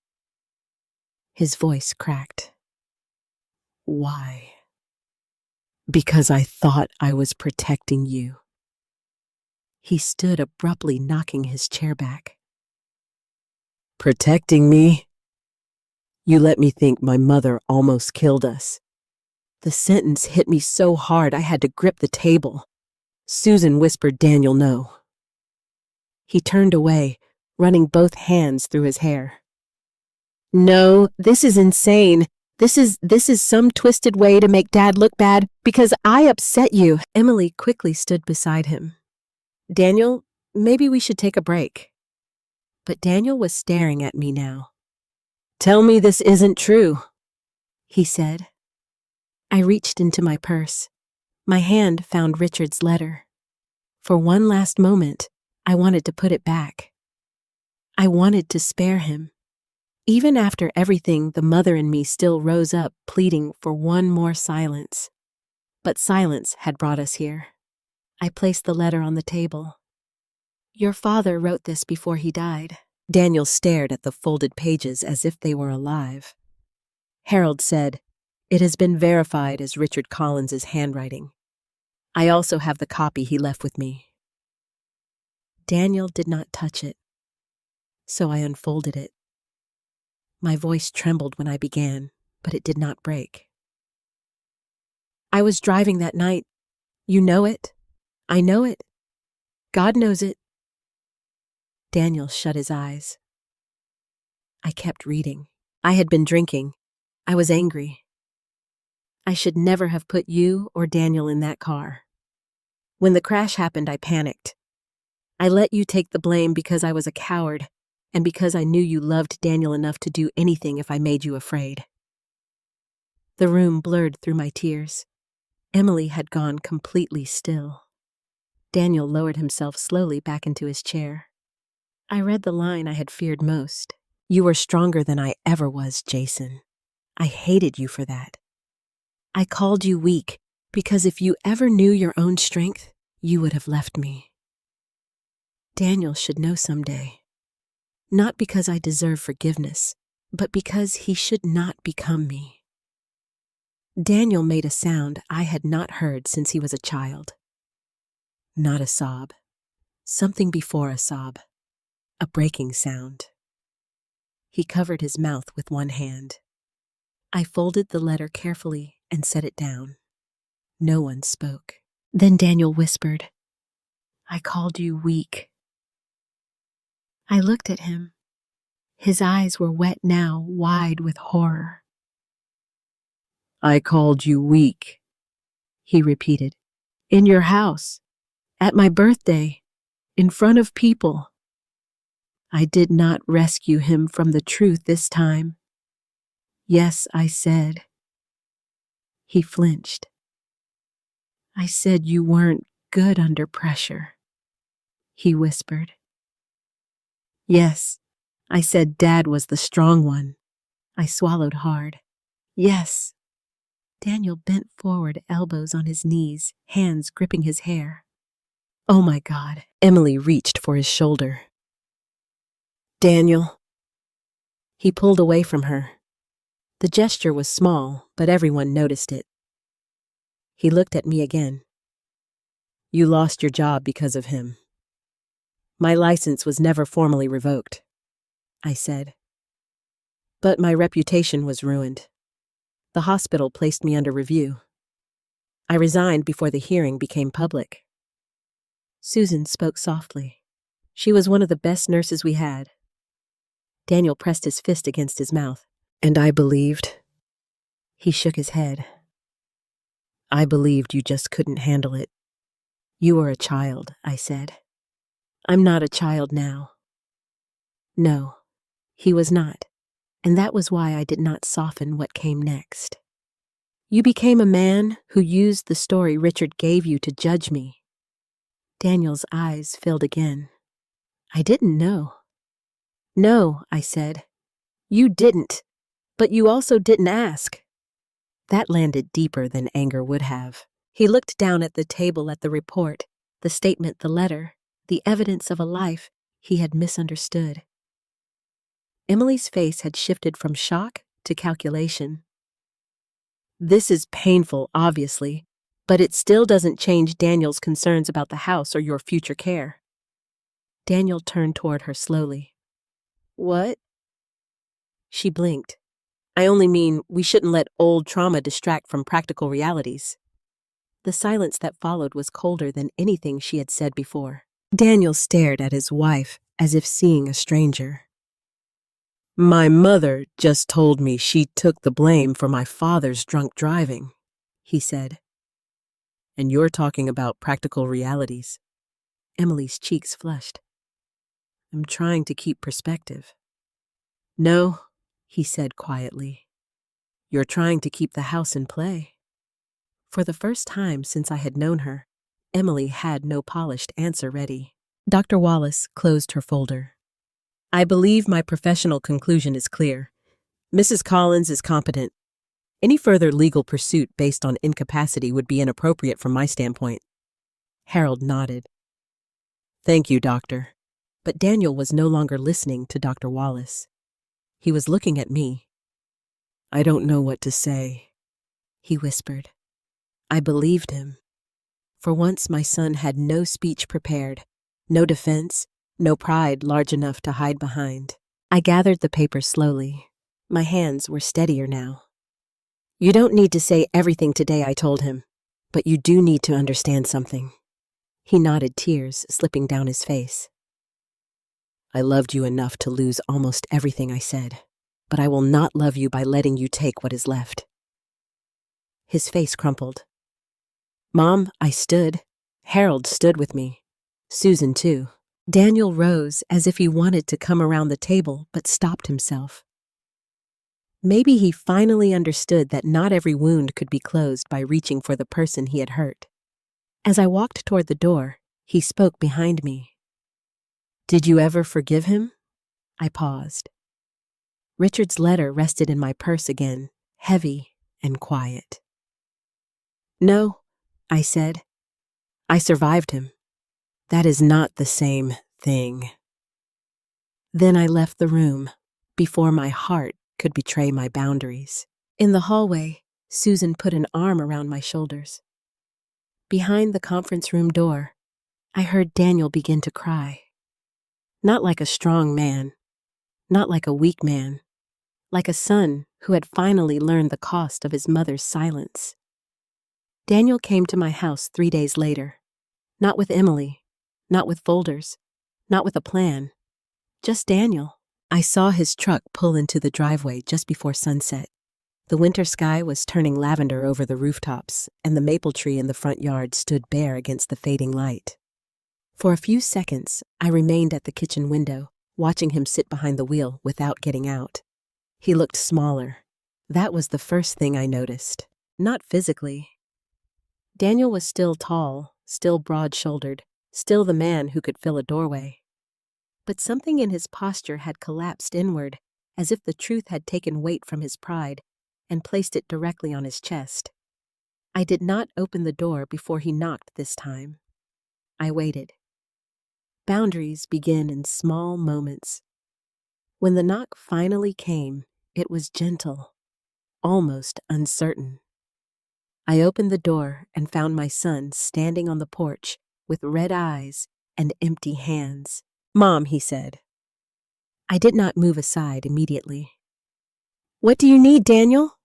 Speaker 1: His voice cracked. Why? Because I thought I was protecting you. He stood abruptly, knocking his chair back. Protecting me? You let me think my mother almost killed us. The sentence hit me so hard I had to grip the table. Susan whispered Daniel no. He turned away, running both hands through his hair. No, this is insane. This is some twisted way to make Dad look bad because I upset you. Emily quickly stood beside him. Daniel, maybe we should take a break. But Daniel was staring at me now. Tell me this isn't true, he said. I reached into my purse. My hand found Richard's letter. For one last moment, I wanted to put it back. I wanted to spare him. Even after everything, the mother in me still rose up, pleading for one more silence. But silence had brought us here. I placed the letter on the table. Your father wrote this before he died. Daniel stared at the folded pages as if they were alive. Harold said, It has been verified as Richard Collins's handwriting. I also have the copy he left with me. Daniel did not touch it, so I unfolded it. My voice trembled when I began, but it did not break. I was driving that night. You know it. I know it. God knows it. Daniel shut his eyes. I kept reading. I had been drinking. I was angry. I should never have put you or Daniel in that car. When the crash happened, I panicked. I let you take the blame because I was a coward and because I knew you loved Daniel enough to do anything if I made you afraid. The room blurred through my tears. Emily had gone completely still. Daniel lowered himself slowly back into his chair. I read the line I had feared most. You were stronger than I ever was, Jason. I hated you for that. I called you weak because if you ever knew your own strength, you would have left me. Daniel should know someday. Not because I deserve forgiveness, but because he should not become me. Daniel made a sound I had not heard since he was a child. Not a sob. Something before a sob. A breaking sound. He covered his mouth with one hand. I folded the letter carefully and set it down. No one spoke. Then Daniel whispered, I called you weak. I looked at him. His eyes were wet now, wide with horror. I called you weak, he repeated. In your house, at my birthday, in front of people. I did not rescue him from the truth this time. Yes, I said. He flinched. I said you weren't good under pressure, he whispered. Yes, I said Dad was the strong one. I swallowed hard. Yes. Daniel bent forward, elbows on his knees, hands gripping his hair. Oh my God. Emily reached for his shoulder. Daniel. He pulled away from her. The gesture was small, but everyone noticed it. He looked at me again. You lost your job because of him. My license was never formally revoked, I said. But my reputation was ruined. The hospital placed me under review. I resigned before the hearing became public. Susan spoke softly. She was one of the best nurses we had. Daniel pressed his fist against his mouth. And I believed. He shook his head. I believed you just couldn't handle it. You were a child, I said. I'm not a child now. No, he was not, and that was why I did not soften what came next. You became a man who used the story Richard gave you to judge me. Daniel's eyes filled again. I didn't know. No, I said. You didn't, but you also didn't ask. That landed deeper than anger would have. He looked down at the table at the report, the statement, the letter, the evidence of a life he had misunderstood. Emily's face had shifted from shock to calculation. This is painful, obviously, but it still doesn't change Daniel's concerns about the house or your future care. Daniel turned toward her slowly. What? She blinked. I only mean we shouldn't let old trauma distract from practical realities. The silence that followed was colder than anything she had said before. Daniel stared at his wife as if seeing a stranger. My mother just told me she took the blame for my father's drunk driving, he said. And you're talking about practical realities. Emily's cheeks flushed. I'm trying to keep perspective. No, he said quietly. You're trying to keep the house in play. For the first time since I had known her, Emily had no polished answer ready. Dr. Wallace closed her folder. I believe my professional conclusion is clear. Mrs. Collins is competent. Any further legal pursuit based on incapacity would be inappropriate from my standpoint. Harold nodded. Thank you, Doctor. But Daniel was no longer listening to Dr. Wallace. He was looking at me. I don't know what to say, he whispered. I believed him. For once my son had no speech prepared, no defense, no pride large enough to hide behind. I gathered the papers slowly. My hands were steadier now. You don't need to say everything today, I told him, but you do need to understand something. He nodded, tears slipping down his face. I loved you enough to lose almost everything I said, but I will not love you by letting you take what is left. His face crumpled. Mom, I stood. Harold stood with me. Susan, too. Daniel rose as if he wanted to come around the table, but stopped himself. Maybe he finally understood that not every wound could be closed by reaching for the person he had hurt. As I walked toward the door, he spoke behind me. Did you ever forgive him? I paused. Richard's letter rested in my purse again, heavy and quiet. No, I said. I survived him. That is not the same thing. Then I left the room, before my heart could betray my boundaries. In the hallway, Susan put an arm around my shoulders. Behind the conference room door, I heard Daniel begin to cry. Not like a strong man, not like a weak man, like a son who had finally learned the cost of his mother's silence. Daniel came to my house 3 days later, not with Emily, not with folders, not with a plan, just Daniel. I saw his truck pull into the driveway just before sunset. The winter sky was turning lavender over the rooftops, and the maple tree in the front yard stood bare against the fading light. For a few seconds, I remained at the kitchen window, watching him sit behind the wheel without getting out. He looked smaller. That was the first thing I noticed. Not physically. Daniel was still tall, still broad-shouldered, still the man who could fill a doorway. But something in his posture had collapsed inward, as if the truth had taken weight from his pride and placed it directly on his chest. I did not open the door before he knocked this time. I waited. Boundaries begin in small moments. When the knock finally came, it was gentle, almost uncertain. I opened the door and found my son standing on the porch with red eyes and empty hands. Mom, he said. I did not move aside immediately. What do you need, Daniel?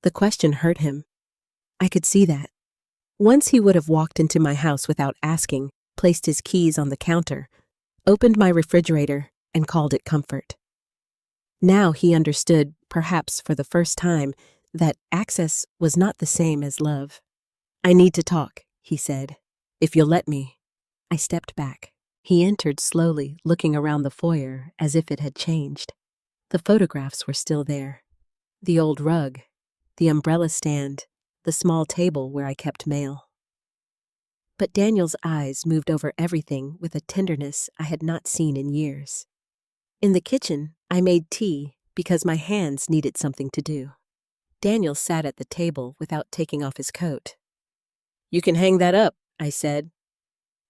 Speaker 1: The question hurt him. I could see that. Once he would have walked into my house without asking, placed his keys on the counter, opened my refrigerator, and called it comfort. Now he understood, perhaps for the first time, that access was not the same as love. "I need to talk," he said. "If you'll let me." I stepped back. He entered slowly, looking around the foyer as if it had changed. The photographs were still there. The old rug, the umbrella stand, the small table where I kept mail. But Daniel's eyes moved over everything with a tenderness I had not seen in years. In the kitchen, I made tea because my hands needed something to do. Daniel sat at the table without taking off his coat. "You can hang that up," I said.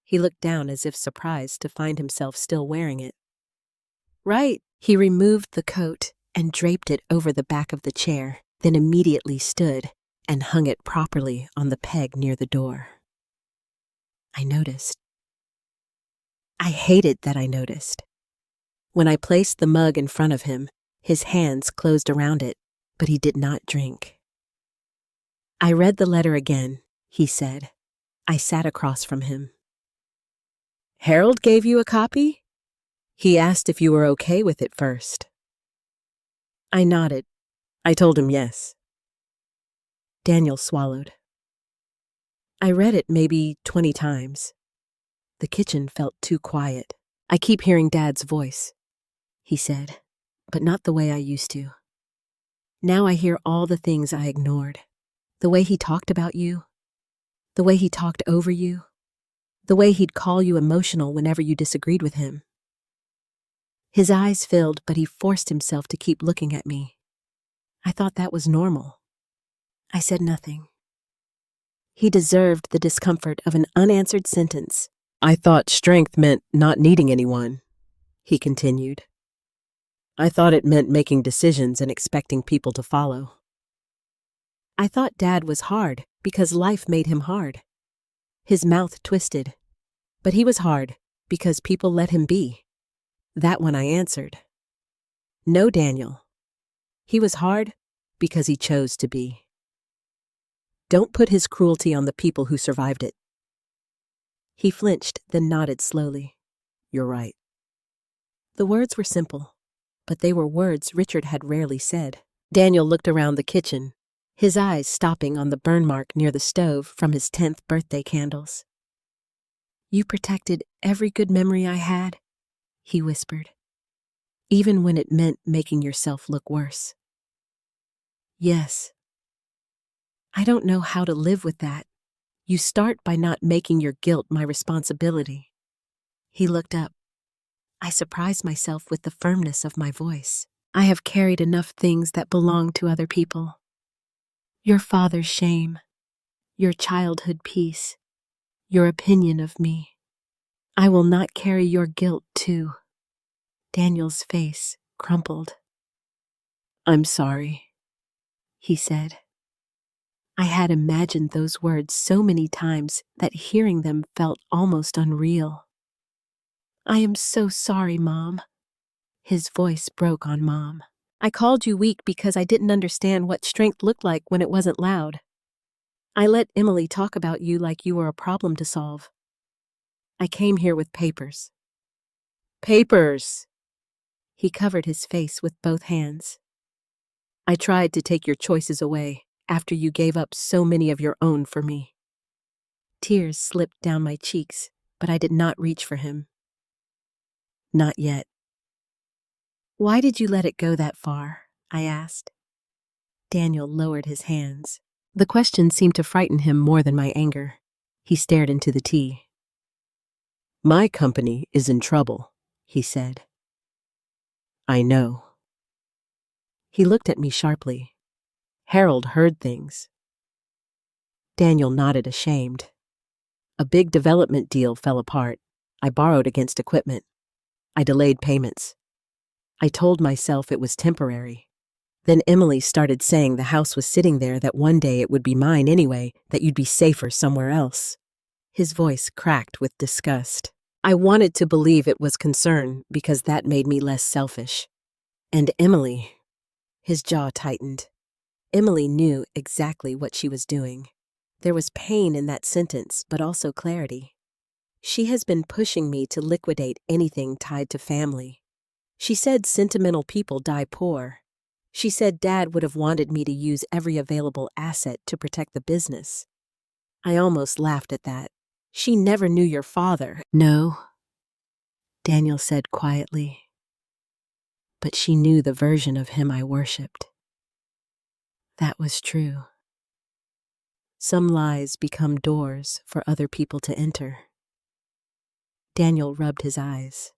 Speaker 1: He looked down as if surprised to find himself still wearing it. "Right." He removed the coat and draped it over the back of the chair, then immediately stood and hung it properly on the peg near the door. I noticed. I hated that I noticed. When I placed the mug in front of him, his hands closed around it, but he did not drink. "I read the letter again," he said. I sat across from him. "Harold gave you a copy?" "He asked if you were okay with it first." I nodded. I told him yes. Daniel swallowed. "I read it maybe 20 times. The kitchen felt too quiet. I keep hearing Dad's voice," he said, "but not the way I used to. Now I hear all the things I ignored. The way he talked about you, the way he talked over you, the way he'd call you emotional whenever you disagreed with him." His eyes filled, but he forced himself to keep looking at me. I thought that was normal. I said nothing. He deserved the discomfort of an unanswered sentence. "I thought strength meant not needing anyone," he continued. "I thought it meant making decisions and expecting people to follow. I thought Dad was hard because life made him hard." His mouth twisted. "But he was hard because people let him be." That one I answered. "No, Daniel. He was hard because he chose to be. Don't put his cruelty on the people who survived it." He flinched, then nodded slowly. "You're right." The words were simple, but they were words Richard had rarely said. Daniel looked around the kitchen, his eyes stopping on the burn mark near the stove from his 10th birthday candles. "You protected every good memory I had," he whispered, "even when it meant making yourself look worse." "Yes. I don't know how to live with that. You start by not making your guilt my responsibility." He looked up. I surprised myself with the firmness of my voice. "I have carried enough things that belong to other people. Your father's shame, your childhood peace, your opinion of me. I will not carry your guilt too." Daniel's face crumpled. "I'm sorry," he said. I had imagined those words so many times that hearing them felt almost unreal. "I am so sorry, Mom." His voice broke on Mom. "I called you weak because I didn't understand what strength looked like when it wasn't loud. I let Emily talk about you like you were a problem to solve. I came here with papers." "Papers!" He covered his face with both hands. "I tried to take your choices away after you gave up so many of your own for me." Tears slipped down my cheeks, but I did not reach for him. "Not yet." "Why did you let it go that far?" I asked. Daniel lowered his hands. The question seemed to frighten him more than my anger. He stared into the tea. "My company is in trouble," he said. "I know." He looked at me sharply. "Harold heard things." Daniel nodded, ashamed. "A big development deal fell apart. I borrowed against equipment. I delayed payments. I told myself it was temporary. Then Emily started saying the house was sitting there, that one day it would be mine anyway, that you'd be safer somewhere else." His voice cracked with disgust. I wanted to believe it was concern because that made me less selfish. And Emily, his jaw tightened. Emily knew exactly what she was doing. There was pain in that sentence, but also clarity. She has been pushing me to liquidate anything tied to family. She said sentimental people die poor. She said Dad would have wanted me to use every available asset to protect the business. I almost laughed at that. She never knew your father. No, Daniel said quietly. But she knew the version of him I worshipped. That was true. Some lies become doors for other people to enter. Daniel rubbed his eyes.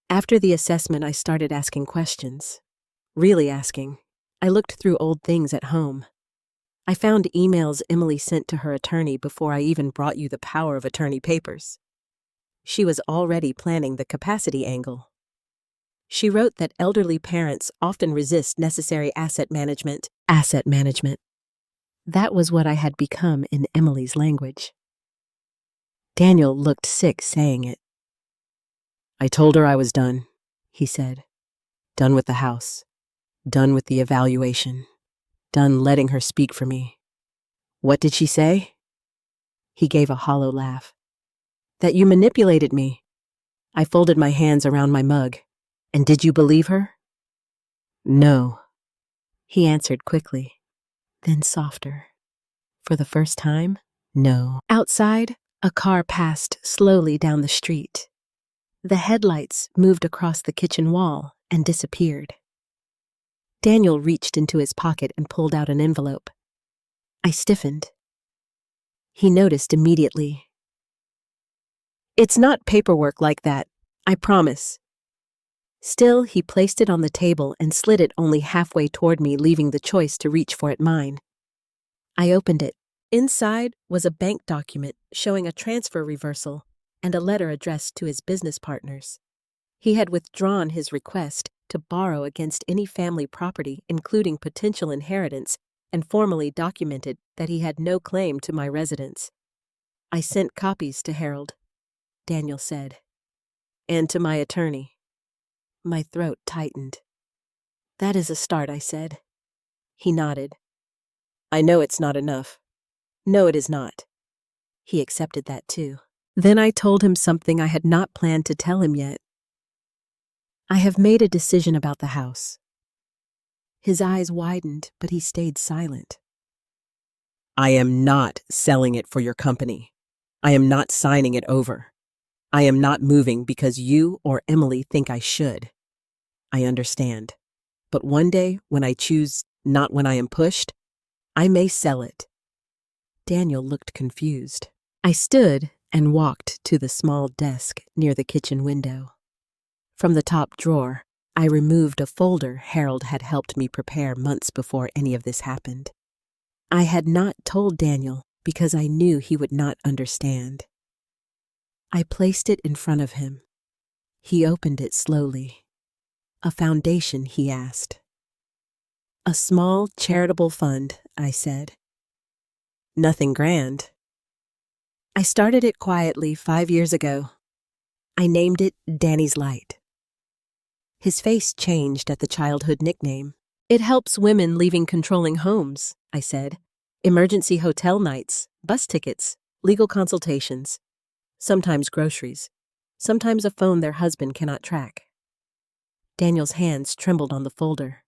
Speaker 1: After the assessment, I started asking questions. Really asking. I looked through old things at home. I found emails Emily sent to her attorney before I even brought you the power of attorney papers. She was already planning the capacity angle. She wrote that elderly parents often resist necessary asset management. Asset management. That was what I had become in Emily's language. Daniel looked sick saying it. I told her I was done, he said. Done with the house. Done with the evaluation. Done letting her speak for me. What did she say? He gave a hollow laugh. That you manipulated me. I folded my hands around my mug. And did you believe her? No, he answered quickly, then softer. For the first time, no. Outside, a car passed slowly down the street. The headlights moved across the kitchen wall and disappeared. Daniel reached into his pocket and pulled out an envelope. I stiffened. He noticed immediately. It's not paperwork like that, I promise. Still, he placed it on the table and slid it only halfway toward me, leaving the choice to reach for it mine. I opened it. Inside was a bank document showing a transfer reversal and a letter addressed to his business partners. He had withdrawn his request to borrow against any family property, including potential inheritance, and formally documented that he had no claim to my residence. I sent copies to Harold, Daniel said, and to my attorney. My throat tightened. That is a start, I said. He nodded. I know it's not enough. No, it is not. He accepted that too. Then I told him something I had not planned to tell him yet. I have made a decision about the house. His eyes widened, but he stayed silent. I am not selling it for your company. I am not signing it over. I am not moving because you or Emily think I should. I understand. But one day, when I choose, not when I am pushed, I may sell it. Daniel looked confused. I stood and walked to the small desk near the kitchen window. From the top drawer, I removed a folder Harold had helped me prepare months before any of this happened. I had not told Daniel because I knew he would not understand. I placed it in front of him. He opened it slowly. A foundation, he asked. A small charitable fund, I said. Nothing grand. I started it quietly 5 years ago. I named it Danny's Light. His face changed at the childhood nickname. It helps women leaving controlling homes, I said. Emergency hotel nights, bus tickets, legal consultations, sometimes groceries, sometimes a phone their husband cannot track. Daniel's hands trembled on the folder.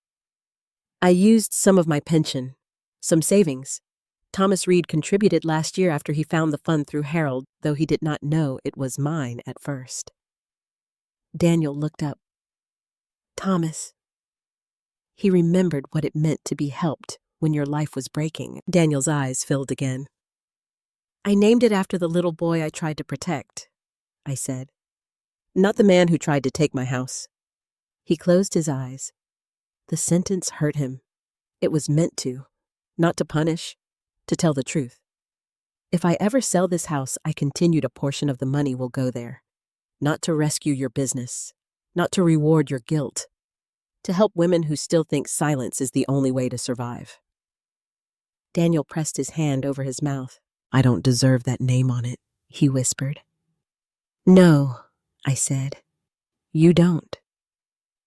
Speaker 1: I used some of my pension, some savings. Thomas Reed contributed last year after he found the fund through Harold, though he did not know it was mine at first. Daniel looked up. Thomas. He remembered what it meant to be helped when your life was breaking. Daniel's eyes filled again. I named it after the little boy I tried to protect, I said. Not the man who tried to take my house. He closed his eyes. The sentence hurt him. It was meant to, not to punish, to tell the truth. If I ever sell this house, I continued a portion of the money will go there. Not to rescue your business, not to reward your guilt, to help women who still think silence is the only way to survive. Daniel pressed his hand over his mouth. I don't deserve that name on it, he whispered. No, I said. You don't.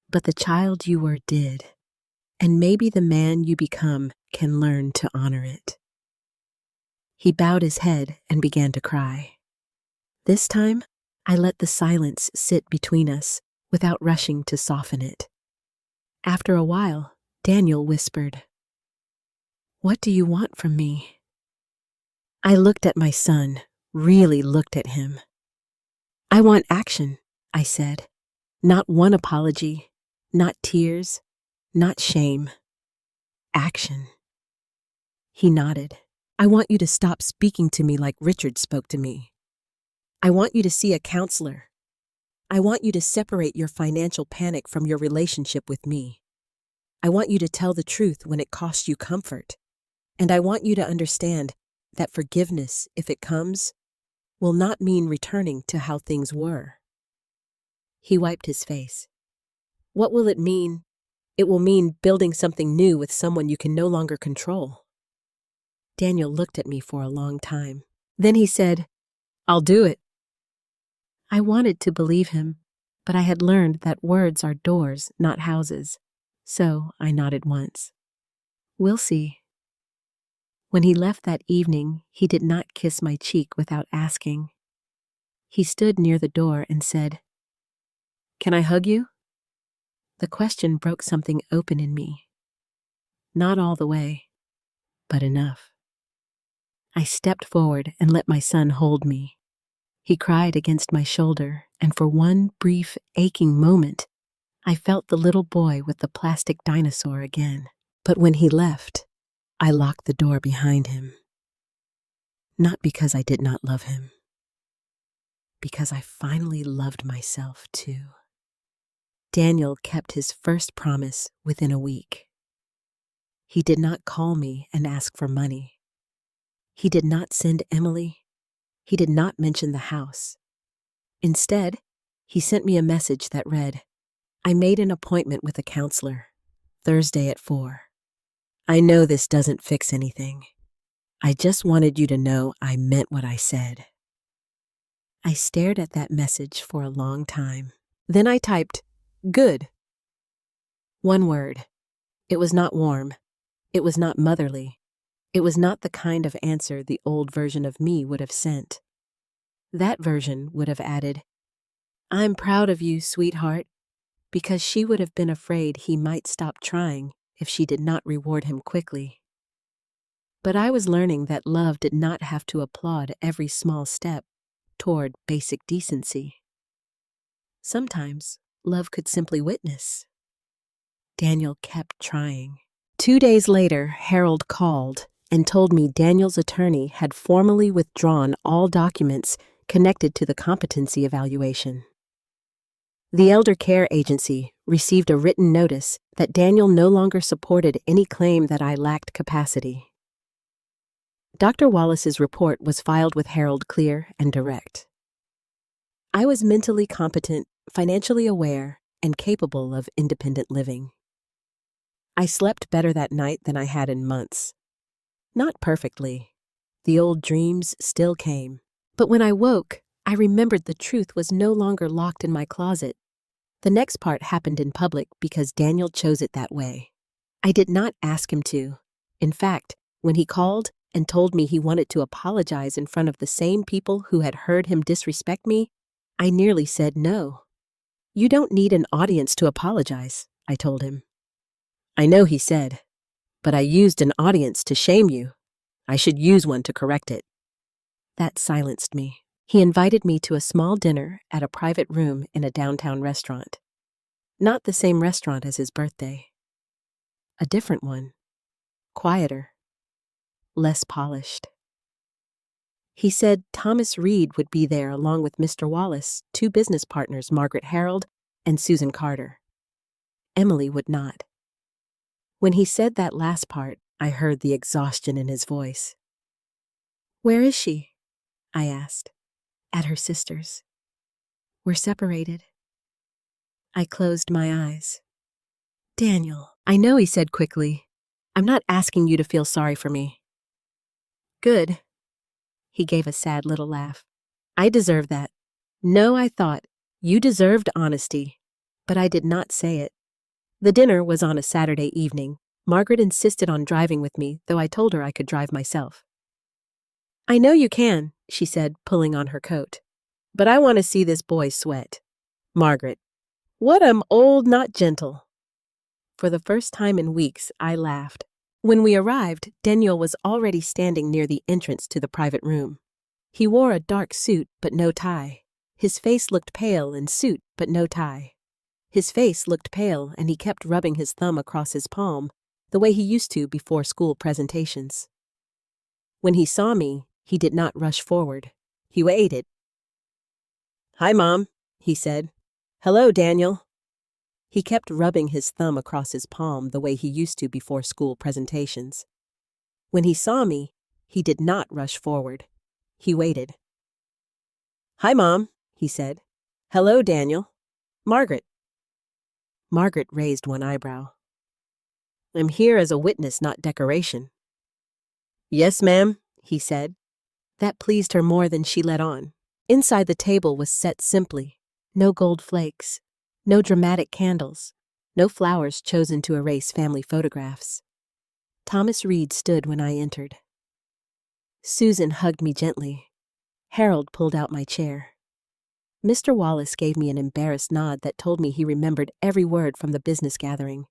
Speaker 1: But the child you were did, and maybe the man you become can learn to honor it. He bowed his head and began to cry. This time, I let the silence sit between us without rushing to soften it. After a while, Daniel whispered, "What do you want from me?" I looked at my son, really looked at him. "I want action," I said. "Not one apology, not tears, not shame. Action." He nodded. "I want you to stop speaking to me like Richard spoke to me. I want you to see a counselor. I want you to separate your financial panic from your relationship with me. I want you to tell the truth when it costs you comfort. And I want you to understand that forgiveness, if it comes, will not mean returning to how things were." He wiped his face. "What will it mean? It will mean building something new with someone you can no longer control." Daniel looked at me for a long time. Then he said, "I'll do it." I wanted to believe him, but I had learned that words are doors, not houses. So I nodded once. "We'll see." When he left that evening, he did not kiss my cheek without asking. He stood near the door and said, "Can I hug you?" The question broke something open in me. Not all the way, but enough. I stepped forward and let my son hold me. He cried against my shoulder, and for one brief, aching moment, I felt the little boy with the plastic dinosaur again. But when he left, I locked the door behind him. Not because I did not love him, because I finally loved myself too. Daniel kept his first promise within a week. He did not call me and ask for money. He did not send Emily. He did not mention the house. Instead, he sent me a message that read, "I made an appointment with a counselor, Thursday at 4. I know this doesn't fix anything. I just wanted you to know I meant what I said." I stared at that message for a long time. Then I typed, "Good." One word. It was not warm. It was not motherly. It was not the kind of answer the old version of me would have sent. That version would have added, "I'm proud of you, sweetheart," because she would have been afraid he might stop trying if she did not reward him quickly. But I was learning that love did not have to applaud every small step toward basic decency. Sometimes love could simply witness. Daniel kept trying. 2 days later, Harold called and told me Daniel's attorney had formally withdrawn all documents connected to the competency evaluation. The Elder Care Agency received a written notice that Daniel no longer supported any claim that I lacked capacity. Dr. Wallace's report was filed with Harold clear and direct. I was mentally competent, financially aware, and capable of independent living. I slept better that night than I had in months. Not perfectly. The old dreams still came. But when I woke, I remembered the truth was no longer locked in my closet. The next part happened in public because Daniel chose it that way. I did not ask him to. In fact, when he called and told me he wanted to apologize in front of the same people who had heard him disrespect me, I nearly said no. "You don't need an audience to apologize," I told him. "I know," he said, "but I used an audience to shame you. I should use one to correct it." That silenced me. He invited me to a small dinner at a private room in a downtown restaurant. Not the same restaurant as his birthday. A different one. Quieter. Less polished. He said Thomas Reed would be there along with Mr. Wallace, 2 business partners, Margaret Harold and Susan Carter. Emily would not. When he said that last part, I heard the exhaustion in his voice. "Where is she?" I asked. "At her sister's. We're separated." I closed my eyes. "Daniel, I know," he said quickly. "I'm not asking you to feel sorry for me." "Good." He gave a sad little laugh. "I deserve that. No, I thought, you deserved honesty." But I did not say it. The dinner was on a Saturday evening. Margaret insisted on driving with me, though I told her I could drive myself. "I know you can," she said, pulling on her coat. "But I want to see this boy sweat." "Margaret, What am old, not gentle. For the first time in weeks, I laughed. When we arrived, Daniel was already standing near the entrance to the private room. He wore a dark suit but no tie. His face looked pale in suit but no tie. His face looked pale and he kept rubbing his thumb across his palm, the way he used to before school presentations. When he saw me, he did not rush forward. He waited. "Hi, Mom," he said. "Hello, Daniel." He kept rubbing his thumb across his palm the way he used to before school presentations. When he saw me, he did not rush forward. He waited. "Hi, Mom," he said. "Hello, Daniel. Margaret." Margaret raised one eyebrow. "I'm here as a witness, not decoration." "Yes, ma'am," he said. That pleased her more than she let on. Inside the table was set simply. No gold flakes. No dramatic candles. No flowers chosen to erase family photographs. Thomas Reed stood when I entered. Susan hugged me gently. Harold pulled out my chair. Mr. Wallace gave me an embarrassed nod that told me he remembered every word from the business gathering.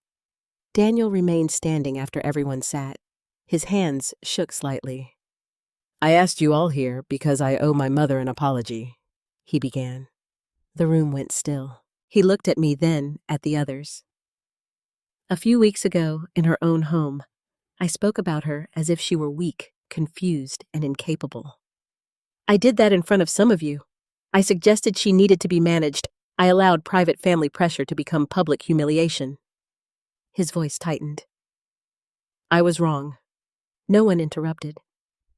Speaker 1: Daniel remained standing after everyone sat. His hands shook slightly. "I asked you all here because I owe my mother an apology," he began. The room went still. He looked at me, then at the others. A few weeks ago, in her own home, I spoke about her as if she were weak, confused, and incapable. I did that in front of some of you. I suggested she needed to be managed. I allowed private family pressure to become public humiliation. His voice tightened. I was wrong. No one interrupted.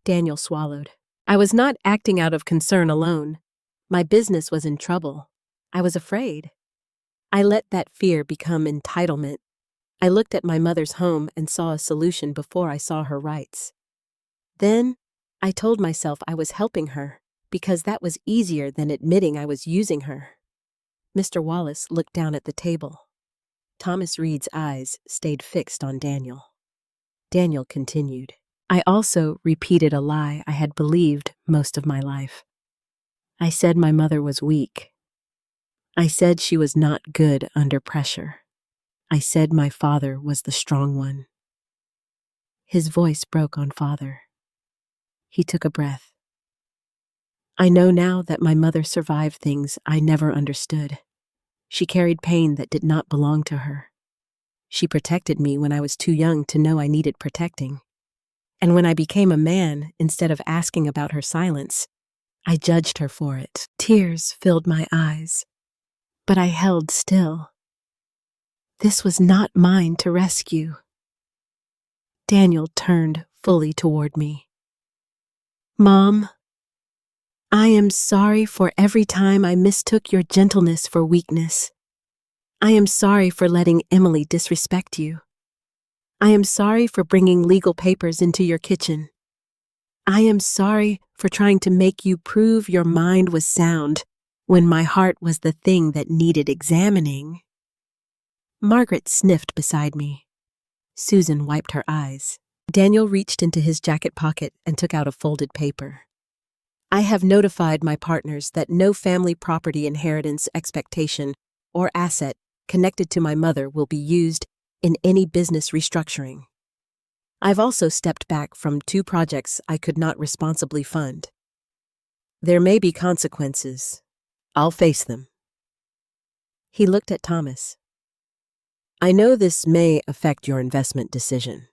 Speaker 1: Daniel swallowed. I was not acting out of concern alone. My business was in trouble. I was afraid. I let that fear become entitlement. I looked at my mother's home and saw a solution before I saw her rights. Then, I told myself I was helping her, because that was easier than admitting I was using her. Mr. Wallace looked down at the table. Thomas Reed's eyes stayed fixed on Daniel. Daniel continued. I also repeated a lie I had believed most of my life. I said my mother was weak. I said she was not good under pressure. I said my father was the strong one. His voice broke on father. He took a breath. I know now that my mother survived things I never understood. She carried pain that did not belong to her. She protected me when I was too young to know I needed protecting. And when I became a man, instead of asking about her silence, I judged her for it. Tears filled my eyes, but I held still. This was not mine to rescue. Daniel turned fully toward me. Mom, I am sorry for every time I mistook your gentleness for weakness. I am sorry for letting Emily disrespect you. I am sorry for bringing legal papers into your kitchen. I am sorry for trying to make you prove your mind was sound when my heart was the thing that needed examining. Margaret sniffed beside me. Susan wiped her eyes. Daniel reached into his jacket pocket and took out a folded paper. I have notified my partners that no family property inheritance expectation or asset connected to my mother will be used in any business restructuring. I've also stepped back from 2 projects I could not responsibly fund. There may be consequences. I'll face them. He looked at Thomas. I know this may affect your investment decision.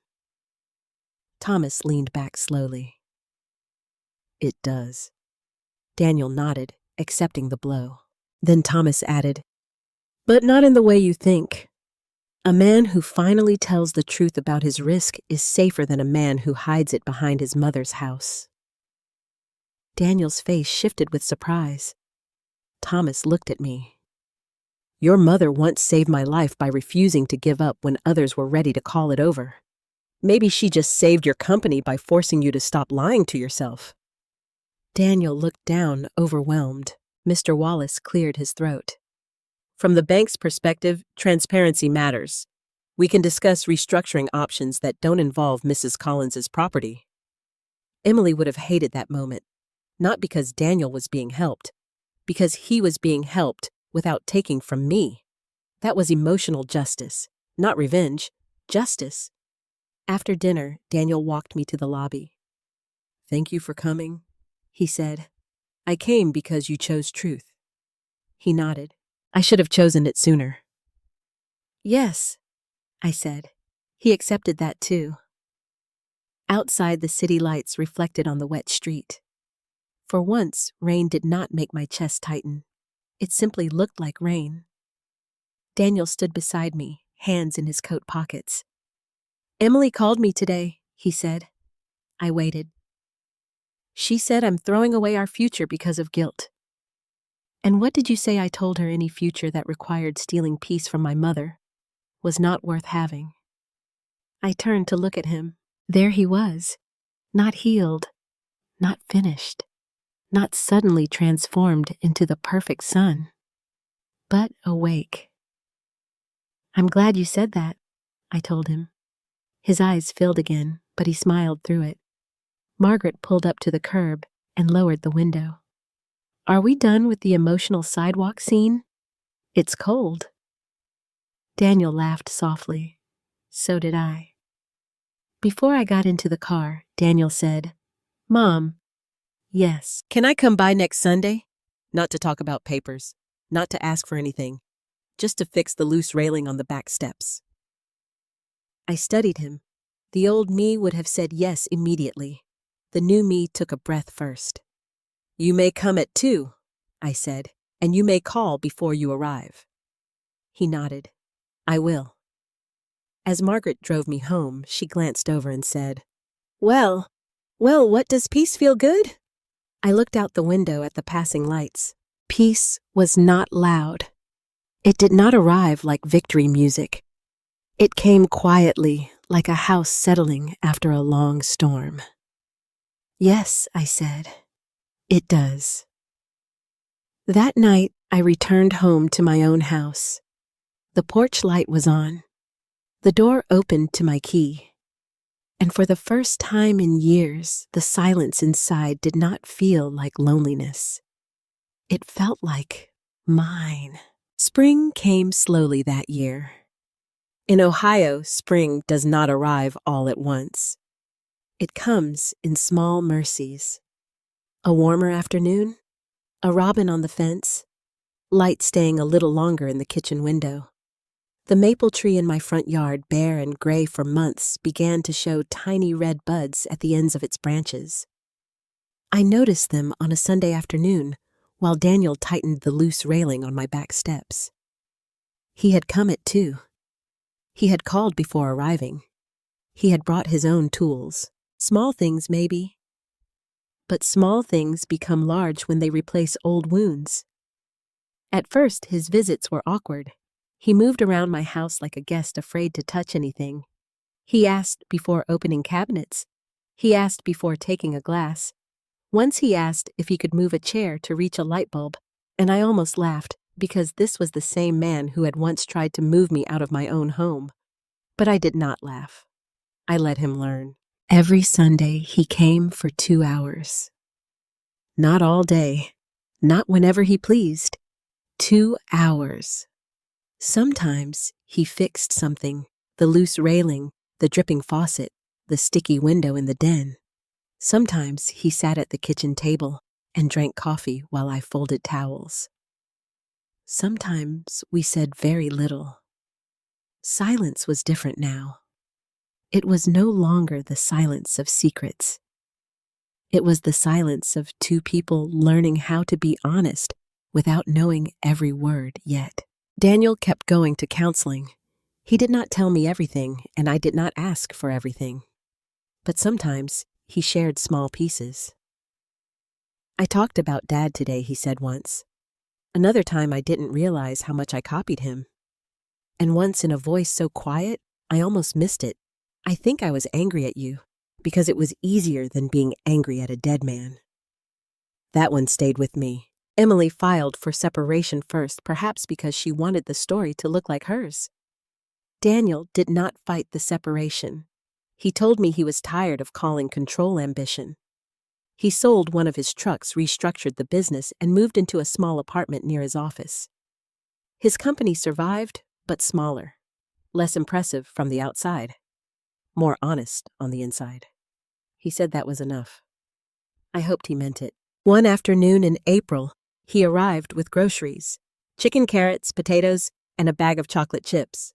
Speaker 1: Thomas leaned back slowly. It does. Daniel nodded, accepting the blow. Then Thomas added, but not in the way you think. A man who finally tells the truth about his risk is safer than a man who hides it behind his mother's house. Daniel's face shifted with surprise. Thomas looked at me. Your mother once saved my life by refusing to give up when others were ready to call it over. Maybe she just saved your company by forcing you to stop lying to yourself. Daniel looked down, overwhelmed. Mr. Wallace cleared his throat. From the bank's perspective, transparency matters. We can discuss restructuring options that don't involve Mrs. Collins's property. Emily would have hated that moment, not because Daniel was being helped, because he was being helped without taking from me. That was emotional justice, not revenge, justice. After dinner, Daniel walked me to the lobby. "Thank you for coming," he said. "I came because you chose truth." He nodded. "I should have chosen it sooner." "Yes," I said. He accepted that too. Outside, the city lights reflected on the wet street. For once, rain did not make my chest tighten. It simply looked like rain. Daniel stood beside me, hands in his coat pockets. "Emily called me today," he said. I waited. "She said I'm throwing away our future because of guilt." "And what did you say I told her any future that required stealing peace from my mother was not worth having?" I turned to look at him. There he was, not healed, not finished, not suddenly transformed into the perfect son, but awake. "I'm glad you said that," I told him. His eyes filled again, but he smiled through it. Margaret pulled up to the curb and lowered the window. "Are we done with the emotional sidewalk scene? It's cold." Daniel laughed softly. So did I. Before I got into the car, Daniel said, "Mom." "Yes." "Can I come by next Sunday? Not to talk about papers, not to ask for anything, just to fix the loose railing on the back steps." I studied him. The old me would have said yes immediately. The new me took a breath first. "You may come at 2, I said, "and you may call before you arrive." He nodded. "I will." As Margaret drove me home, she glanced over and said, Well, what does peace feel good?" I looked out the window at the passing lights. Peace was not loud. It did not arrive like victory music. It came quietly, like a house settling after a long storm. "Yes," I said, "it does." That night, I returned home to my own house. The porch light was on. The door opened to my key. And for the first time in years, the silence inside did not feel like loneliness. It felt like mine. Spring came slowly that year. In Ohio, spring does not arrive all at once. It comes in small mercies. A warmer afternoon, a robin on the fence, light staying a little longer in the kitchen window. The maple tree in my front yard, bare and gray for months, began to show tiny red buds at the ends of its branches. I noticed them on a Sunday afternoon while Daniel tightened the loose railing on my back steps. He had come at 2. He had called before arriving. He had brought his own tools. Small things, maybe. But small things become large when they replace old wounds. At first, his visits were awkward. He moved around my house like a guest afraid to touch anything. He asked before opening cabinets. He asked before taking a glass. Once he asked if he could move a chair to reach a light bulb, and I almost laughed because this was the same man who had once tried to move me out of my own home. But I did not laugh. I let him learn. Every Sunday, he came for 2 hours. Not all day, not whenever he pleased. 2 hours. Sometimes he fixed something, the loose railing, the dripping faucet, the sticky window in the den. Sometimes he sat at the kitchen table and drank coffee while I folded towels. Sometimes we said very little. Silence was different now. It was no longer the silence of secrets. It was the silence of 2 people learning how to be honest without knowing every word yet. Daniel kept going to counseling. He did not tell me everything, and I did not ask for everything. But sometimes he shared small pieces. "I talked about Dad today," he said once. Another time I didn't realize how much I copied him. And once in a voice so quiet, I almost missed it. "I think I was angry at you, because it was easier than being angry at a dead man." That one stayed with me. Emily filed for separation first, perhaps because she wanted the story to look like hers. Daniel did not fight the separation. He told me he was tired of calling control ambition. He sold one of his trucks, restructured the business, and moved into a small apartment near his office. His company survived, but smaller, less impressive from the outside, more honest on the inside. He said that was enough. I hoped he meant it. One afternoon in April, he arrived with groceries, chicken, carrots, potatoes, and a bag of chocolate chips.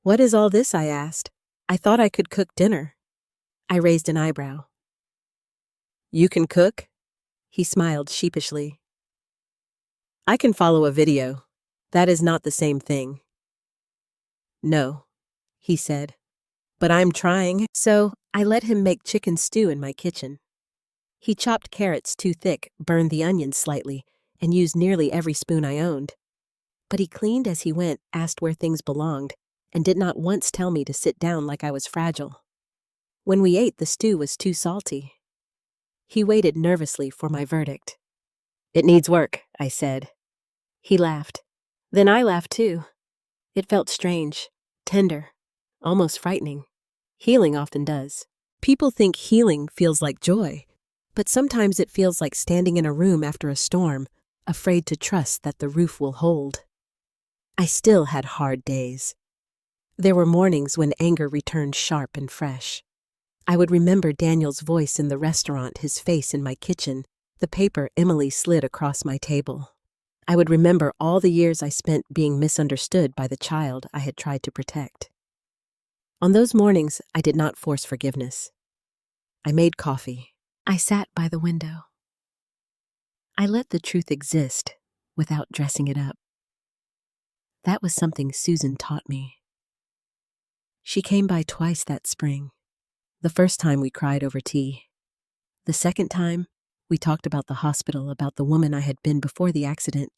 Speaker 1: "What is all this?" I asked. "I thought I could cook dinner." I raised an eyebrow. "You can cook?" He smiled sheepishly. "I can follow a video. That is not the same thing." "No," he said, "but I'm trying." So I let him make chicken stew in my kitchen. He chopped carrots too thick, burned the onions slightly, and used nearly every spoon I owned. But he cleaned as he went, asked where things belonged, and did not once tell me to sit down like I was fragile. When we ate, the stew was too salty. He waited nervously for my verdict. "It needs work," I said. He laughed. Then I laughed too. It felt strange, tender, almost frightening. Healing often does. People think healing feels like joy, but sometimes it feels like standing in a room after a storm, afraid to trust that the roof will hold. I still had hard days. There were mornings when anger returned sharp and fresh. I would remember Daniel's voice in the restaurant, his face in my kitchen, the paper Emily slid across my table. I would remember all the years I spent being misunderstood by the child I had tried to protect. On those mornings, I did not force forgiveness. I made coffee. I sat by the window. I let the truth exist without dressing it up. That was something Susan taught me. She came by twice that spring. The first time we cried over tea. The second time, we talked about the hospital, about the woman I had been before the accident,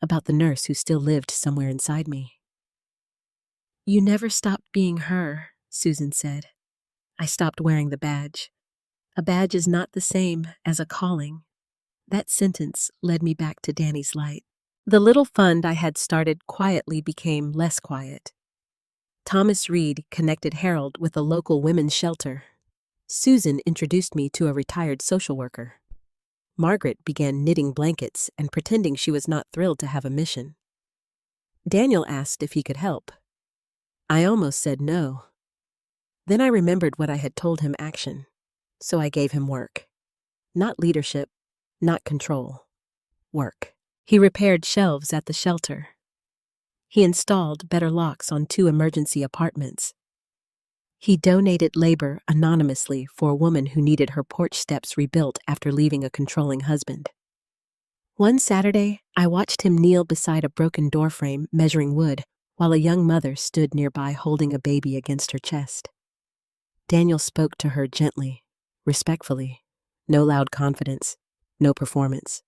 Speaker 1: about the nurse who still lived somewhere inside me. "You never stopped being her," Susan said. "I stopped wearing the badge. A badge is not the same as a calling." That sentence led me back to Danny's light. The little fund I had started quietly became less quiet. Thomas Reed connected Harold with a local women's shelter. Susan introduced me to a retired social worker. Margaret began knitting blankets and pretending she was not thrilled to have a mission. Daniel asked if he could help. I almost said no. Then I remembered what I had told him: action. So I gave him work. Not leadership, not control. Work. He repaired shelves at the shelter. He installed better locks on 2 emergency apartments. He donated labor anonymously for a woman who needed her porch steps rebuilt after leaving a controlling husband. One Saturday, I watched him kneel beside a broken doorframe measuring wood while a young mother stood nearby holding a baby against her chest. Daniel spoke to her gently, respectfully, no loud confidence, no performance.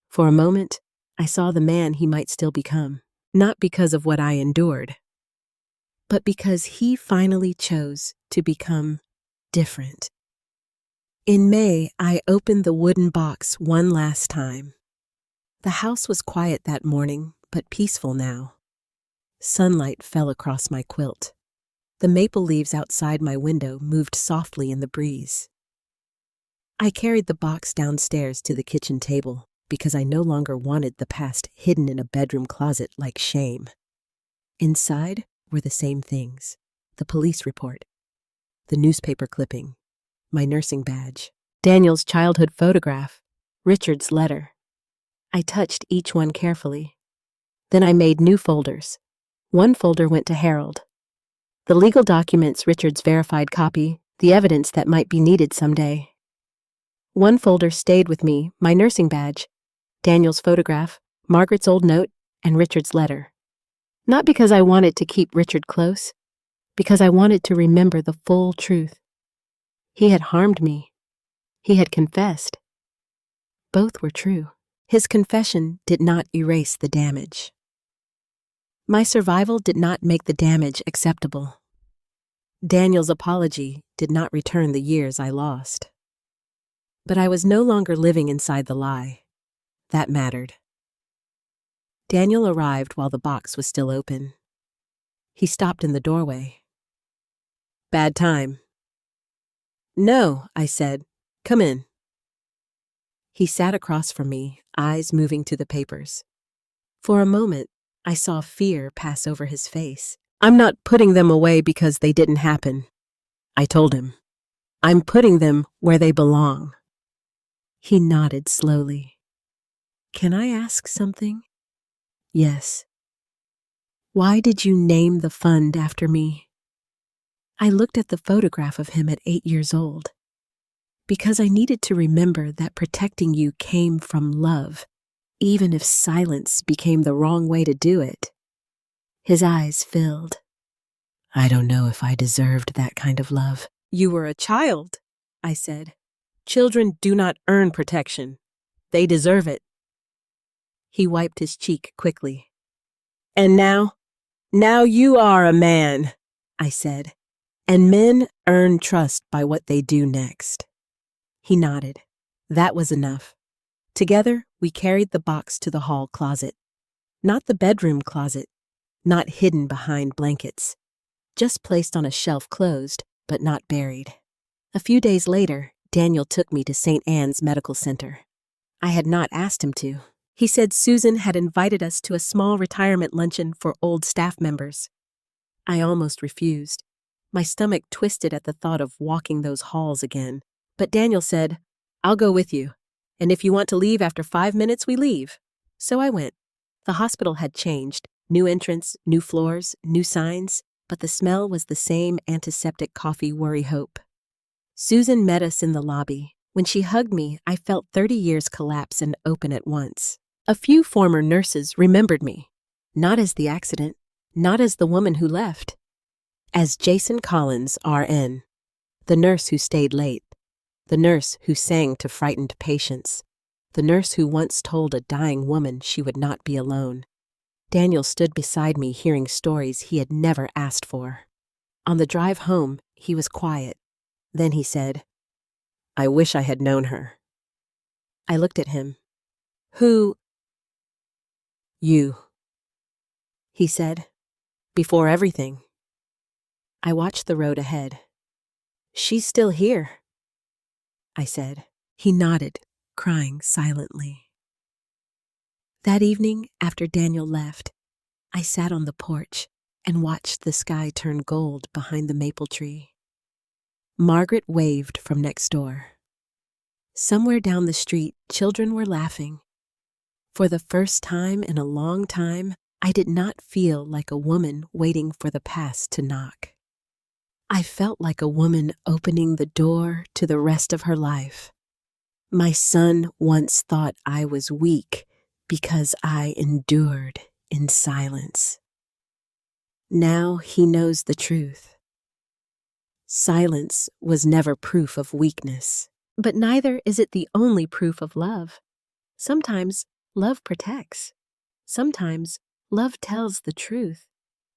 Speaker 1: For a moment, I saw the man he might still become, not because of what I endured, but because he finally chose to become different. In May, I opened the wooden box one last time. The house was quiet that morning, but peaceful now. Sunlight fell across my quilt. The maple leaves outside my window moved softly in the breeze. I carried the box downstairs to the kitchen table because I no longer wanted the past hidden in a bedroom closet like shame. Inside were the same things: the police report, the newspaper clipping, my nursing badge, Daniel's childhood photograph, Richard's letter. I touched each one carefully. Then I made new folders. One folder went to Harold. The legal documents, Richard's verified copy, the evidence that might be needed someday. One folder stayed with me, my nursing badge, Daniel's photograph, Margaret's old note, and Richard's letter. Not because I wanted to keep Richard close, because I wanted to remember the full truth. He had harmed me. He had confessed. Both were true. His confession did not erase the damage. My survival did not make the damage acceptable. Daniel's apology did not return the years I lost. But I was no longer living inside the lie. That mattered. Daniel arrived while the box was still open. He stopped in the doorway. "Bad time." "No," I said. "Come in." He sat across from me, eyes moving to the papers. For a moment, I saw fear pass over his face. I'm not putting them away because they didn't happen, I told him. I'm putting them where they belong. He nodded slowly. Can I ask something? Yes. Why did you name the fund after me? I looked at the photograph of him at 8 years old. Because I needed to remember that protecting you came from love, even if silence became the wrong way to do it. His eyes filled. I don't know if I deserved that kind of love. You were a child, I said. Children do not earn protection. They deserve it. He wiped his cheek quickly. And now you are a man, I said. And men earn trust by what they do next. He nodded. That was enough. Together, we carried the box to the hall closet. Not the bedroom closet, not hidden behind blankets. Just placed on a shelf closed, but not buried. A few days later, Daniel took me to St. Anne's Medical Center. I had not asked him to. He said Susan had invited us to a small retirement luncheon for old staff members. I almost refused. My stomach twisted at the thought of walking those halls again. But Daniel said, I'll go with you. And if you want to leave after 5 minutes, we leave. So I went. The hospital had changed. New entrance, new floors, new signs. But the smell was the same antiseptic coffee worry hope. Susan met us in the lobby. When she hugged me, I felt 30 years collapse and open at once. A few former nurses remembered me. Not as the accident, not as the woman who left. As Jason Collins, RN. The nurse who stayed late. The nurse who sang to frightened patients. The nurse who once told a dying woman she would not be alone. Daniel stood beside me hearing stories he had never asked for. On the drive home, he was quiet. Then he said, I wish I had known her. I looked at him. Who? You. He said, before everything. I watched the road ahead. She's still here, I said. He nodded, crying silently. That evening, after Daniel left, I sat on the porch and watched the sky turn gold behind the maple tree. Margaret waved from next door. Somewhere down the street, children were laughing. For the first time in a long time, I did not feel like a woman waiting for the past to knock. I felt like a woman opening the door to the rest of her life. My son once thought I was weak because I endured in silence. Now he knows the truth. Silence was never proof of weakness, but neither is it the only proof of love. Sometimes love protects. Sometimes love tells the truth.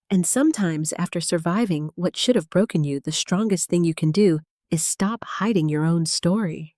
Speaker 1: And sometimes after surviving what should have broken you, the strongest thing you can do is stop hiding your own story.